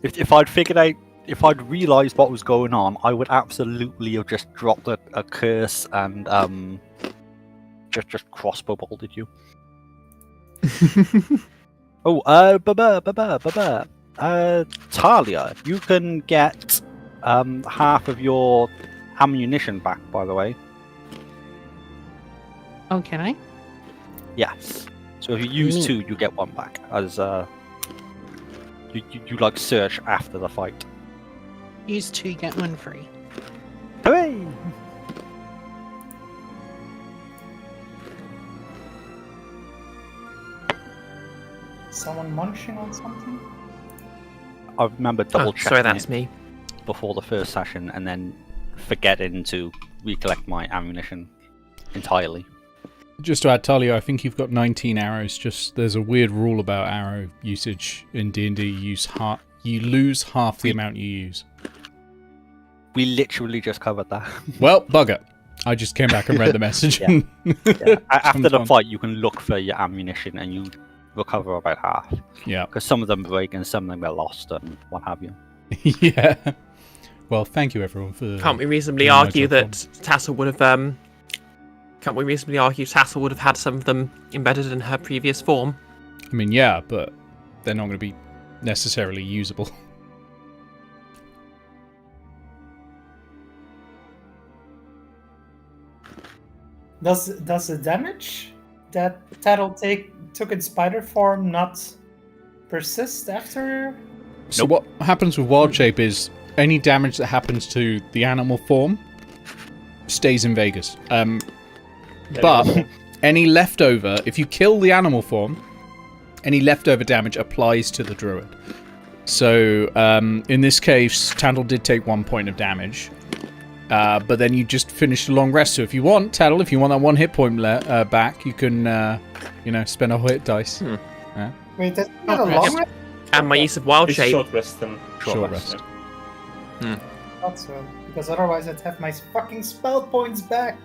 [SPEAKER 4] If I'd figured out, if I'd realised what was going on, I would absolutely have just dropped a curse and just crossbow bolted you. Oh, Talia, you can get half of your ammunition back, by the way.
[SPEAKER 7] Oh, can I?
[SPEAKER 4] Yes. So if you use 2, you get 1 back. As you like search after the fight.
[SPEAKER 7] Use 2, get 1 free.
[SPEAKER 4] Hooray!
[SPEAKER 6] someone munching on something?
[SPEAKER 4] I remember double checking
[SPEAKER 2] sorry, that's
[SPEAKER 4] it
[SPEAKER 2] me.
[SPEAKER 4] before the first session and then forgetting to recollect my ammunition entirely.
[SPEAKER 1] Just to add, Talia, I think you've got 19 arrows. Just there's a weird rule about arrow usage in D&D. You lose half the amount you use.
[SPEAKER 4] We literally just covered that.
[SPEAKER 1] Well, bugger. I just came back and read the message.
[SPEAKER 4] Yeah. Yeah. After the
[SPEAKER 1] Sometime.
[SPEAKER 4] fight, you can look for your ammunition and you recover about half.
[SPEAKER 1] Yeah.
[SPEAKER 4] Because some of them break and some of them get lost and what have you.
[SPEAKER 1] Yeah. Well, thank you everyone for.
[SPEAKER 2] Can't we reasonably
[SPEAKER 1] doing my
[SPEAKER 2] argue
[SPEAKER 1] job
[SPEAKER 2] that
[SPEAKER 1] for me.
[SPEAKER 2] Tassel would have Can't we reasonably argue Tassel would have had some of them embedded in her previous form?
[SPEAKER 1] I mean, yeah, but they're not going to be necessarily usable.
[SPEAKER 6] Does the damage that Tattle took in spider form not persist after?
[SPEAKER 1] So what happens with Wild Shape is any damage that happens to the animal form stays in Vegas. But any leftover, if you kill the animal form, any leftover damage applies to the druid. So in this case, Tattle did take 1 point of damage. But then you just finished a long rest. So if you want, Tattle, if you want that 1 hit point back, you can, spend a hit dice. Yeah.
[SPEAKER 6] Wait, that's not a long rest?
[SPEAKER 2] And my use of Wild
[SPEAKER 3] It's
[SPEAKER 2] Shape.
[SPEAKER 3] short rest then.
[SPEAKER 1] Short rest.
[SPEAKER 6] Thought so. Because otherwise I'd have my fucking spell points back.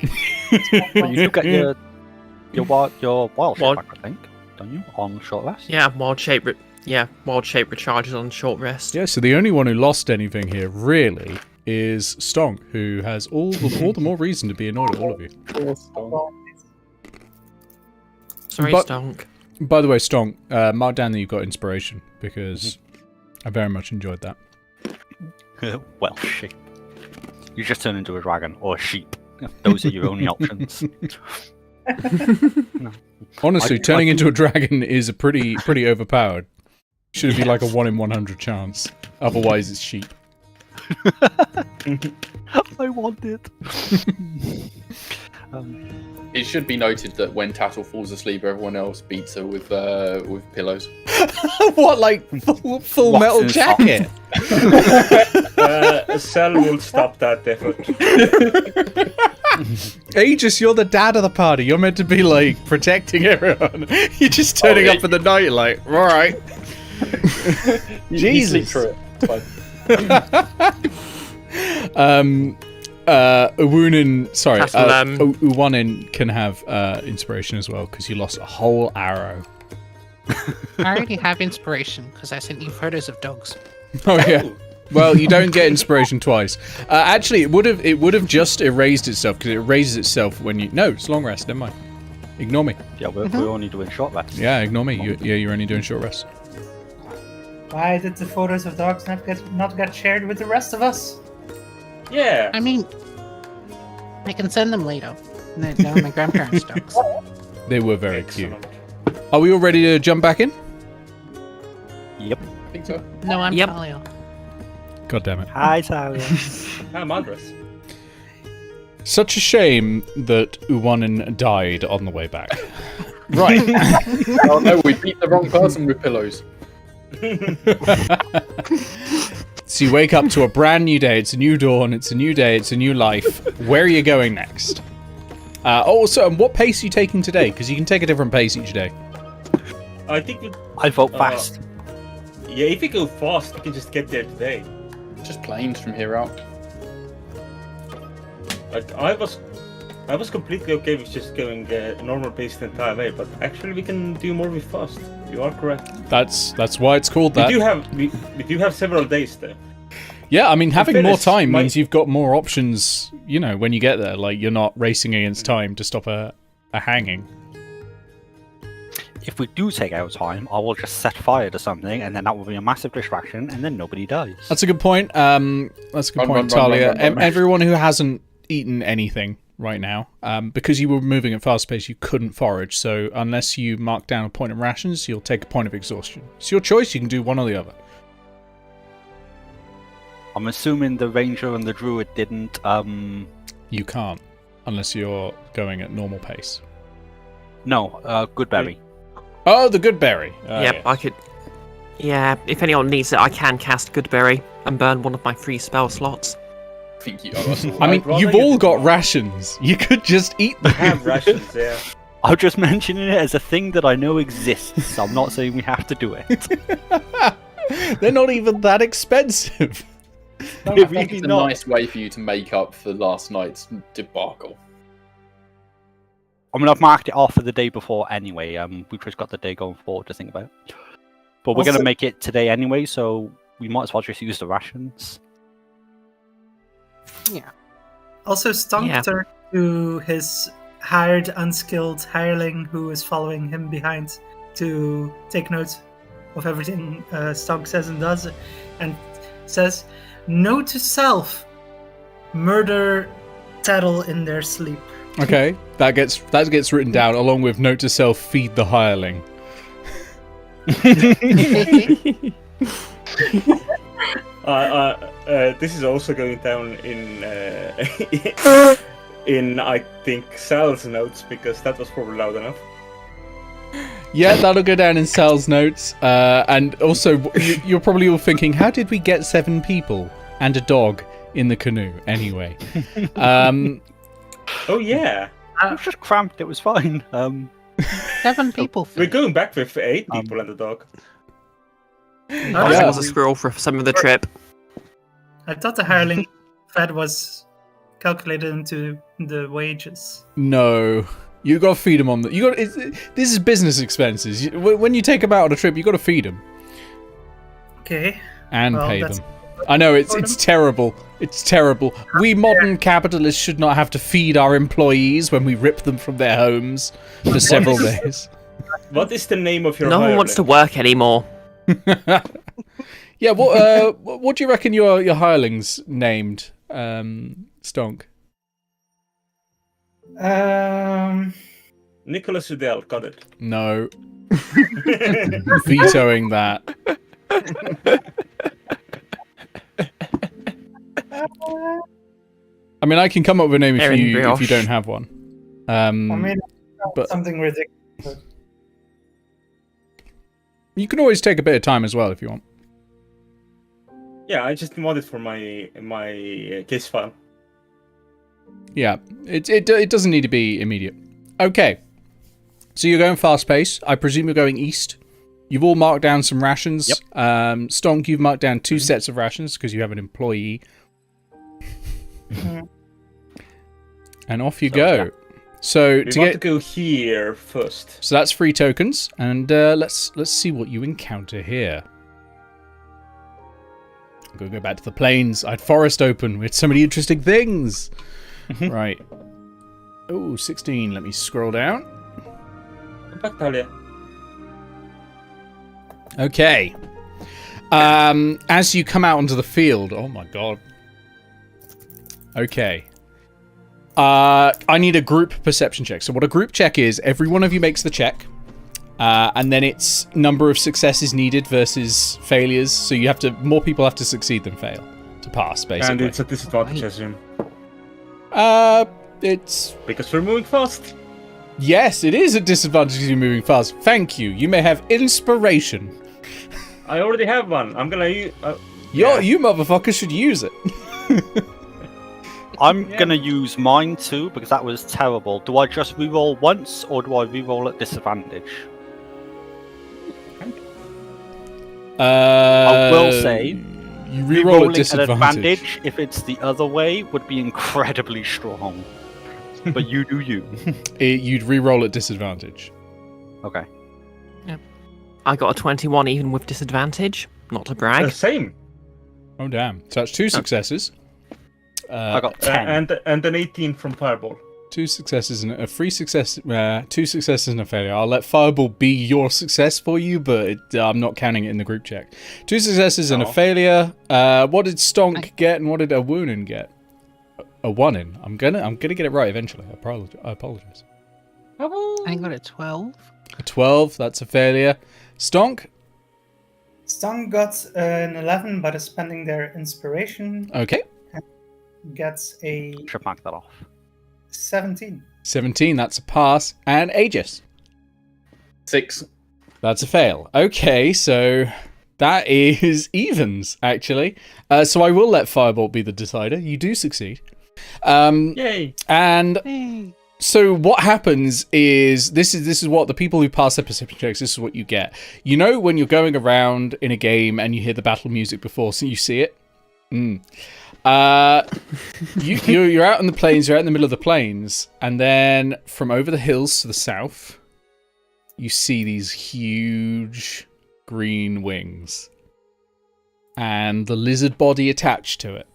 [SPEAKER 4] But you do get your wild shape
[SPEAKER 2] Wild-
[SPEAKER 4] back, I think, don't you? On short rest?
[SPEAKER 2] Yeah, Wild Shape recharges on short rest.
[SPEAKER 1] Yeah, so the only one who lost anything here, really, is Stonk, who has all the more reason to be annoyed at all of you.
[SPEAKER 2] Sorry,
[SPEAKER 1] But-
[SPEAKER 2] Stonk.
[SPEAKER 1] By the way, Stonk, mark down that you've got inspiration, because I very much enjoyed that.
[SPEAKER 4] Well, sheep. You just turn into a dragon or a sheep. Those are your only options. No.
[SPEAKER 1] Honestly, turning into a dragon is a pretty overpowered. Should be like a 1 in 100 chance. Otherwise, it's sheep.
[SPEAKER 4] I want it.
[SPEAKER 5] It should be noted that when Tattle falls asleep, everyone else beats her with pillows.
[SPEAKER 1] What, like full
[SPEAKER 4] What's
[SPEAKER 1] metal
[SPEAKER 4] in
[SPEAKER 1] jacket?
[SPEAKER 3] Cell will stop that effort.
[SPEAKER 1] Aegis, you're the dad of the party. You're meant to be like protecting everyone. You're just turning up in the night, like, all right.
[SPEAKER 5] You sleep
[SPEAKER 1] Jesus.
[SPEAKER 5] through it. It's fine.
[SPEAKER 1] Uwunin, sorry,
[SPEAKER 2] Castle,
[SPEAKER 1] Uwanin can have inspiration as well because you lost a whole arrow.
[SPEAKER 7] I already have inspiration because I sent you photos of dogs.
[SPEAKER 1] Oh yeah. Well, you don't get inspiration twice. Actually, it would have just erased itself because it erases itself when you. No, it's long rest. Never mind. Ignore me.
[SPEAKER 4] Yeah, we're only doing short rest.
[SPEAKER 1] Yeah, ignore me. You're only doing short rest.
[SPEAKER 6] Why did the photos of dogs not get shared with the rest of us?
[SPEAKER 3] Yeah.
[SPEAKER 7] I mean, I can send them later. They're my grandparents' dogs.
[SPEAKER 1] They were very cute.
[SPEAKER 3] Excellent.
[SPEAKER 1] Are we all ready to jump back in?
[SPEAKER 4] Yep.
[SPEAKER 5] I think so.
[SPEAKER 7] No, I'm
[SPEAKER 2] Yep.
[SPEAKER 7] Talia.
[SPEAKER 1] God damn it.
[SPEAKER 4] Hi, Talia.
[SPEAKER 3] I'm Andres.
[SPEAKER 1] Such a shame that Uwanin died on the way back. Right.
[SPEAKER 5] Oh no, we beat the wrong person with pillows.
[SPEAKER 1] So you wake up to a brand new day. It's a new dawn. It's a new day. It's a new life. Where are you going next? Also, and what pace are you taking today? Because you can take a different pace each day.
[SPEAKER 3] I think
[SPEAKER 4] I vote fast.
[SPEAKER 3] yeah, if you go fast, you can just get there today.
[SPEAKER 5] Just planes from here out.
[SPEAKER 3] Like I was completely okay with just going normal pace the entire way, but actually we can do more with fast. You are correct.
[SPEAKER 1] That's why it's called that.
[SPEAKER 3] We do have several days though.
[SPEAKER 1] Yeah, I mean, having more
[SPEAKER 3] fairness,
[SPEAKER 1] time
[SPEAKER 3] my-
[SPEAKER 1] means you've got more options, you know, when you get there. Like, you're not racing against time to stop a hanging.
[SPEAKER 4] If we do take our time, I will just set fire to something, and then that will be a massive distraction, and then nobody dies.
[SPEAKER 1] That's a good point. That's a good point, Talia.
[SPEAKER 5] run.
[SPEAKER 1] Everyone who hasn't eaten anything right now, because you were moving at fast pace, you couldn't forage. So unless you mark down a point of rations, you'll take a point of exhaustion. It's your choice. You can do one or the other.
[SPEAKER 4] I'm assuming the ranger and the druid didn't.
[SPEAKER 1] You can't, unless you're going at normal pace.
[SPEAKER 4] No, Goodberry.
[SPEAKER 1] Oh, the good berry.
[SPEAKER 2] Yep,
[SPEAKER 1] yes.
[SPEAKER 2] I could. Yeah, if anyone needs it, I can cast Goodberry and burn one of my free spell slots.
[SPEAKER 5] I think you. Oh, that's all
[SPEAKER 1] I mean,
[SPEAKER 3] I'd rather
[SPEAKER 1] you've
[SPEAKER 3] you
[SPEAKER 1] all
[SPEAKER 3] did
[SPEAKER 1] got
[SPEAKER 3] not.
[SPEAKER 1] rations. You could just eat them.
[SPEAKER 3] I have rations, yeah.
[SPEAKER 4] I'm just mentioning it as a thing that I know exists. I'm not saying we have to do it.
[SPEAKER 1] They're not even that expensive.
[SPEAKER 5] I
[SPEAKER 4] They're
[SPEAKER 5] think
[SPEAKER 4] really
[SPEAKER 5] it's a
[SPEAKER 4] not.
[SPEAKER 5] nice way for you to make up for last night's debacle.
[SPEAKER 4] I mean, I've marked it off for the day before anyway. We've just got the day going forward to think about. But we're going
[SPEAKER 6] Also-
[SPEAKER 4] to make it today anyway, so we might as well just use the rations.
[SPEAKER 6] Also, Stunk
[SPEAKER 2] Yeah.
[SPEAKER 6] turned to his hired, unskilled hireling who is following him behind to take note of everything Stunk says and does, and says, "Note to self: murder Tattle in their sleep."
[SPEAKER 1] Okay, that gets written down along with note to self: feed the hireling.
[SPEAKER 3] This is also going down in in I think Sal's notes because that was probably loud enough.
[SPEAKER 1] Yeah, that'll go down in Sal's notes. And also, you're probably all thinking, how did we get 7 people and a dog in the canoe anyway?
[SPEAKER 3] Oh yeah,
[SPEAKER 4] It was just cramped, it was fine.
[SPEAKER 7] 7 people.
[SPEAKER 3] we're going back with 8 people and a dog.
[SPEAKER 2] I
[SPEAKER 1] Yeah.
[SPEAKER 2] was a squirrel for some of the trip.
[SPEAKER 6] I thought the hireling fed was calculated into the wages.
[SPEAKER 1] No. You got to feed them on the. This is business expenses. When you take them out on a trip, you got to feed them
[SPEAKER 6] Okay.
[SPEAKER 1] and
[SPEAKER 6] Well,
[SPEAKER 1] pay
[SPEAKER 6] that's-
[SPEAKER 1] them. I know it's terrible. It's terrible. We modern capitalists should not have to feed our employees when we rip them from their homes for several days.
[SPEAKER 3] What is the name of your
[SPEAKER 2] No one
[SPEAKER 3] hireling?
[SPEAKER 2] wants to work anymore.
[SPEAKER 1] Yeah, what do you reckon your hireling's named, Stonk?
[SPEAKER 3] Nicholas Udell, got it.
[SPEAKER 1] No. Vetoing that. I mean, I can come up with a name if you don't have one.
[SPEAKER 6] I mean,
[SPEAKER 1] but
[SPEAKER 6] something ridiculous.
[SPEAKER 1] you can always take a bit of time as well if you want.
[SPEAKER 3] Yeah, I just want it for my case file.
[SPEAKER 1] Yeah, it doesn't need to be immediate. Okay, so you're going fast pace. I presume you're going east. You've all marked down some rations.
[SPEAKER 4] Yep.
[SPEAKER 1] Stonk, you've marked down 2 sets of rations because you have an employee. And off you go.
[SPEAKER 4] yeah.
[SPEAKER 1] So
[SPEAKER 3] We want to go here first.
[SPEAKER 1] so that's 3 tokens, and let's see what you encounter here. I'm going to go back to the plains. I had forest open. We had so many interesting things. Right. Oh, 16. Let me scroll down.
[SPEAKER 3] Come back, Talia.
[SPEAKER 1] Okay. As you come out onto the field, oh my god. Okay. I need a group perception check. So what a group check is, every one of you makes the check. And then it's number of successes needed versus failures. So you have to, more people have to succeed than fail to pass, basically.
[SPEAKER 3] And it's a disadvantage, I assume.
[SPEAKER 1] It's...
[SPEAKER 3] Because we're moving fast.
[SPEAKER 1] Yes, it is a disadvantage if you're moving fast. Thank you. You may have inspiration.
[SPEAKER 3] I already have one. I'm gonna use...
[SPEAKER 1] You motherfucker should use it.
[SPEAKER 4] I'm gonna use mine too because that was terrible. Do I just reroll once or do I reroll at disadvantage? I will say,
[SPEAKER 1] you reroll at
[SPEAKER 4] rerolling
[SPEAKER 1] disadvantage.
[SPEAKER 4] if it's the other way would be incredibly strong. But you do you.
[SPEAKER 1] You'd reroll at disadvantage.
[SPEAKER 4] Okay.
[SPEAKER 2] I got a 21 even with disadvantage. Not to brag.
[SPEAKER 3] Same.
[SPEAKER 1] Oh damn! So that's 2 successes.
[SPEAKER 4] I got 10.
[SPEAKER 3] And an 18 from Fireball.
[SPEAKER 1] 2 successes and a 3 success. 2 successes and a failure. I'll let Fireball be your success for you, but I'm not counting it in the group check. 2 successes and a failure. What did Stonk get, and what did Awunin get? A 1 in. I'm gonna get it right eventually. I apologize.
[SPEAKER 7] I got a 12.
[SPEAKER 1] A 12. That's a failure. Stonk.
[SPEAKER 6] Stung got an 11, but is spending their inspiration.
[SPEAKER 1] Okay.
[SPEAKER 6] Gets a
[SPEAKER 4] Should mark that off.
[SPEAKER 6] 17.
[SPEAKER 1] 17. That's a pass. And Aegis.
[SPEAKER 5] 6.
[SPEAKER 1] That's a fail. Okay, so that is evens, actually. So I will let Fireball be the decider. You do succeed.
[SPEAKER 3] Yay!
[SPEAKER 1] And so what happens is this is what the people who pass their perception checks, this is what you get. You know when you're going around in a game and you hear the battle music before, so you see it? You're out in the plains, you're out in the middle of the plains, and then from over the hills to the south, you see these huge green wings and the lizard body attached to it.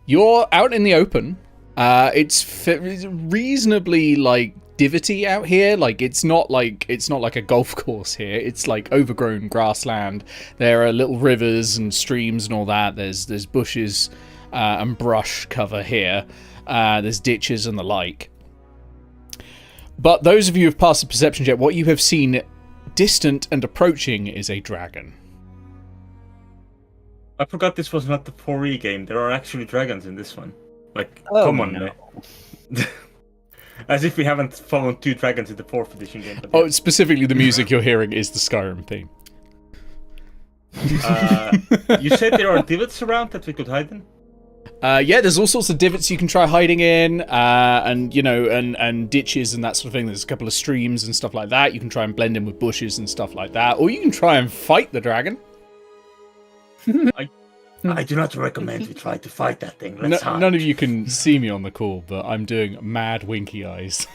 [SPEAKER 1] You're out in the open. It's reasonably like divotty out here. Like it's not like a golf course here. It's like overgrown grassland. There are little rivers and streams and all that. There's bushes and brush cover here. There's ditches and the like. But those of you who've passed the perception check, what you have seen distant and approaching is a dragon.
[SPEAKER 3] I forgot this was not the 4E game. There are actually dragons in this one. Like,
[SPEAKER 4] Oh,
[SPEAKER 3] come on,
[SPEAKER 4] no.
[SPEAKER 3] man. As if we haven't followed 2 dragons in the 4th edition game. But
[SPEAKER 1] Oh, specifically the music you're hearing is the Skyrim theme.
[SPEAKER 3] you said there are divots around that we could hide in?
[SPEAKER 1] Yeah, there's all sorts of divots you can try hiding in, and ditches and that sort of thing. There's a couple of streams and stuff like that. You can try and blend in with bushes and stuff like that, or you can try and fight the dragon.
[SPEAKER 8] I do not recommend we try to fight that thing. Let's hide.
[SPEAKER 1] None of you can see me on the call, but I'm doing mad winky eyes.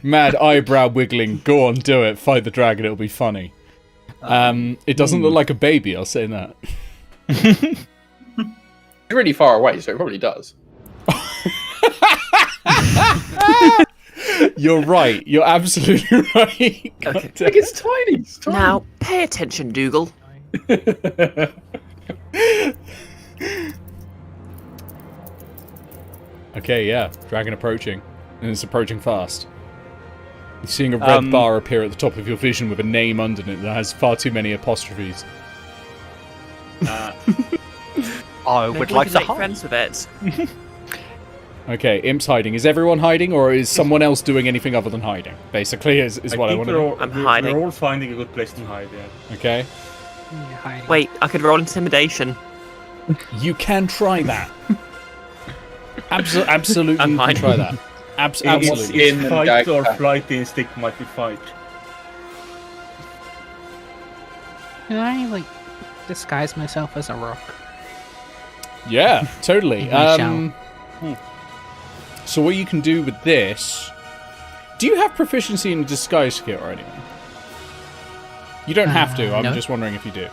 [SPEAKER 1] Mad eyebrow wiggling. Go on, do it. Fight the dragon. It'll be funny. It doesn't look like a baby, I'll say that.
[SPEAKER 5] It's really far away, so it probably does.
[SPEAKER 1] You're right. You're absolutely right.
[SPEAKER 2] Okay.
[SPEAKER 5] Like it's tiny. It's tiny.
[SPEAKER 2] Now, pay attention, Dougal.
[SPEAKER 1] Okay, yeah, dragon approaching, and it's approaching fast. You're seeing a red bar appear at the top of your vision with a name under it that has far too many apostrophes.
[SPEAKER 4] I
[SPEAKER 2] Maybe
[SPEAKER 4] would
[SPEAKER 2] we
[SPEAKER 4] like
[SPEAKER 2] can
[SPEAKER 4] to
[SPEAKER 2] make
[SPEAKER 4] hide.
[SPEAKER 2] friends with it.
[SPEAKER 1] Okay, Imp's hiding. Is everyone hiding, or is someone else doing anything other than hiding? Basically, is what I want to know.
[SPEAKER 2] I'm hiding.
[SPEAKER 3] We're all finding a good place to hide, yeah.
[SPEAKER 1] Okay.
[SPEAKER 7] Yeah, hiding.
[SPEAKER 2] Wait, I could roll intimidation.
[SPEAKER 1] You can try that. Absolutely,
[SPEAKER 2] I'm
[SPEAKER 1] you can
[SPEAKER 2] hiding.
[SPEAKER 1] try that. Absolutely.
[SPEAKER 5] in
[SPEAKER 3] It's
[SPEAKER 5] and
[SPEAKER 3] fight
[SPEAKER 5] gag
[SPEAKER 3] or
[SPEAKER 5] pack.
[SPEAKER 3] flight instinct might be fight.
[SPEAKER 7] Can I like disguise myself as a rock?
[SPEAKER 1] Yeah, totally.
[SPEAKER 7] We shall.
[SPEAKER 1] So what you can do with this... Do you have proficiency in disguise kit or anything? You don't have to, I'm
[SPEAKER 7] no.
[SPEAKER 1] just wondering if you do.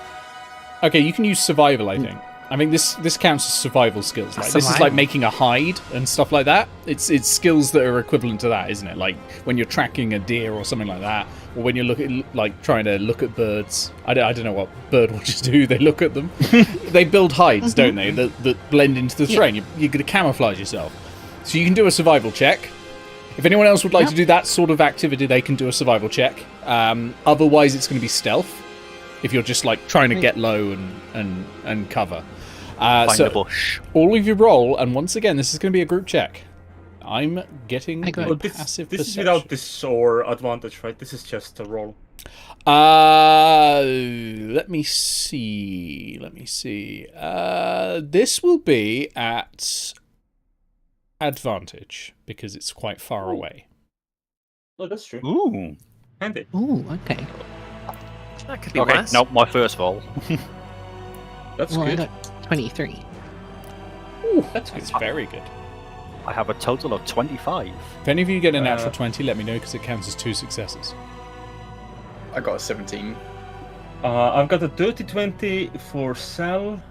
[SPEAKER 1] Okay, you can use survival, I think. I mean, this counts as survival skills. Like, this is like
[SPEAKER 7] Survival.
[SPEAKER 1] making a hide and stuff like that. It's skills that are equivalent to that, isn't it? Like when you're tracking a deer or something like that, or when you're trying to look at birds. I don't know what bird watchers do. They look at them. They build hides, don't they? That blend into the terrain. You're going to camouflage yourself. So you can do a survival check. If anyone else would like to do that sort of activity, they can do a survival check. Otherwise, it's going to be stealth. If you're just like trying to get low and cover.
[SPEAKER 4] Find
[SPEAKER 1] So
[SPEAKER 4] the bush.
[SPEAKER 1] all of you roll, and once again, this is going to be a group check. I'm getting
[SPEAKER 7] I got
[SPEAKER 1] a
[SPEAKER 3] Well,
[SPEAKER 1] passive
[SPEAKER 3] this is
[SPEAKER 1] perception.
[SPEAKER 3] without this or advantage, right? This is just a roll.
[SPEAKER 1] Let me see. This will be at advantage because it's quite far away.
[SPEAKER 3] Oh, that's true.
[SPEAKER 4] Ooh.
[SPEAKER 3] Handy.
[SPEAKER 7] Ooh, okay.
[SPEAKER 2] That could be
[SPEAKER 4] Okay,
[SPEAKER 2] worse.
[SPEAKER 4] nope, my first roll.
[SPEAKER 3] That's
[SPEAKER 7] Well, I
[SPEAKER 3] good.
[SPEAKER 7] got 23.
[SPEAKER 1] Ooh, that's good. It's very good.
[SPEAKER 4] I have a total of 25.
[SPEAKER 1] If any of you get a natural
[SPEAKER 3] Uh,
[SPEAKER 1] 20, let me know because it counts as 2 successes.
[SPEAKER 5] I got a 17.
[SPEAKER 3] I've got a dirty 20 for Sal,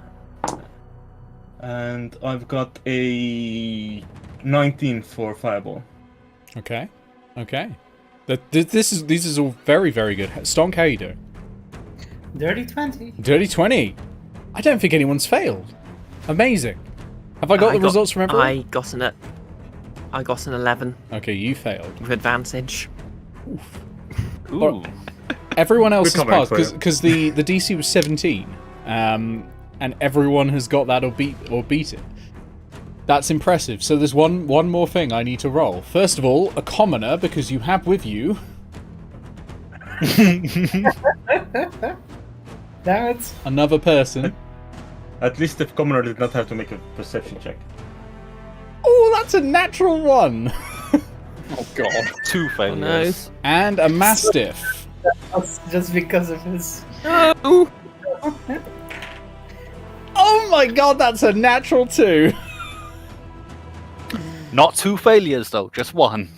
[SPEAKER 3] and I've got a 19 for Fireball.
[SPEAKER 1] Okay. These is all very, very good. Stonk, how you doing?
[SPEAKER 6] Dirty 20.
[SPEAKER 1] Dirty 20. I don't think anyone's failed. Amazing. Have I got the results from everyone?
[SPEAKER 2] I got an 11
[SPEAKER 1] Okay, you failed.
[SPEAKER 2] with advantage.
[SPEAKER 4] Ooh.
[SPEAKER 1] Or- Everyone else
[SPEAKER 3] Good
[SPEAKER 1] has
[SPEAKER 3] comment
[SPEAKER 1] passed
[SPEAKER 3] for you.
[SPEAKER 1] because the DC was 17, and everyone has got that or beat it. That's impressive. So there's one more thing I need to roll. First of all, a commoner because you have with you
[SPEAKER 6] Damn it.
[SPEAKER 1] another person.
[SPEAKER 3] At least the commoner did not have to make a perception check.
[SPEAKER 1] Oh, that's a natural 1.
[SPEAKER 5] Oh god.
[SPEAKER 4] 2 failures.
[SPEAKER 1] And a mastiff.
[SPEAKER 6] That's just because of his.
[SPEAKER 2] No!
[SPEAKER 1] Oh my god, that's a natural 2.
[SPEAKER 4] Not 2 failures though, just 1.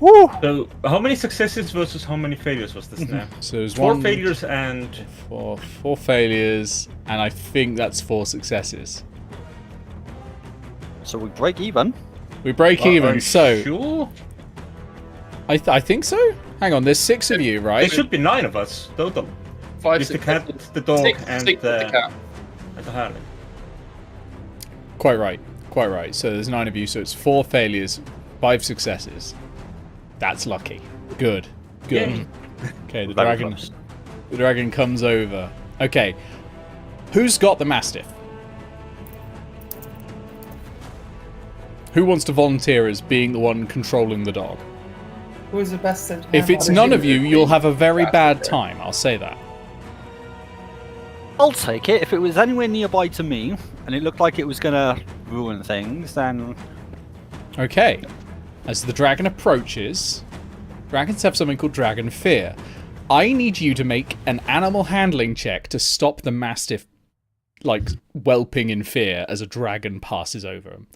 [SPEAKER 1] Woo.
[SPEAKER 3] So, how many successes versus how many failures was this now?
[SPEAKER 1] So there's
[SPEAKER 3] 4
[SPEAKER 1] one,
[SPEAKER 3] failures and...
[SPEAKER 1] four failures, and I think that's 4 successes.
[SPEAKER 4] So we break even.
[SPEAKER 1] We break
[SPEAKER 3] Are
[SPEAKER 1] even.
[SPEAKER 3] you
[SPEAKER 1] So
[SPEAKER 3] sure?
[SPEAKER 1] I think so. Hang on, there's 6 of you,
[SPEAKER 3] There
[SPEAKER 1] right?
[SPEAKER 3] should be 9 of us total.
[SPEAKER 5] 5
[SPEAKER 3] With the cat,
[SPEAKER 5] successes.
[SPEAKER 3] the dog,
[SPEAKER 5] Six
[SPEAKER 3] and
[SPEAKER 5] with the cat.
[SPEAKER 3] the Harley.
[SPEAKER 1] Quite right. So there's 9 of you, so it's 4 failures, 5 successes. That's lucky. Good.
[SPEAKER 3] Yay.
[SPEAKER 1] Okay, the
[SPEAKER 4] Very
[SPEAKER 1] dragon.
[SPEAKER 4] close.
[SPEAKER 1] The dragon comes over. Okay, who's got the mastiff? Who wants to volunteer as being the one controlling the dog?
[SPEAKER 6] Who is the best at
[SPEAKER 1] If it's none of you, you'll have a very bad time. I'll say that.
[SPEAKER 4] I'll take it. If it was anywhere nearby to me, and it looked like it was gonna ruin things, then
[SPEAKER 1] Okay. As the dragon approaches, dragons have something called dragon fear. I need you to make an animal handling check to stop the mastiff, like, whelping in fear as a dragon passes over him.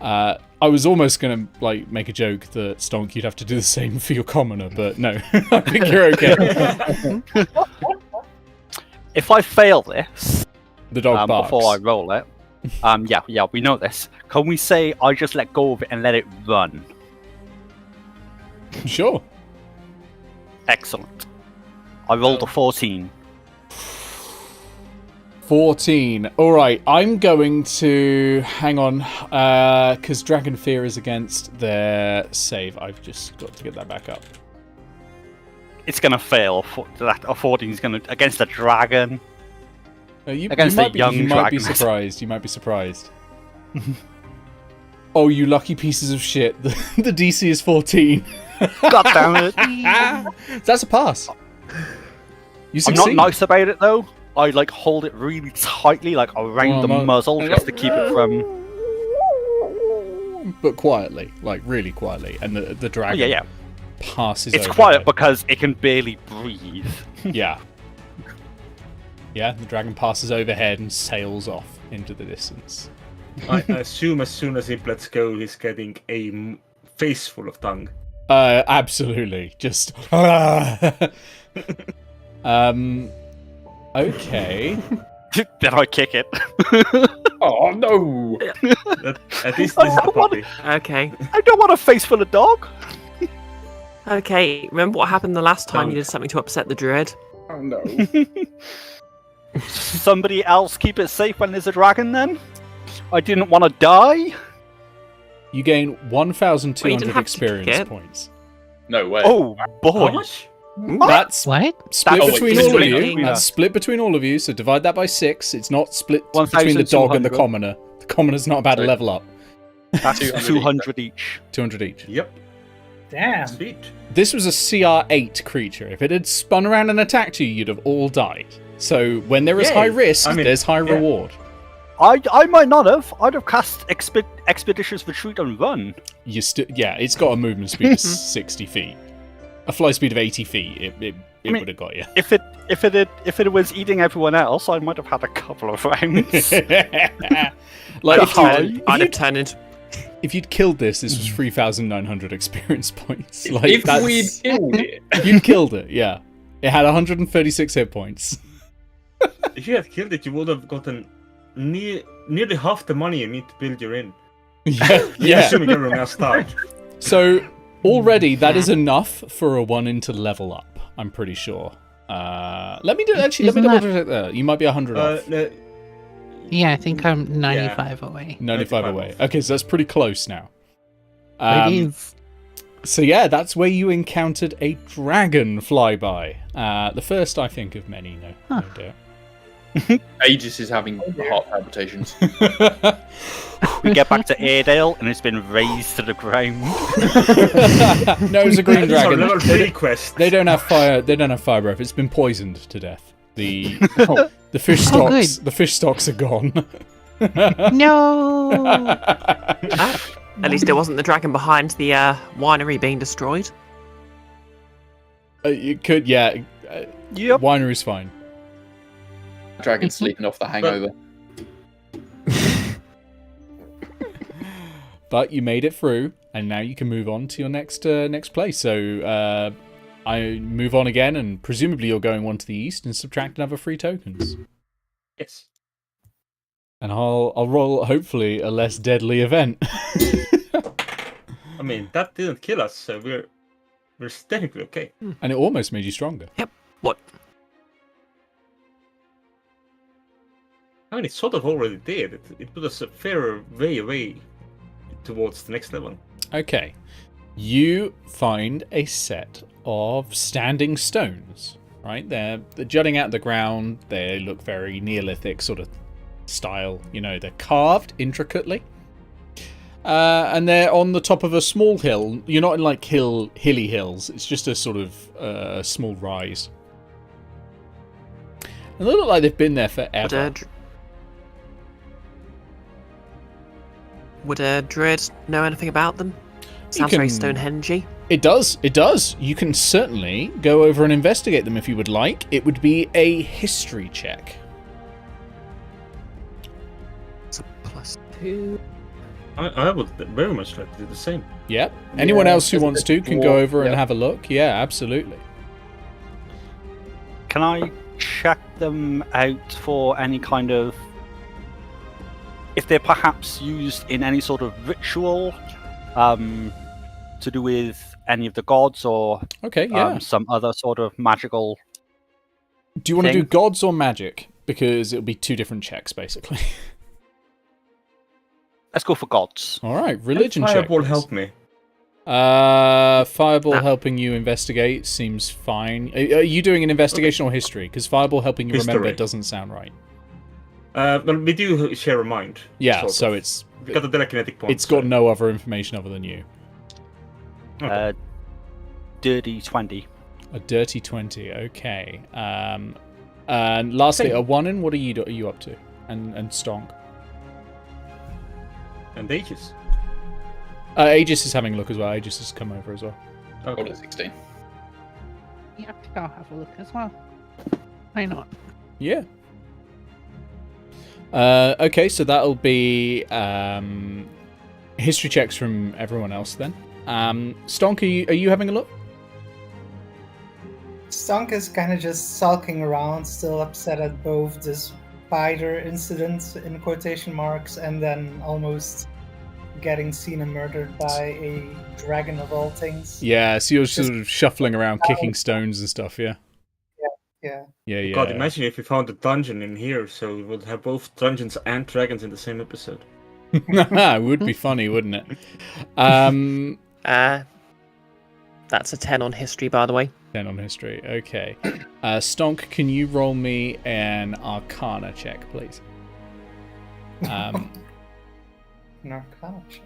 [SPEAKER 1] I was almost going to, like, make a joke that, Stonk, you'd have to do the same for your commoner, but no. I think you're okay.
[SPEAKER 4] if I fail this
[SPEAKER 1] The dog barks.
[SPEAKER 4] before I roll it, yeah, we know this. Can we say I just let go of it and let it run?
[SPEAKER 1] Sure.
[SPEAKER 4] Excellent. I rolled a 14.
[SPEAKER 1] 14. All right, I'm going to hang on because Dragon Fear is against their save. I've just got to get that back up.
[SPEAKER 4] It's going to fail. A 14 is going to against a dragon.
[SPEAKER 1] Against
[SPEAKER 4] a young
[SPEAKER 1] you might be
[SPEAKER 4] dragon.
[SPEAKER 1] surprised. You might be surprised. Oh, you lucky pieces of shit! The DC is 14.
[SPEAKER 4] God damn it!
[SPEAKER 1] That's a pass. You
[SPEAKER 4] I'm
[SPEAKER 1] succeed.
[SPEAKER 4] not nice about it though. I like hold it really tightly, like around the muzzle, just to keep it from.
[SPEAKER 1] But quietly, like really quietly, and the dragon
[SPEAKER 4] Yeah.
[SPEAKER 1] passes.
[SPEAKER 4] It's
[SPEAKER 1] overhead.
[SPEAKER 4] quiet because it can barely breathe.
[SPEAKER 1] Yeah. Yeah, the dragon passes overhead and sails off into the distance.
[SPEAKER 3] I assume as soon as it lets go, he's getting a face full of tongue.
[SPEAKER 1] Absolutely. Just. Okay.
[SPEAKER 4] Then I kick it.
[SPEAKER 5] Oh no!
[SPEAKER 3] This is the puppy.
[SPEAKER 2] Okay.
[SPEAKER 4] I don't want a face full of dog.
[SPEAKER 2] Okay. Remember what happened the last time
[SPEAKER 3] Dog.
[SPEAKER 2] you did something to upset the druid?
[SPEAKER 5] Oh no!
[SPEAKER 4] Somebody else keep it safe when there's a dragon. Then I didn't want to die.
[SPEAKER 1] You gain 1,200
[SPEAKER 2] Well, you didn't have to
[SPEAKER 1] experience
[SPEAKER 2] kick it.
[SPEAKER 1] points.
[SPEAKER 5] No way!
[SPEAKER 4] Oh boy!
[SPEAKER 3] How much?
[SPEAKER 1] That's
[SPEAKER 7] What?
[SPEAKER 1] split
[SPEAKER 4] That's
[SPEAKER 1] between
[SPEAKER 5] split
[SPEAKER 1] all of
[SPEAKER 5] between
[SPEAKER 1] you.
[SPEAKER 4] us.
[SPEAKER 1] That's split between all of you. So divide that by 6. It's not split between the dog and the
[SPEAKER 4] 1,200.
[SPEAKER 1] commoner. The commoner's not about to
[SPEAKER 5] Sorry.
[SPEAKER 1] level up.
[SPEAKER 4] That's
[SPEAKER 5] 200
[SPEAKER 4] 200 each.
[SPEAKER 1] 200 each.
[SPEAKER 3] Yep.
[SPEAKER 6] Damn.
[SPEAKER 3] Sweet.
[SPEAKER 1] This was a CR8 creature. If it had spun around and attacked you, you'd have all died. So when there is
[SPEAKER 3] Yay.
[SPEAKER 1] high risk,
[SPEAKER 3] I mean,
[SPEAKER 1] there's high
[SPEAKER 3] yeah.
[SPEAKER 1] reward.
[SPEAKER 4] I might not have. I'd have cast expeditious retreat and run.
[SPEAKER 1] Yeah, it's got a movement speed of 60 feet. A fly speed of 80 feet. It
[SPEAKER 4] mean-
[SPEAKER 1] would have got you.
[SPEAKER 4] If it was eating everyone else, I might have had a couple of rounds.
[SPEAKER 1] Like
[SPEAKER 2] I'd have turned into.
[SPEAKER 1] if you'd killed this was 3,900 experience points. Like
[SPEAKER 5] if
[SPEAKER 1] that's,
[SPEAKER 5] we'd killed it,
[SPEAKER 1] you'd killed it. Yeah, it had 136 hit points.
[SPEAKER 3] If you had killed it, you would have gotten nearly half the money you need to build your inn.
[SPEAKER 1] Yeah.
[SPEAKER 3] Assuming everyone else died.
[SPEAKER 1] So already that is enough for a 1 into level up. I'm pretty sure. Let me double check that. You might be 100 off.
[SPEAKER 3] No,
[SPEAKER 7] Yeah, I think I'm 95 away.
[SPEAKER 1] 95 away. Okay, so that's pretty close now.
[SPEAKER 7] It is.
[SPEAKER 1] So yeah, that's where you encountered a dragon flyby. The first, I think, of many. No doubt.
[SPEAKER 5] Aegis is having heart palpitations.
[SPEAKER 4] We get back to Airedale and it's been razed to the ground.
[SPEAKER 1] No, it's a green
[SPEAKER 3] These are
[SPEAKER 1] dragon.
[SPEAKER 3] level 3 quests.
[SPEAKER 1] They don't have fire. They don't have fire breath. It's been poisoned to death. The fish
[SPEAKER 7] Oh,
[SPEAKER 1] stocks. The fish stocks are gone.
[SPEAKER 7] No!
[SPEAKER 2] At least it wasn't the dragon behind the winery being destroyed.
[SPEAKER 1] You could, yeah.
[SPEAKER 4] Yep.
[SPEAKER 1] Winery's fine.
[SPEAKER 5] Dragon sleeping off the hangover.
[SPEAKER 1] But you made it through, and now you can move on to your next place. So I move on again, and presumably you're going one to the east and subtract another 3 tokens.
[SPEAKER 3] Yes.
[SPEAKER 1] And I'll roll hopefully a less deadly event.
[SPEAKER 3] I mean, that didn't kill us, so we're technically okay.
[SPEAKER 1] And it almost made you stronger.
[SPEAKER 2] What?
[SPEAKER 3] I mean, it sort of already did. It put us a fairer way away towards the next level.
[SPEAKER 1] Okay. You find a set of standing stones, right? They're jutting out of the ground. They look very Neolithic sort of style. You know, they're carved intricately. And they're on the top of a small hill. You're not in like hilly hills. It's just a sort of small rise. And they look like they've been there forever.
[SPEAKER 2] Would a druid know anything about them? Sounds very Stonehenge-y.
[SPEAKER 1] It does. It does. You can certainly go over and investigate them if you would like. It would be a history check.
[SPEAKER 2] It's a +2.
[SPEAKER 3] I would very much like to do the same.
[SPEAKER 1] Yep. Anyone else who
[SPEAKER 5] it's a
[SPEAKER 1] wants
[SPEAKER 5] bit
[SPEAKER 1] to can go
[SPEAKER 5] dwarf,
[SPEAKER 1] over and
[SPEAKER 5] yeah.
[SPEAKER 1] have a look. Yeah, absolutely.
[SPEAKER 4] Can I check them out for any kind of... if they're perhaps used in any sort of ritual to do with any of the gods or
[SPEAKER 1] Okay, yeah.
[SPEAKER 4] some other sort of magical...
[SPEAKER 1] Do you want to do
[SPEAKER 4] thing?
[SPEAKER 1] gods or magic? because it'll be 2 different checks, basically.
[SPEAKER 4] Let's go for gods.
[SPEAKER 1] All right, religion check.
[SPEAKER 3] Fireball
[SPEAKER 1] please.
[SPEAKER 3] help me.
[SPEAKER 1] Fireball
[SPEAKER 2] Nah.
[SPEAKER 1] helping you investigate seems fine. Are you doing an investigation or history? Because Fireball helping you remember
[SPEAKER 3] History.
[SPEAKER 1] doesn't sound right.
[SPEAKER 3] Well, we do share a mind.
[SPEAKER 1] Yeah,
[SPEAKER 3] sort
[SPEAKER 1] so
[SPEAKER 3] of.
[SPEAKER 1] it's
[SPEAKER 3] We got the telekinetic point.
[SPEAKER 1] it's got no other information other than you.
[SPEAKER 4] Dirty 20.
[SPEAKER 1] A dirty 20. Okay. And lastly, a 1 in. What are you up to? And Stonk.
[SPEAKER 3] And Aegis.
[SPEAKER 1] Aegis is having a look as well. Aegis has come over as well.
[SPEAKER 5] Rolled a 16.
[SPEAKER 7] Yeah, I think I'll have a look as well. Why not?
[SPEAKER 1] Yeah. Okay, so that'll be history checks from everyone else then. Stonk, are you having a look?
[SPEAKER 6] Stonk is kind of just sulking around, still upset at both this spider incident in quotation marks and then almost getting seen and murdered by a dragon of all things.
[SPEAKER 1] Yeah, so you're sort of shuffling around, kicking stones and stuff, yeah?
[SPEAKER 6] Yeah.
[SPEAKER 1] Yeah.
[SPEAKER 3] God, imagine if we found a dungeon in here, so we would have both dungeons and dragons in the same episode.
[SPEAKER 1] It would be funny, wouldn't it?
[SPEAKER 2] That's a 10 on history, by the way.
[SPEAKER 1] 10 on history, okay. Stonk, can you roll me an Arcana check, please?
[SPEAKER 6] An Arcana check.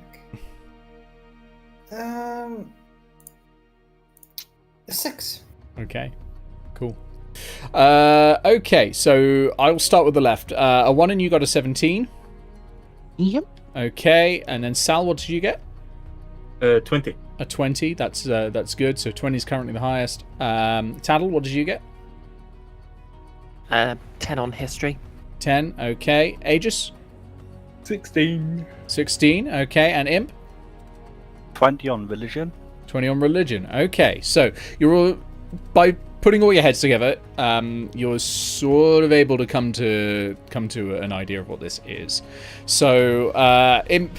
[SPEAKER 6] 6.
[SPEAKER 1] Okay, cool. Okay, so I'll start with the left. A 1 and you got a 17.
[SPEAKER 7] Yep.
[SPEAKER 1] Okay, and then Sal, what did you get?
[SPEAKER 3] 20.
[SPEAKER 1] A 20. That's good. So 20 is currently the highest. Taddle, what did you get?
[SPEAKER 2] 10 on history.
[SPEAKER 1] 10. Okay. Aegis?
[SPEAKER 5] 16.
[SPEAKER 1] 16. Okay. And Imp?
[SPEAKER 4] 20 on religion.
[SPEAKER 1] 20 on religion. Okay. So you're all, by putting all your heads together, you're sort of able to come to an idea of what this is. So Imp,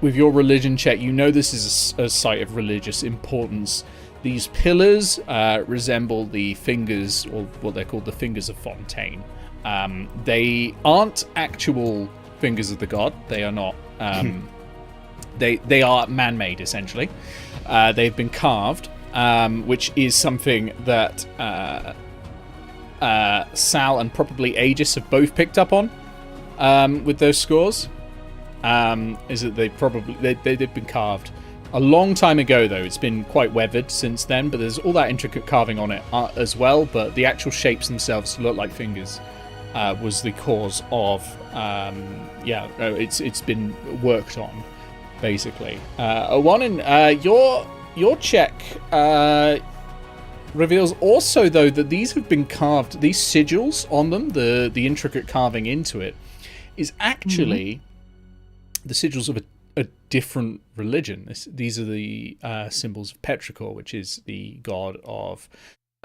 [SPEAKER 1] with your religion check, you know this is a site of religious importance. These pillars resemble the fingers, or what they're called, the fingers of Fontaine. They aren't actual fingers of the god. They are not. They are man-made, essentially. They've been carved, which is something that Sal and probably Aegis have both picked up on with those scores. Is that they've been carved a long time ago, though. It's been quite weathered since then, but there's all that intricate carving on it as well. But the actual shapes themselves look like fingers. Was the cause of it's been worked on, basically. A 1 in your check reveals also, though, that these have been carved. These sigils on them, the intricate carving into it, is actually the sigils of a different religion. These are the symbols of Petrichor, which is the god of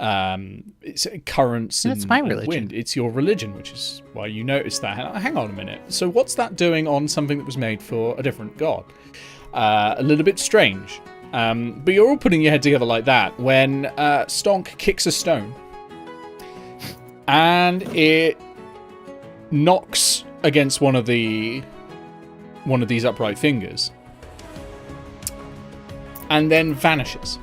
[SPEAKER 1] it's currents and
[SPEAKER 7] my religion.
[SPEAKER 1] wind. It's your religion, which is why you noticed that. Hang on a minute. So what's that doing on something that was made for a different god? A little bit strange. But you're all putting your head together like that when Stonk kicks a stone and it knocks against one of these upright fingers and then vanishes.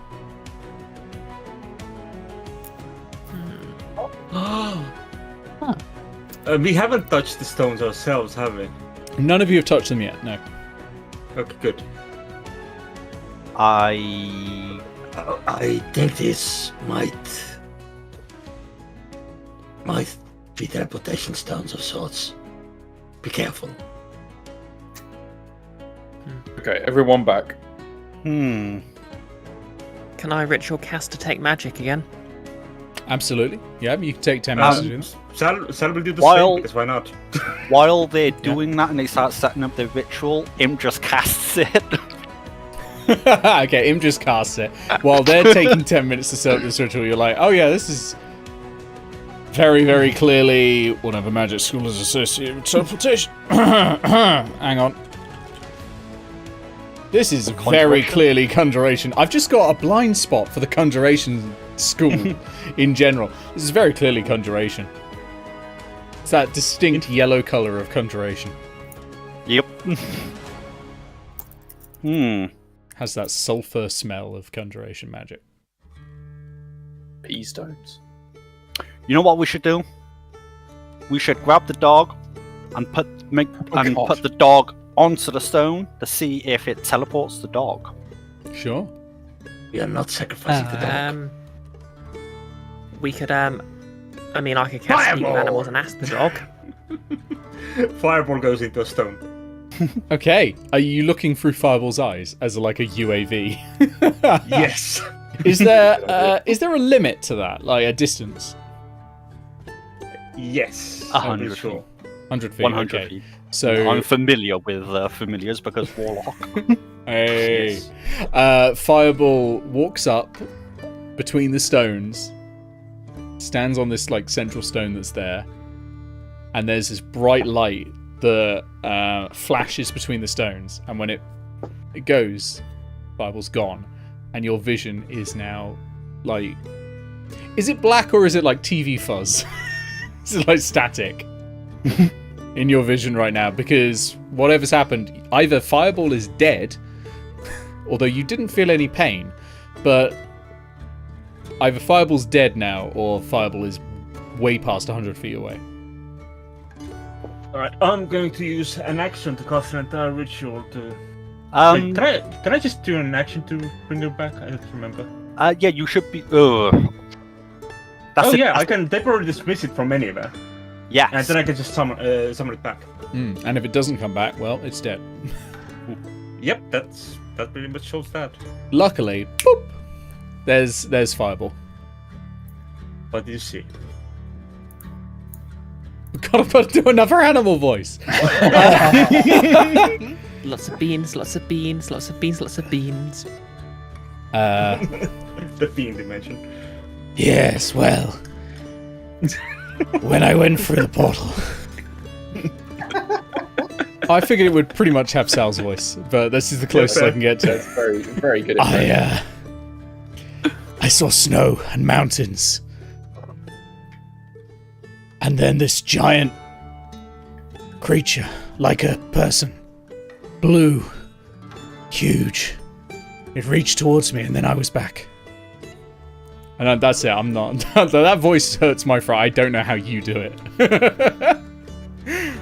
[SPEAKER 3] We haven't touched the stones ourselves, have we?
[SPEAKER 1] None of you have touched them yet, no.
[SPEAKER 3] Okay, good.
[SPEAKER 8] I think this might be teleportation stones of sorts. Be careful.
[SPEAKER 5] Okay, everyone back.
[SPEAKER 2] Can I ritual cast Detect Magic again?
[SPEAKER 1] Absolutely. Yeah, you can take 10 minutes to do this.
[SPEAKER 3] Sal will do the
[SPEAKER 4] While-
[SPEAKER 3] same, because why not?
[SPEAKER 4] While they're doing that and they start setting up the ritual, Im just casts it.
[SPEAKER 1] Okay, Im just casts it. While they're taking 10 minutes to set up this ritual, you're like, oh yeah, this is very, very clearly whatever magic school is associated with teleportation. Hang on. This is very clearly conjuration. I've just got a blind spot for the conjuration school in general. This is very clearly conjuration. It's that distinct yellow color of conjuration.
[SPEAKER 4] Yep.
[SPEAKER 1] Has that sulfur smell of conjuration magic.
[SPEAKER 5] Pea stones.
[SPEAKER 4] You know what we should do? We should grab the dog and put the dog onto the stone to see if it teleports the dog.
[SPEAKER 1] Sure.
[SPEAKER 8] We are not sacrificing the dog.
[SPEAKER 2] We could I could cast Speak with Animals and ask the dog.
[SPEAKER 3] Fireball goes into a stone.
[SPEAKER 1] Okay. Are you looking through Fireball's eyes as like a UAV?
[SPEAKER 3] Yes.
[SPEAKER 1] Is there a limit to that, like a distance?
[SPEAKER 3] Yes.
[SPEAKER 4] 100
[SPEAKER 3] sure.
[SPEAKER 1] 100 feet.
[SPEAKER 4] 100
[SPEAKER 1] okay.
[SPEAKER 4] feet.
[SPEAKER 1] So
[SPEAKER 4] I'm familiar with familiars because Warlock.
[SPEAKER 1] hey,
[SPEAKER 3] Yes.
[SPEAKER 1] Fireball walks up between the stones, stands on this like central stone that's there, and there's this bright light that flashes between the stones, and when it goes, Fireball's gone, and your vision is now like, is it black or is it like TV fuzz? Is it like static in your vision right now? Because whatever's happened, either Fireball is dead, although you didn't feel any pain, but either Fireball's dead now or Fireball is way past 100 feet away.
[SPEAKER 3] Alright, I'm going to use an action to cast an entire ritual to...
[SPEAKER 4] Um,
[SPEAKER 3] Wait, can I just do an action to bring her back? I don't remember.
[SPEAKER 4] yeah, you should be.
[SPEAKER 3] I can temporarily dismiss it from anywhere.
[SPEAKER 4] Yes.
[SPEAKER 3] And then I can just summon it back.
[SPEAKER 1] And if it doesn't come back, well, it's dead.
[SPEAKER 3] Yep, that pretty much shows that.
[SPEAKER 1] Luckily, boop, there's Fireball.
[SPEAKER 3] What did you see?
[SPEAKER 1] Gotta do another animal voice.
[SPEAKER 2] Lots of beans, lots of beans, lots of beans, lots of beans.
[SPEAKER 3] The fiend dimension.
[SPEAKER 8] Yes, well, when I went through the portal,
[SPEAKER 1] I figured it would pretty much have Sal's voice, but this is the closest I can get to.
[SPEAKER 5] That's very, very good.
[SPEAKER 8] I saw snow and mountains. And then this giant creature, like a person, blue, huge. It reached towards me and then I was back.
[SPEAKER 1] And that's it, I'm not... that voice hurts my throat, I don't know how you do it.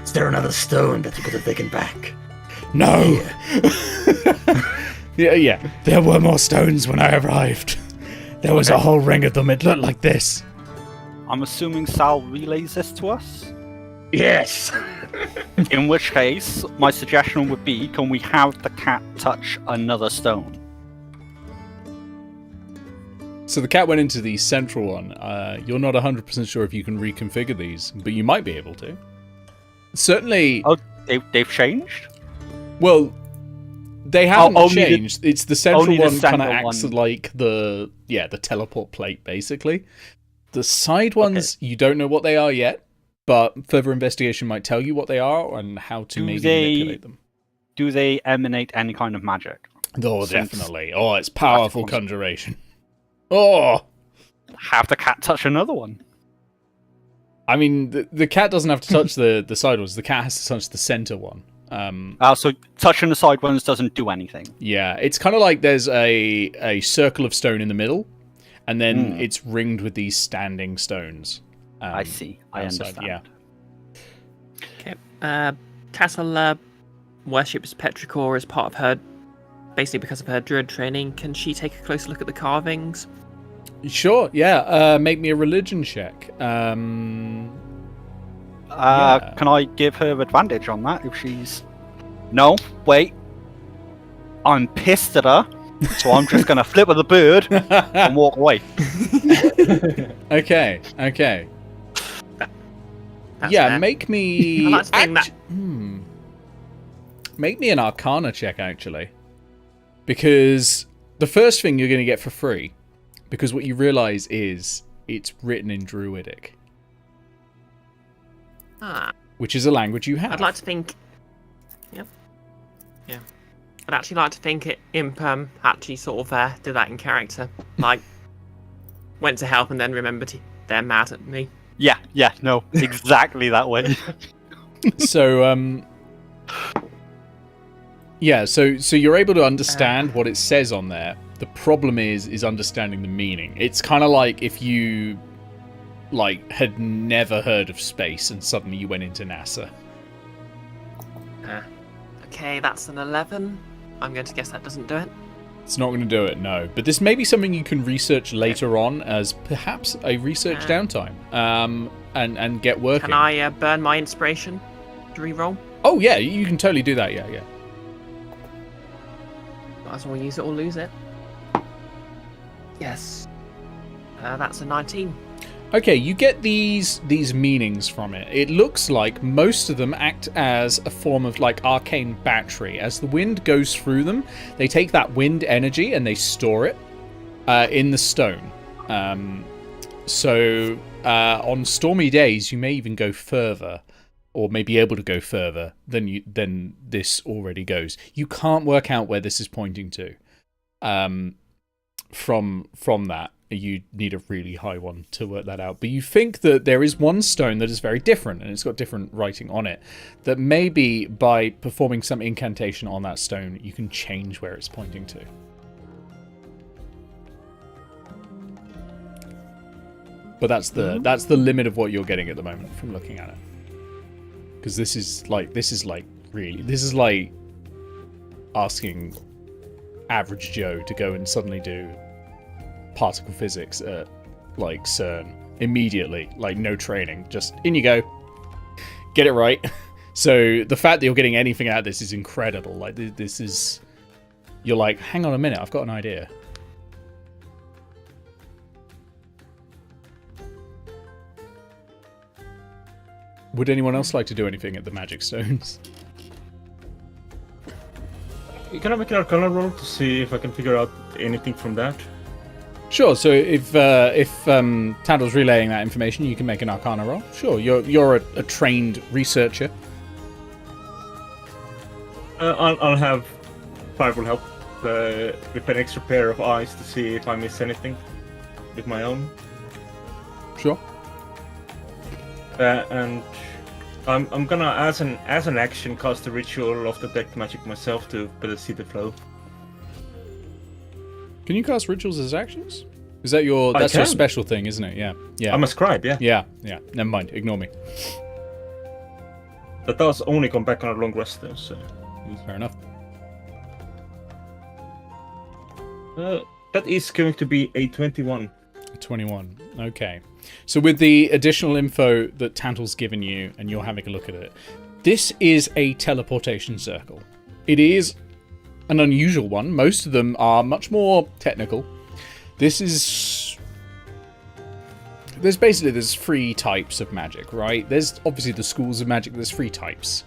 [SPEAKER 8] Is there another stone that you could have taken back?
[SPEAKER 1] No! yeah.
[SPEAKER 8] There were more stones when I arrived. There was a whole ring of them. It looked like this.
[SPEAKER 4] I'm assuming Sal relays this to us.
[SPEAKER 3] Yes!
[SPEAKER 4] In which case, my suggestion would be, can we have the cat touch another stone?
[SPEAKER 1] So the cat went into the central one. You're not 100% sure if you can reconfigure these, but you might be able to. Certainly...
[SPEAKER 4] Oh, they've changed?
[SPEAKER 1] Well, they haven't
[SPEAKER 4] only
[SPEAKER 1] changed. It's the central
[SPEAKER 4] only the
[SPEAKER 1] one kind of
[SPEAKER 4] central
[SPEAKER 1] acts
[SPEAKER 4] one.
[SPEAKER 1] like the teleport plate, basically. The side ones, you don't know what they are yet, but further investigation might tell you what they are and how to manipulate them.
[SPEAKER 4] Do they emanate any kind of magic?
[SPEAKER 1] Oh,
[SPEAKER 4] Since-
[SPEAKER 1] definitely. Oh, it's powerful conjuration. Oh!
[SPEAKER 4] Have the cat touch another one.
[SPEAKER 1] I mean, the cat doesn't have to touch the side ones. The cat has to touch the center one.
[SPEAKER 4] So touching the side ones doesn't do anything.
[SPEAKER 1] Yeah, it's kind of like there's a circle of stone in the middle, and then it's ringed with these standing stones.
[SPEAKER 4] I see. I
[SPEAKER 1] outside,
[SPEAKER 4] understand.
[SPEAKER 1] Yeah.
[SPEAKER 2] Okay. Castle worships Petrichor as part of her, basically because of her druid training. Can she take a closer look at the carvings?
[SPEAKER 1] Sure, yeah. Make me a religion check.
[SPEAKER 4] Can I give her advantage on that if she's... No, wait. I'm pissed at her, so I'm just going to flip with the bird and walk away.
[SPEAKER 1] Okay.
[SPEAKER 2] That's
[SPEAKER 1] Yeah,
[SPEAKER 2] fair.
[SPEAKER 1] make me...
[SPEAKER 2] I like to think that-
[SPEAKER 1] Make me an Arcana check, actually. Because the first thing you're going to get for free, because what you realise is it's written in Druidic, which is a language you have.
[SPEAKER 2] I'd like to think... Yep. Yeah. I'd actually like to think Imp actually sort of did that in character. Like, went to help and then remembered they're mad at me.
[SPEAKER 4] Yeah, no, exactly that way.
[SPEAKER 1] So, yeah, so you're able to understand what it says on there. The problem is understanding the meaning. It's kind of like if you had never heard of space and suddenly you went into NASA.
[SPEAKER 2] Okay, that's an 11. I'm going to guess that doesn't do it.
[SPEAKER 1] It's not going to do it, no. But this may be something you can research later on as perhaps a research downtime, and get working.
[SPEAKER 2] Can I burn my inspiration to reroll?
[SPEAKER 1] Oh yeah, you can totally do that. Yeah.
[SPEAKER 2] Might as well use it or lose it. Yes. That's a 19.
[SPEAKER 1] Okay, you get these meanings from it. It looks like most of them act as a form of arcane battery. As the wind goes through them, they take that wind energy and they store it in the stone. So on stormy days, you may even go further, or may be able to go further than this already goes. You can't work out where this is pointing to. From that, you need a really high one to work that out. But you think that there is one stone that is very different, and it's got different writing on it, that maybe by performing some incantation on that stone, you can change where it's pointing to. But that's the limit of what you're getting at the moment from looking at it. Because this is like asking average Joe to go and suddenly do particle physics at CERN immediately, no training, just in you go, get it right. So the fact that you're getting anything out of this is incredible. This is, you're like, hang on a minute, I've got an idea. Would anyone else like to do anything at the magic stones?
[SPEAKER 3] Can I make an Arcana roll to see if I can figure out anything from that?
[SPEAKER 1] Sure. So if Tandle's relaying that information, you can make an Arcana roll. Sure. You're a trained researcher.
[SPEAKER 3] I'll have Fireball help with an extra pair of eyes to see if I miss anything with my own.
[SPEAKER 1] Sure.
[SPEAKER 3] And I'm gonna, as an action, cast a ritual of detect magic myself to better see the flow.
[SPEAKER 1] Can you cast rituals as actions? Is that that's your special thing, isn't it? Yeah.
[SPEAKER 3] I'm a scribe, yeah.
[SPEAKER 1] Yeah. Never mind. Ignore me.
[SPEAKER 3] That does only come back on a long rest, though. So
[SPEAKER 1] fair enough.
[SPEAKER 3] That is going to be a 21.
[SPEAKER 1] 21. Okay. So with the additional info that Tantle's given you, and you're having a look at it, this is a teleportation circle. It is an unusual one. Most of them are much more technical. There's three types of magic, right? There's obviously the schools of magic. There's three types.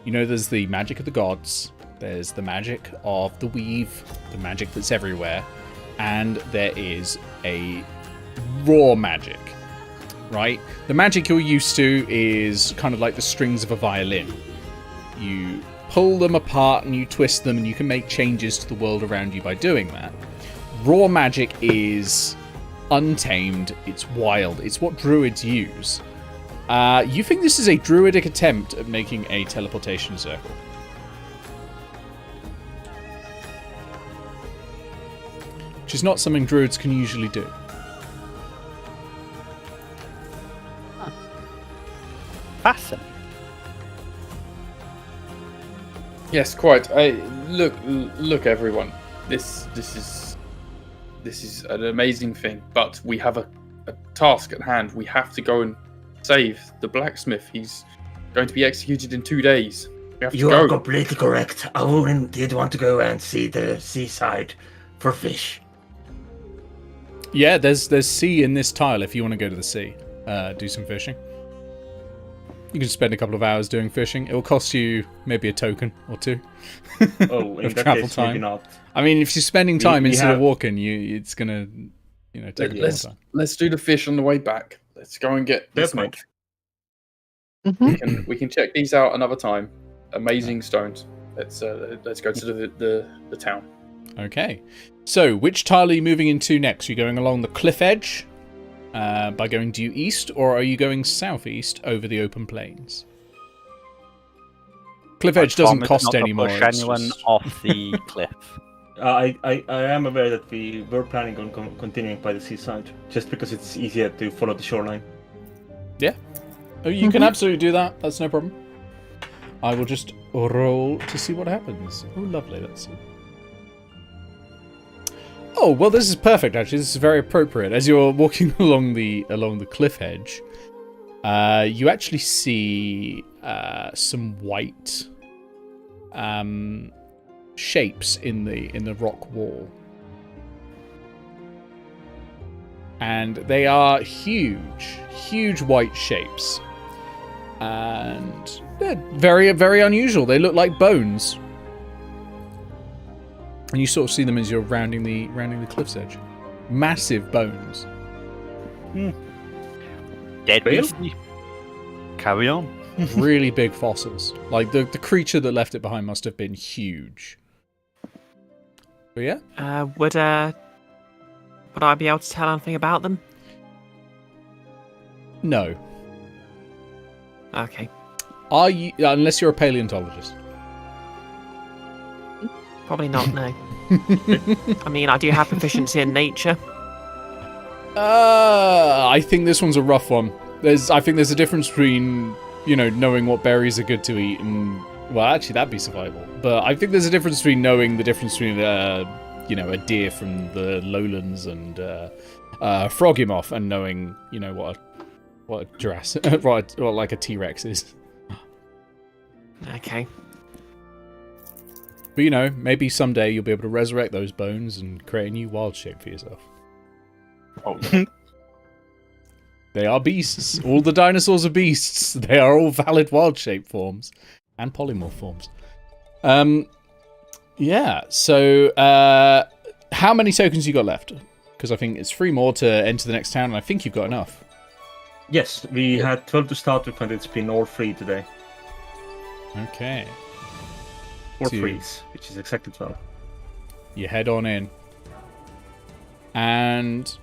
[SPEAKER 1] There's the magic of the gods. There's the magic of the weave, the magic that's everywhere, and there is a raw magic, right? The magic you're used to is kind of like the strings of a violin. You pull them apart and you twist them, and you can make changes to the world around you by doing that. Raw magic is untamed, it's wild, it's what druids use. You think this is a druidic attempt at making a teleportation circle? Which is not something druids can usually do.
[SPEAKER 4] Fascinating.
[SPEAKER 5] Yes, quite. Look, everyone. This is an amazing thing, but we have a task at hand. We have to go and save the blacksmith. He's going to be executed in 2 days. We have to
[SPEAKER 9] You
[SPEAKER 5] go.
[SPEAKER 9] are completely correct. I would did want to go and see the seaside for fish.
[SPEAKER 1] Yeah, there's sea in this tile if you want to go to the sea. Do some fishing. You can spend a couple of hours doing fishing. It will cost you maybe a token or two.
[SPEAKER 3] Oh, in
[SPEAKER 1] of
[SPEAKER 3] that
[SPEAKER 1] travel
[SPEAKER 3] case,
[SPEAKER 1] time.
[SPEAKER 3] maybe not.
[SPEAKER 1] I mean, if you're spending time
[SPEAKER 3] We
[SPEAKER 1] instead of
[SPEAKER 3] have-
[SPEAKER 1] walking, it's gonna, take a lot of time.
[SPEAKER 5] Let's do the fish on the way back. Let's go and get
[SPEAKER 3] Fair
[SPEAKER 5] this
[SPEAKER 3] point.
[SPEAKER 7] Mhm.
[SPEAKER 5] We can check these out another time. Amazing stones. Let's go to the town.
[SPEAKER 1] Okay. So, which tile are you moving into next? You're going along the cliff edge? by going due east, or are you going southeast over the open plains? Cliff Edge doesn't cost any more.
[SPEAKER 4] Push anyone off the cliff.
[SPEAKER 3] I am aware that we were planning on continuing by the seaside, just because it's easier to follow the shoreline.
[SPEAKER 1] Yeah. Oh, you can absolutely do that. That's no problem. I will just roll to see what happens. Oh, lovely. Let's see. Oh, well, this is perfect, actually. This is very appropriate. As you're walking along the cliff edge, you actually see some white shapes in the rock wall. And they are huge white shapes. And they're very, very unusual. They look like bones. And you sort of see them as you're rounding the cliff's edge. Massive bones.
[SPEAKER 4] Dead
[SPEAKER 3] Real?
[SPEAKER 4] beastie. Carry on.
[SPEAKER 1] Really big fossils. Like the creature that left it behind must have been huge. But yeah.
[SPEAKER 2] Would I be able to tell anything about them?
[SPEAKER 1] No.
[SPEAKER 2] Okay.
[SPEAKER 1] Are you, unless you're a paleontologist?
[SPEAKER 2] Probably not, no. I mean, I do have proficiency in nature.
[SPEAKER 1] I think this one's a rough one. I think there's a difference between, knowing what berries are good to eat and, well, actually that'd be survival. But I think there's a difference between knowing the difference between, a deer from the lowlands and Frogimoth, and knowing, what a Jurassic, what like a T-Rex is.
[SPEAKER 2] Okay.
[SPEAKER 1] But maybe someday you'll be able to resurrect those bones and create a new wild shape for yourself.
[SPEAKER 3] Oh,
[SPEAKER 1] They are beasts. All the dinosaurs are beasts. They are all valid wild shape forms and polymorph forms. Yeah. So, how many tokens you got left? Because I think it's 3 more to enter the next town, and I think you've got enough.
[SPEAKER 3] yes, we had 12 to start with, and it's been all 3 today.
[SPEAKER 1] Okay.
[SPEAKER 3] Or
[SPEAKER 1] Two.
[SPEAKER 3] 3s, which is exactly 12.
[SPEAKER 1] You head on in. And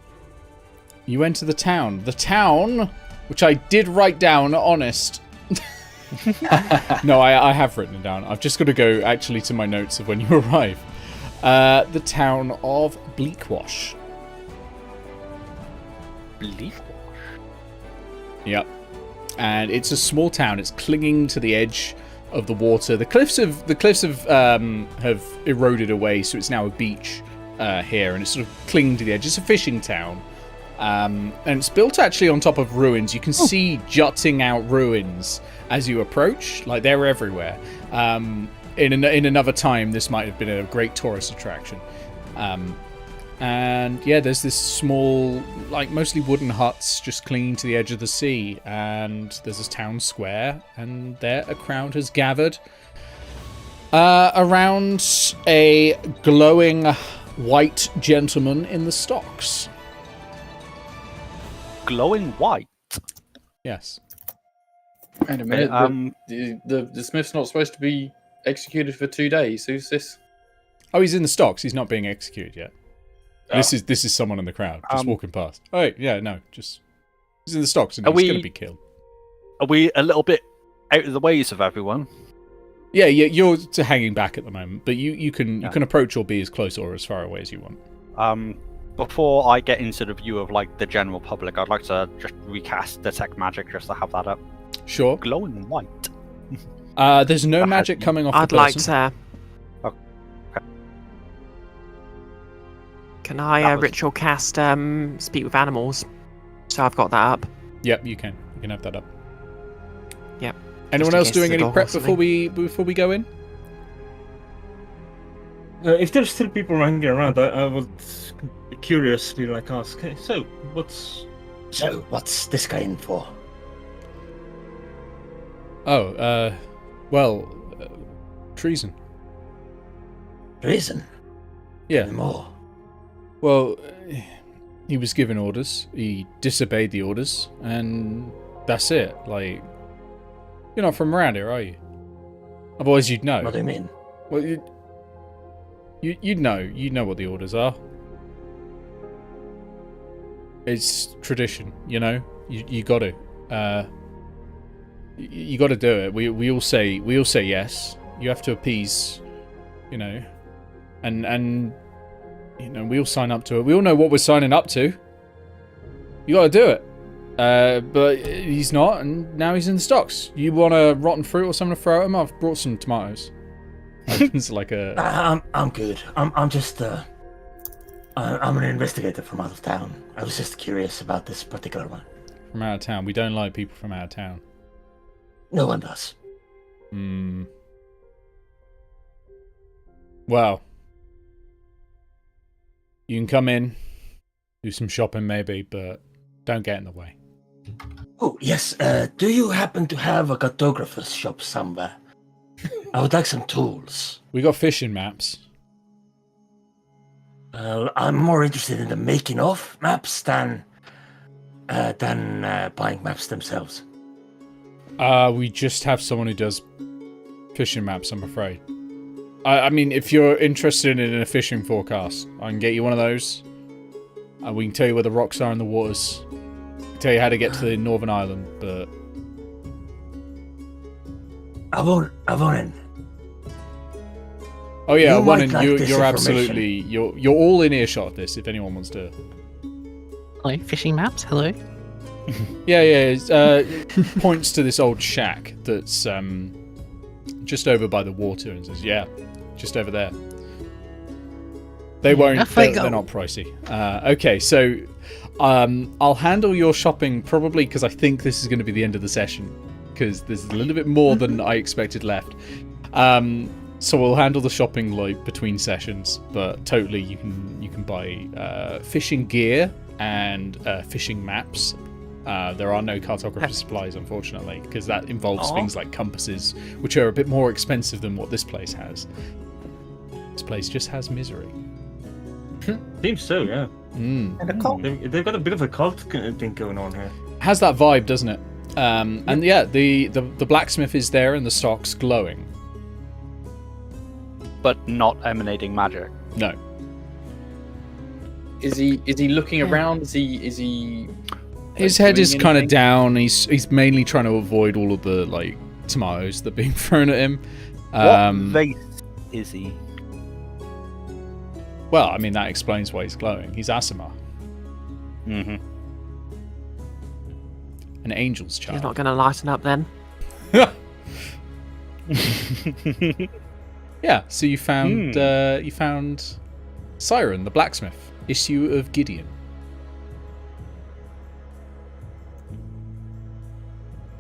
[SPEAKER 1] you enter the town. The town, which I did write down, honest. No, I have written it down. I've just got to go actually to my notes of when you arrive. The town of Bleakwash.
[SPEAKER 4] Bleakwash?
[SPEAKER 1] Yep. And it's a small town. It's clinging to the edge of the water. The cliffs have eroded away, so it's now a beach here, and it's sort of clinging to the edge. It's a fishing town, and it's built actually on top of ruins. You can see jutting out ruins as you approach. Like, they're everywhere. In another time, this might have been a great tourist attraction. And yeah, there's this small, like, mostly wooden huts just clinging to the edge of the sea, and there's this town square, and there a crowd has gathered around a glowing white gentleman in the stocks.
[SPEAKER 4] Glowing white?
[SPEAKER 1] Yes.
[SPEAKER 5] Wait a minute. The Smith's not supposed to be executed for 2 days. Who's this?
[SPEAKER 1] Oh, he's in the stocks. He's not being executed yet. This is someone in the crowd just walking past. Oh, wait, yeah, no, just he's in the stocks and he's going to be killed.
[SPEAKER 4] Are we a little bit out of the ways of everyone?
[SPEAKER 1] Yeah, you're hanging back at the moment, but you can approach or be as close or as far away as you want.
[SPEAKER 4] Before I get into the view of like the general public, I'd like to just recast detect magic just to have that up.
[SPEAKER 1] Sure.
[SPEAKER 4] Glowing white.
[SPEAKER 1] There's no magic coming off the
[SPEAKER 2] I'd
[SPEAKER 1] person.
[SPEAKER 2] like to. Can I ritual cast speak with animals? So I've got that up.
[SPEAKER 1] Yep, you can. You can have that up.
[SPEAKER 2] Yep.
[SPEAKER 1] Anyone
[SPEAKER 2] Just in
[SPEAKER 1] else
[SPEAKER 2] case
[SPEAKER 1] doing
[SPEAKER 2] the
[SPEAKER 1] any
[SPEAKER 2] door
[SPEAKER 1] prep
[SPEAKER 2] or
[SPEAKER 1] before we go in?
[SPEAKER 3] If there's still people running around, I would curiously ask, okay, so what's
[SPEAKER 9] this guy in for?
[SPEAKER 1] Oh, treason.
[SPEAKER 9] Treason?
[SPEAKER 1] Yeah.
[SPEAKER 9] Any more?
[SPEAKER 1] Well, he was given orders. He disobeyed the orders, and that's it. Like, you're not from around here, are you? Otherwise, you'd know.
[SPEAKER 9] What do you mean?
[SPEAKER 1] Well, you'd know. You'd know what the orders are. It's tradition, you know. You got to. You got to do it. We all say yes. You have to appease, you know, and you know, we all sign up to it. We all know what we're signing up to. You got to do it. But he's not, and now he's in the stocks. You want a rotten fruit or something to throw at him? I've brought some tomatoes. It's like a.
[SPEAKER 9] I'm good. I'm just I'm an investigator from out of town. I was just curious about this particular one.
[SPEAKER 1] From out of town. We don't like people from out of town.
[SPEAKER 9] No one does.
[SPEAKER 1] Well, you can come in, do some shopping maybe, but don't get in the way.
[SPEAKER 9] Oh, yes. Do you happen to have a cartographer's shop somewhere? I would like some tools.
[SPEAKER 1] We got fishing maps.
[SPEAKER 9] I'm more interested in the making of maps than buying maps themselves.
[SPEAKER 1] We just have someone who does fishing maps, I'm afraid. I mean, if you're interested in a fishing forecast, I can get you one of those. We can tell you where the rocks are in the waters. Tell you how to get to the Northern Island, but
[SPEAKER 9] I won't in.
[SPEAKER 1] Oh yeah,
[SPEAKER 9] You might like this
[SPEAKER 1] you're
[SPEAKER 9] information.
[SPEAKER 1] absolutely you're all in earshot of this. If anyone wants to,
[SPEAKER 7] Hello, fishing maps. Hello.
[SPEAKER 1] yeah. Points to this old shack that's just over by the water and says, "Yeah, just over there." They won't.
[SPEAKER 7] Off I
[SPEAKER 1] They're
[SPEAKER 7] go.
[SPEAKER 1] not pricey. Okay, so I'll handle your shopping probably because I think this is going to be the end of the session because there's a little bit more than I expected left. So we'll handle the shopping like between sessions, but totally you can buy fishing gear and fishing maps. There are no cartography supplies, unfortunately, because that involves things like compasses, which are a bit more expensive than what this place has. This place just has misery.
[SPEAKER 3] Seems so, yeah.
[SPEAKER 6] And a cult.
[SPEAKER 3] They've got a bit of a cult thing going on here.
[SPEAKER 1] Has that vibe, doesn't it? And yeah, the blacksmith is there and the stocks glowing.
[SPEAKER 4] But not emanating magic.
[SPEAKER 1] No.
[SPEAKER 5] Is he looking around? Is he?
[SPEAKER 1] His
[SPEAKER 5] like,
[SPEAKER 1] head is
[SPEAKER 5] doing
[SPEAKER 1] kind of
[SPEAKER 5] anything?
[SPEAKER 1] down. He's mainly trying to avoid all of the like tomatoes that are being thrown at him.
[SPEAKER 4] What race is he?
[SPEAKER 1] Well, I mean that explains why he's glowing. He's Asimar,
[SPEAKER 4] Mm-hmm.
[SPEAKER 1] an angel's child.
[SPEAKER 2] He's not going to lighten up then.
[SPEAKER 1] Yeah. So you found Siren, the blacksmith, issue of Gideon.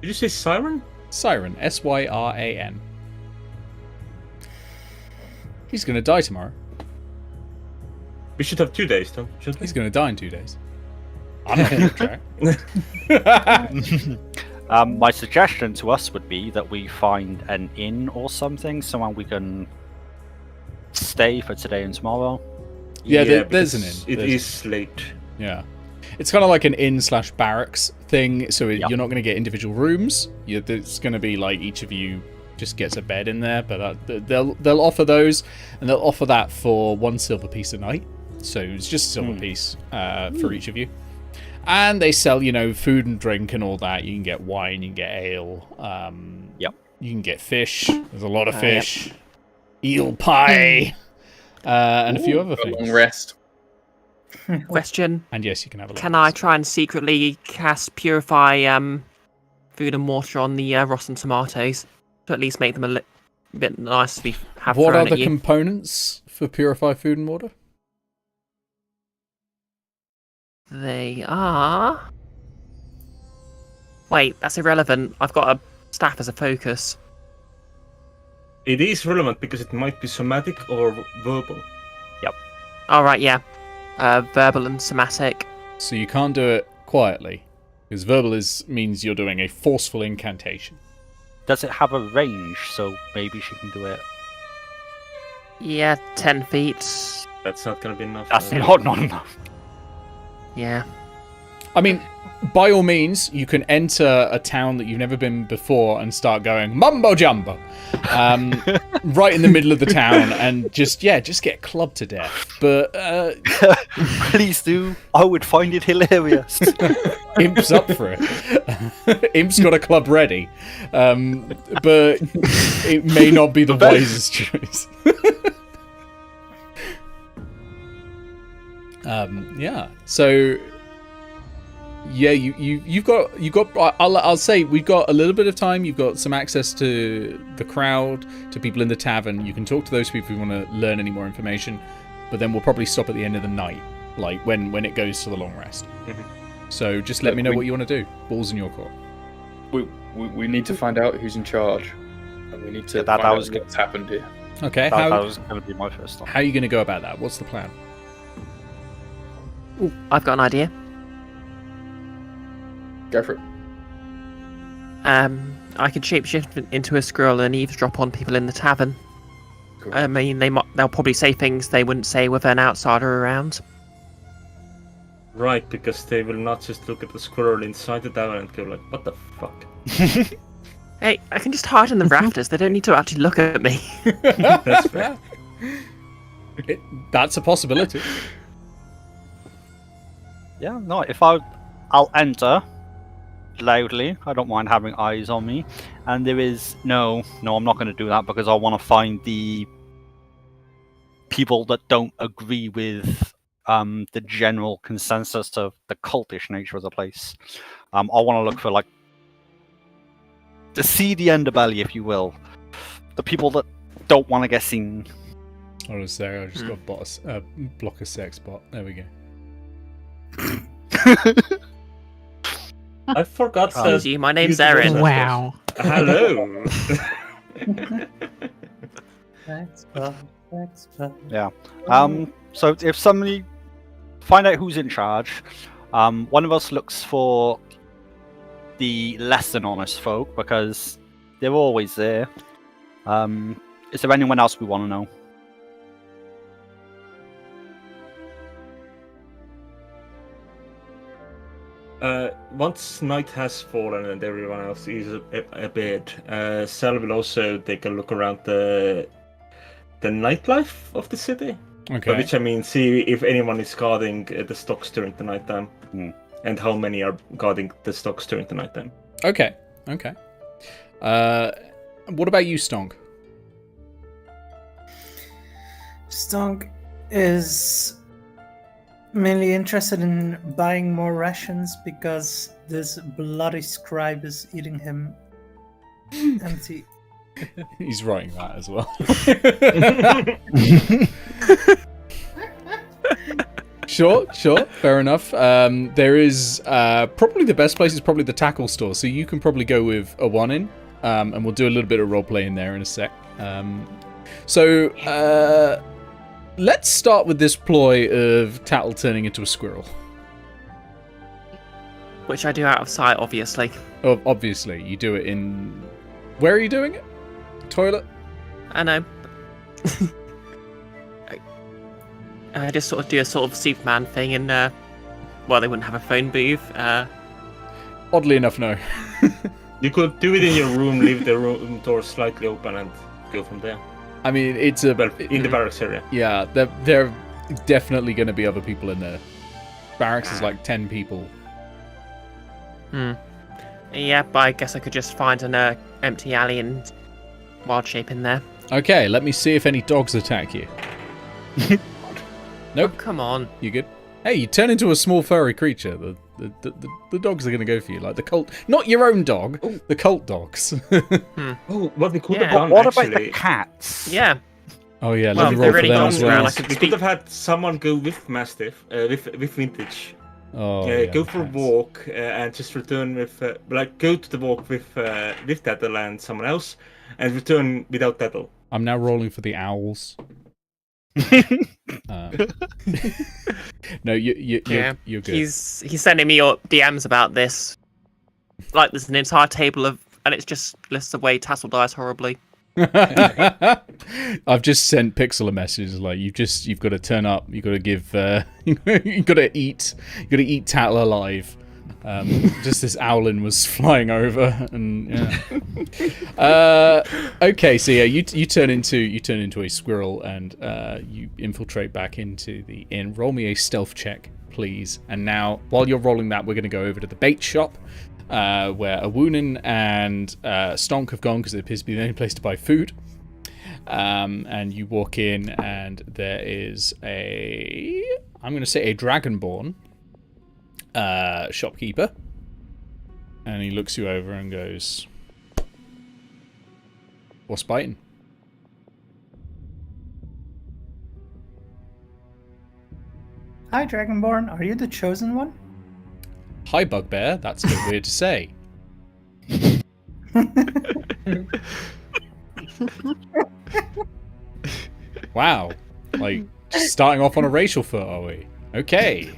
[SPEAKER 3] Did you say Siren?
[SPEAKER 1] Siren, Syran. He's gonna die tomorrow.
[SPEAKER 3] We should have 2 days, though, shouldn't we?
[SPEAKER 1] He's gonna die in 2 days. I'm not gonna try.
[SPEAKER 4] My suggestion to us would be that we find an inn or something, somewhere we can stay for today and tomorrow.
[SPEAKER 1] Yeah, there's an
[SPEAKER 3] because
[SPEAKER 1] inn.
[SPEAKER 3] It
[SPEAKER 1] There's-
[SPEAKER 3] is late.
[SPEAKER 1] Yeah. It's kind of like an inn/barracks thing, so
[SPEAKER 4] Yep.
[SPEAKER 1] you're not going to get individual rooms. It's going to be like each of you just gets a bed in there, but they'll offer those, and they'll offer that for 1 silver piece a night. So it's just a silver piece for each of you. And they sell, food and drink and all that. You can get wine, you can get ale.
[SPEAKER 4] Yep.
[SPEAKER 1] You can get fish. There's a lot of fish. Eel pie. And a few other
[SPEAKER 5] A long
[SPEAKER 1] things.
[SPEAKER 5] rest.
[SPEAKER 2] Question:
[SPEAKER 1] And yes, you can have a
[SPEAKER 2] Can I try and secretly cast purify food and water on the rotten tomatoes to at least make them a bit nice to have
[SPEAKER 1] What
[SPEAKER 2] thrown
[SPEAKER 1] are the
[SPEAKER 2] at you?
[SPEAKER 1] components for purify food and water?
[SPEAKER 2] They are. Wait, that's irrelevant. I've got a staff as a focus.
[SPEAKER 3] It is relevant because it might be somatic or verbal.
[SPEAKER 2] All right, yeah. Verbal and somatic.
[SPEAKER 1] So you can't do it quietly, because verbal means you're doing a forceful incantation.
[SPEAKER 4] Does it have a range? So maybe she can do it.
[SPEAKER 2] Yeah, 10 feet.
[SPEAKER 3] That's not going to be enough.
[SPEAKER 4] That's not enough.
[SPEAKER 2] Yeah.
[SPEAKER 1] I mean, by all means, you can enter a town that you've never been before and start going mumbo jumbo, right in the middle of the town, and just get clubbed to death. But
[SPEAKER 4] Please do. I would find it hilarious.
[SPEAKER 1] Imp's up for it. Imp's got a club ready, but it may not be the wisest choice. So. Yeah, you've got. I'll say we've got a little bit of time. You've got some access to the crowd, to people in the tavern. You can talk to those people if you want to learn any more information. But then we'll probably stop at the end of the night, like when it goes to the long rest.
[SPEAKER 3] Mm-hmm.
[SPEAKER 1] So just let me know what you want to do. Ball's in your court.
[SPEAKER 5] We need to find out who's in charge, and we need to find out what's happened here.
[SPEAKER 1] Okay,
[SPEAKER 4] that was going to be my first thought.
[SPEAKER 1] How are you going to go about that? What's the plan?
[SPEAKER 2] Ooh, I've got an idea.
[SPEAKER 5] Go for it.
[SPEAKER 2] I could shapeshift into a squirrel and eavesdrop on people in the tavern.
[SPEAKER 5] Cool.
[SPEAKER 2] I mean, they'll probably say things they wouldn't say with an outsider around.
[SPEAKER 3] Right, because they will not just look at the squirrel inside the tavern and go like, what the fuck?
[SPEAKER 2] Hey, I can just hide in the rafters. They don't need to actually look at me.
[SPEAKER 3] That's fair.
[SPEAKER 1] That's a possibility.
[SPEAKER 4] Yeah, no, I'll enter loudly. I don't mind having eyes on me. And there is no, I'm not going to do that because I want to find the people that don't agree with the general consensus of the cultish nature of the place. I want to look for like the seedy underbelly, if you will. The people that don't want to get seen.
[SPEAKER 1] I was there. I just got block a sex bot. There we go.
[SPEAKER 3] I forgot
[SPEAKER 2] Excuse you, my name's Erin.
[SPEAKER 7] Wow.
[SPEAKER 3] Hello.
[SPEAKER 4] Yeah. So if somebody find out who's in charge, one of us looks for the less than honest folk because they're always there. Is there anyone else we want to know?
[SPEAKER 3] Once night has fallen and everyone else is abed, Sal will also take a look around the nightlife of the city.
[SPEAKER 1] Okay.
[SPEAKER 3] By which I mean see if anyone is guarding the stocks during the nighttime, and how many are guarding the stocks during the nighttime.
[SPEAKER 1] Okay. What about you, Stonk?
[SPEAKER 6] Stonk is mainly interested in buying more rations because this bloody scribe is eating him empty.
[SPEAKER 1] He's writing that as well. Sure, fair enough. There is probably the best place is probably the tackle store, so you can probably go with a 1 in, and we'll do a little bit of roleplay in there in a sec. Let's start with this ploy of Tattle turning into a squirrel.
[SPEAKER 2] Which I do out of sight, obviously.
[SPEAKER 1] Oh, obviously, you do it in... Where are you doing it? Toilet?
[SPEAKER 2] I know. I just sort of do a sort of Superman thing and, well, they wouldn't have a phone booth.
[SPEAKER 1] Oddly enough, no.
[SPEAKER 3] You could do it in your room, leave the room door slightly open and go from there.
[SPEAKER 1] I mean, it's a...
[SPEAKER 3] Well, in the barracks area.
[SPEAKER 1] Yeah, there are definitely going to be other people in there. Barracks is like 10 people.
[SPEAKER 2] Yeah, but I guess I could just find an empty alley and wild shape in there.
[SPEAKER 1] Okay, let me see if any dogs attack you. Nope.
[SPEAKER 2] Oh, come on.
[SPEAKER 1] You good? Hey, you turn into a small furry creature. The dogs are going to go for you, like the cult. Not your own dog, the cult dogs.
[SPEAKER 3] Oh, what we could
[SPEAKER 2] Yeah.
[SPEAKER 3] have done
[SPEAKER 4] What
[SPEAKER 3] actually.
[SPEAKER 4] about the cats?
[SPEAKER 2] Yeah.
[SPEAKER 1] Oh yeah,
[SPEAKER 2] Well,
[SPEAKER 1] let me
[SPEAKER 2] they're
[SPEAKER 1] roll for
[SPEAKER 2] really
[SPEAKER 1] them
[SPEAKER 2] gone
[SPEAKER 1] as
[SPEAKER 2] around,
[SPEAKER 1] well.
[SPEAKER 2] I could
[SPEAKER 3] We could have had someone go with Mastiff, with Vintage.
[SPEAKER 1] Oh, yeah,
[SPEAKER 3] Go for a
[SPEAKER 1] cats.
[SPEAKER 3] walk and just return with, go to the walk with Tattle and someone else, and return without Tattle.
[SPEAKER 1] I'm now rolling for the owls. No, you're good.
[SPEAKER 2] He's sending me your DMs about this. Like, there's an entire table of, and it's just lists the way Tassel dies horribly.
[SPEAKER 1] I've just sent Pixel a message like you've got to turn up. You've got to give. You've got to eat. Tattle alive. Just this owlin was flying over, and yeah. Okay, so yeah, you turn into a squirrel, and you infiltrate back into the inn. Roll me a stealth check, please. And now, while you're rolling that, we're going to go over to the bait shop, where Awunin and Stonk have gone because it appears to be the only place to buy food. And you walk in, and there is I'm going to say a dragonborn shopkeeper, and he looks you over and goes, "What's biting?"
[SPEAKER 6] Hi, Dragonborn. Are you the chosen one?
[SPEAKER 1] Hi, Bugbear. That's a bit weird to say. Wow. Like, just starting off on a racial foot, are we? Okay.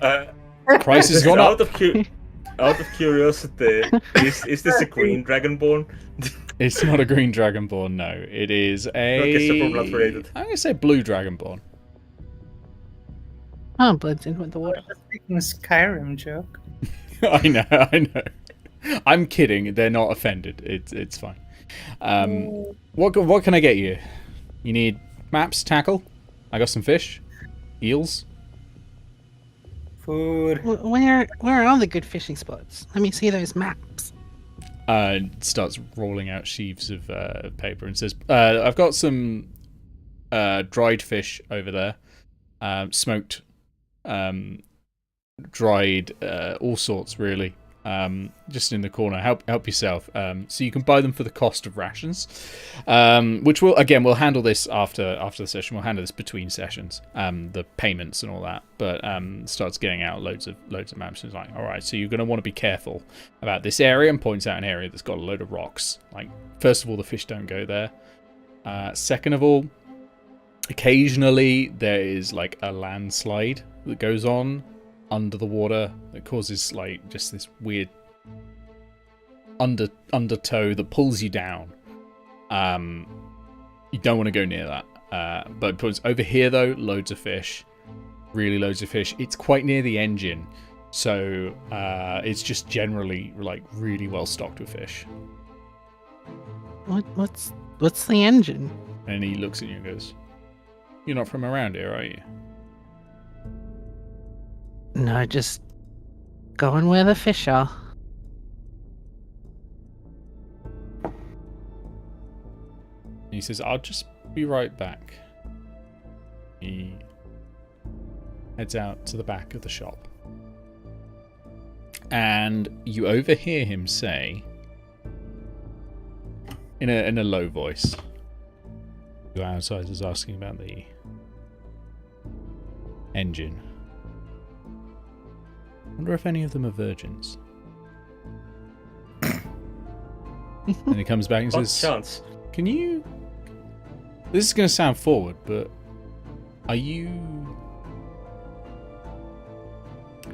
[SPEAKER 1] Price has gone up.
[SPEAKER 3] Out of curiosity, is this a green dragonborn?
[SPEAKER 1] It's not a green dragonborn, no. It is
[SPEAKER 3] Okay, so probably not related.
[SPEAKER 1] I'm going to say blue dragonborn.
[SPEAKER 7] Oh, blends in with the water.
[SPEAKER 6] Making a Skyrim joke.
[SPEAKER 1] I know. I'm kidding. They're not offended. It's fine. What can I get you? You need maps, tackle? I got some fish, eels.
[SPEAKER 6] Food.
[SPEAKER 7] Where are the good fishing spots? Let me see those maps.
[SPEAKER 1] Starts rolling out sheaves of paper and says, "I've got some dried fish over there, smoked, dried, all sorts really." Just in the corner. Help yourself. So you can buy them for the cost of rations, which we'll handle this after the session. We'll handle this between sessions. The payments and all that. But starts getting out loads of maps. It's like, all right, so you're going to want to be careful about this area, and points out an area that's got a load of rocks. Like, first of all, the fish don't go there. Second of all, occasionally there is like a landslide that goes on under the water that causes like just this weird undertow that pulls you down. You don't want to go near that. But over here though, loads of fish, really loads of fish. It's quite near the engine, so it's just generally like really well stocked with fish.
[SPEAKER 7] What's the engine?
[SPEAKER 1] And he looks at you and goes, "You're not from around here, are you?"
[SPEAKER 7] No, just going where the fish are.
[SPEAKER 1] He says, "I'll just be right back." He heads out to the back of the shop. And you overhear him say, in a low voice, "The outsider's asking about the engine. Wonder if any of them are virgins." And he comes back and says,
[SPEAKER 3] Chance.
[SPEAKER 1] "Can you... This is going to sound forward, but are you...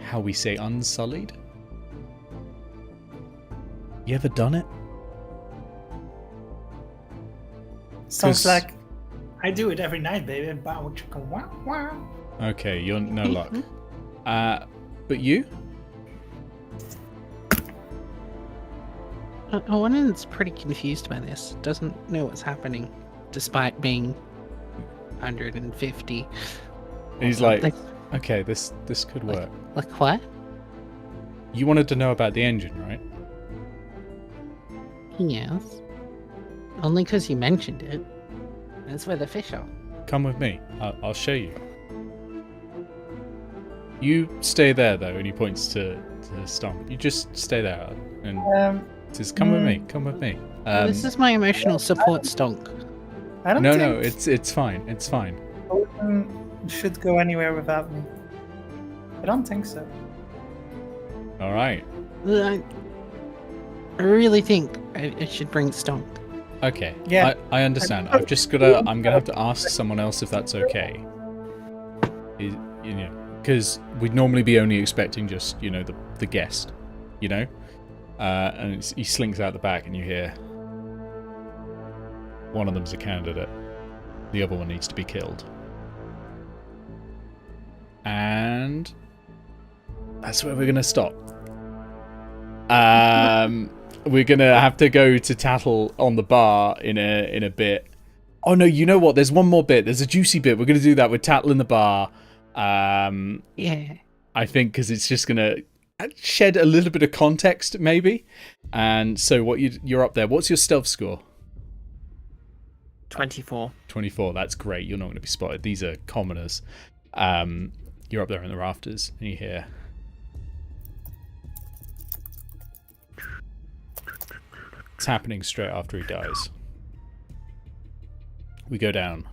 [SPEAKER 1] how we say unsullied? You ever done it?"
[SPEAKER 6] Sounds like I do it every night, baby. Bow, chicka, wow, wow.
[SPEAKER 1] Okay, you're no luck. But you?
[SPEAKER 7] Owen's pretty confused by this. Doesn't know what's happening, despite being 150.
[SPEAKER 1] And he's like, okay, this could work.
[SPEAKER 7] Like what?
[SPEAKER 1] You wanted to know about the engine, right?
[SPEAKER 7] Yes. Only because you mentioned it. That's where the fish are.
[SPEAKER 1] Come with me. I'll show you. You stay there, though, and he points to Stomp. You just stay there, and says, "Come with me. Come with me."
[SPEAKER 7] This is my emotional support, Stonk.
[SPEAKER 6] I don't
[SPEAKER 1] No,
[SPEAKER 6] think
[SPEAKER 1] it's fine. It's fine.
[SPEAKER 6] Odin should go anywhere without me. I don't think so.
[SPEAKER 1] All right.
[SPEAKER 7] I really think I should bring Stonk.
[SPEAKER 1] Okay.
[SPEAKER 6] Yeah.
[SPEAKER 1] I understand. I'm gonna have to ask someone else if that's okay. You know, because we'd normally be only expecting just, you know, the guest, you know. And he slinks out the back, and you hear one of them's a candidate, the other one needs to be killed, and that's where we're gonna stop. We're gonna have to go to tattle on the bar in a bit. Oh no, you know what? There's one more bit. There's a juicy bit. We're gonna do that with tattle in the bar.
[SPEAKER 7] Yeah.
[SPEAKER 1] I think because it's just gonna shed a little bit of context, maybe. And so, what you're up there? What's your stealth score?
[SPEAKER 2] 24.
[SPEAKER 1] 24. That's great. You're not going to be spotted. These are commoners. You're up there in the rafters, and you hear. It's happening straight after he dies. We go down.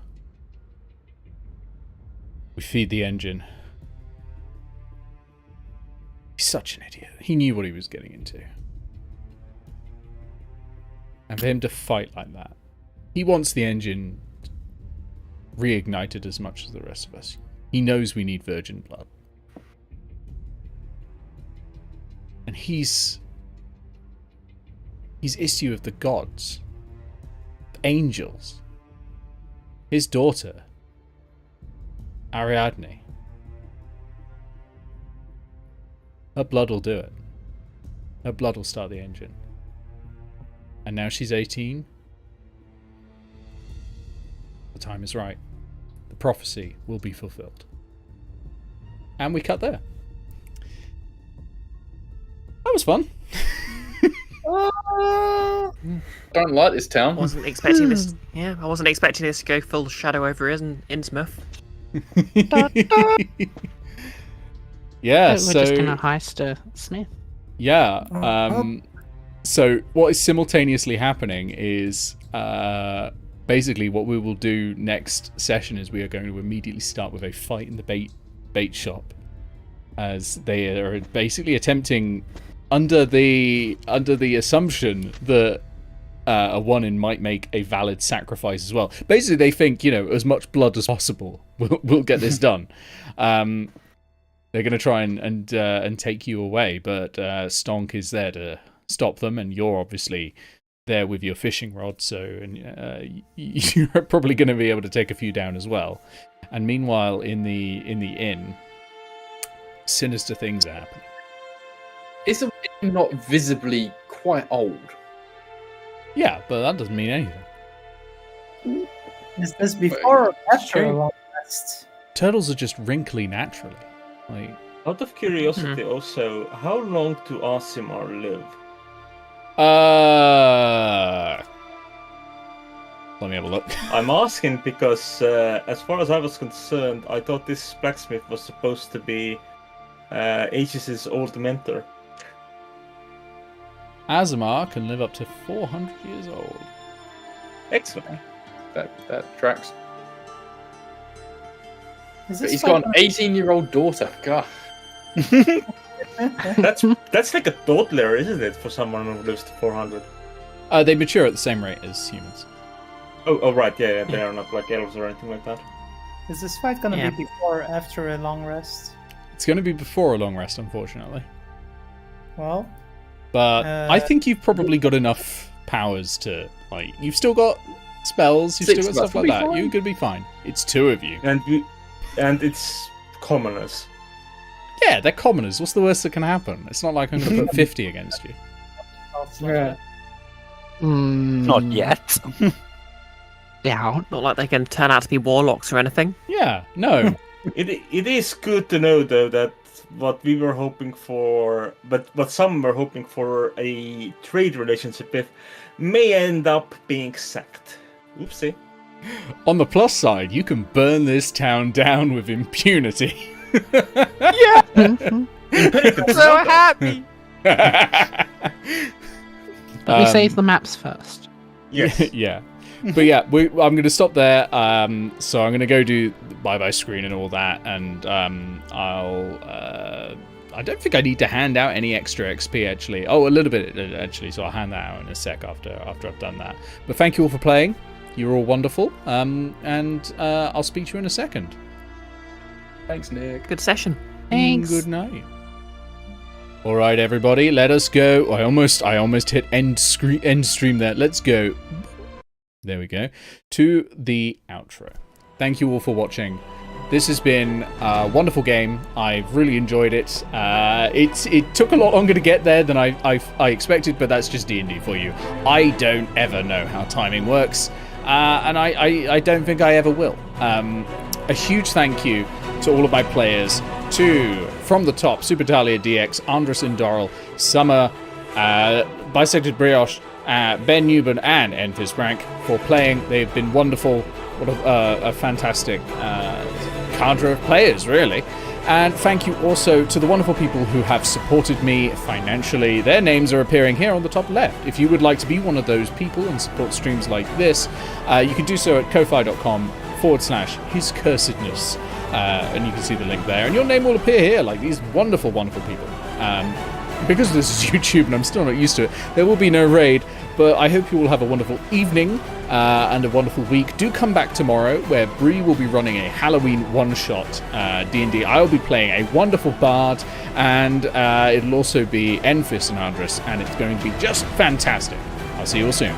[SPEAKER 1] We feed the engine. He's such an idiot. He knew what he was getting into. And for him to fight like that, he wants the engine reignited as much as the rest of us. He knows we need virgin blood. And he's issue of the gods, angels. His daughter, Ariadne. Her blood will do it. Her blood will start the engine. And now she's 18. The time is right. The prophecy will be fulfilled. And we cut there. That was fun.
[SPEAKER 5] Don't like this town.
[SPEAKER 2] Wasn't expecting this. Yeah, I wasn't expecting this to go full shadow over Innsmouth.
[SPEAKER 1] Yeah,
[SPEAKER 7] We're
[SPEAKER 1] so
[SPEAKER 7] just gonna heist a Smith.
[SPEAKER 1] yeah. So what is simultaneously happening is basically what we will do next session is we are going to immediately start with a fight in the bait shop, as they are basically attempting under the assumption that a one-in might make a valid sacrifice as well. Basically, they think, as much blood as possible we'll get this done. They're going to try and take you away, but Stonk is there to stop them, and you're obviously there with your fishing rod, so you're probably going to be able to take a few down as well. And meanwhile, in the inn, sinister things are happening.
[SPEAKER 5] Is the inn not visibly quite old?
[SPEAKER 1] Yeah, but that doesn't mean anything.
[SPEAKER 6] Is this before or after
[SPEAKER 1] Sure.
[SPEAKER 6] a long rest?
[SPEAKER 1] Turtles are just wrinkly naturally. Like,
[SPEAKER 3] Out of curiosity, also, how long do Aasimar live?
[SPEAKER 1] let me have a look.
[SPEAKER 3] I'm asking because, as far as I was concerned, I thought this blacksmith was supposed to be Aegis's old mentor.
[SPEAKER 1] Azamar can live up to 400 years old.
[SPEAKER 3] Excellent.
[SPEAKER 5] That tracks.
[SPEAKER 6] Is
[SPEAKER 5] But
[SPEAKER 6] this
[SPEAKER 5] he's got an
[SPEAKER 6] fight
[SPEAKER 5] 18-year-old daughter. God.
[SPEAKER 3] That's like a toddler, isn't it, for someone who lives to 400?
[SPEAKER 1] They mature at the same rate as humans.
[SPEAKER 3] Oh, right, yeah, they are not like elves or anything like that.
[SPEAKER 6] Is this fight gonna
[SPEAKER 2] Yeah.
[SPEAKER 6] be before or after a long rest?
[SPEAKER 1] It's going to be before a long rest, unfortunately.
[SPEAKER 6] Well,
[SPEAKER 1] But I think you've probably got enough powers to, you've still got spells, you've
[SPEAKER 5] Six
[SPEAKER 1] still got
[SPEAKER 5] of us
[SPEAKER 1] stuff
[SPEAKER 5] will
[SPEAKER 1] like
[SPEAKER 5] be
[SPEAKER 1] that.
[SPEAKER 5] fine.
[SPEAKER 1] You're going to be fine. It's two of you.
[SPEAKER 3] And it's commoners.
[SPEAKER 1] Yeah, they're commoners. What's the worst that can happen? It's not like I'm going to put 50 against you.
[SPEAKER 5] Yeah.
[SPEAKER 4] Not yet.
[SPEAKER 7] Yeah.
[SPEAKER 2] Not like they can turn out to be warlocks or anything.
[SPEAKER 1] Yeah, no.
[SPEAKER 3] It is good to know, though, that what we were hoping for, but what some were hoping for a trade relationship with, may end up being sacked. Oopsie.
[SPEAKER 1] On the plus side, you can burn this town down with impunity.
[SPEAKER 7] Mhm.
[SPEAKER 2] So happy!
[SPEAKER 7] But we save the maps first.
[SPEAKER 3] Yes.
[SPEAKER 1] Yeah. But yeah, I'm going to stop there. So I'm going to go do the bye-bye screen and all that, and I don't think I need to hand out any extra XP, actually. Oh, a little bit, actually, so I'll hand that out in a sec after I've done that. But thank you all for playing. You're all wonderful. And I'll speak to you in a second.
[SPEAKER 5] Thanks, Nick.
[SPEAKER 2] Good session.
[SPEAKER 7] Thanks.
[SPEAKER 1] Good night. All right, everybody, let us go. I almost hit end stream there. Let's go. There we go. To the outro. Thank you all for watching. This has been a wonderful game. I've really enjoyed it. It took a lot longer to get there than I expected, but that's just D&D for you. I don't ever know how timing works, and I don't think I ever will. A huge thank you to all of my players, from the top, Supertalia DX, Andres Indoral, Summer, Bisected Brioche, Ben Newman, and Enfys Brank for playing. They've been wonderful. What a fantastic cadre of players, really. And thank you also to the wonderful people who have supported me financially. Their names are appearing here on the top left. If you would like to be one of those people and support streams like this, you can do so at ko-fi.com/HisCursedness. And you can see the link there. And your name will appear here, like these wonderful, wonderful people. Because this is YouTube and I'm still not used to it, there will be no raid, but I hope you all have a wonderful evening and a wonderful week. Do come back tomorrow, where Bree will be running a Halloween one-shot D&D. I'll be playing a wonderful bard, and it'll also be Enfys and Andres, and it's going to be just fantastic. I'll see you all soon.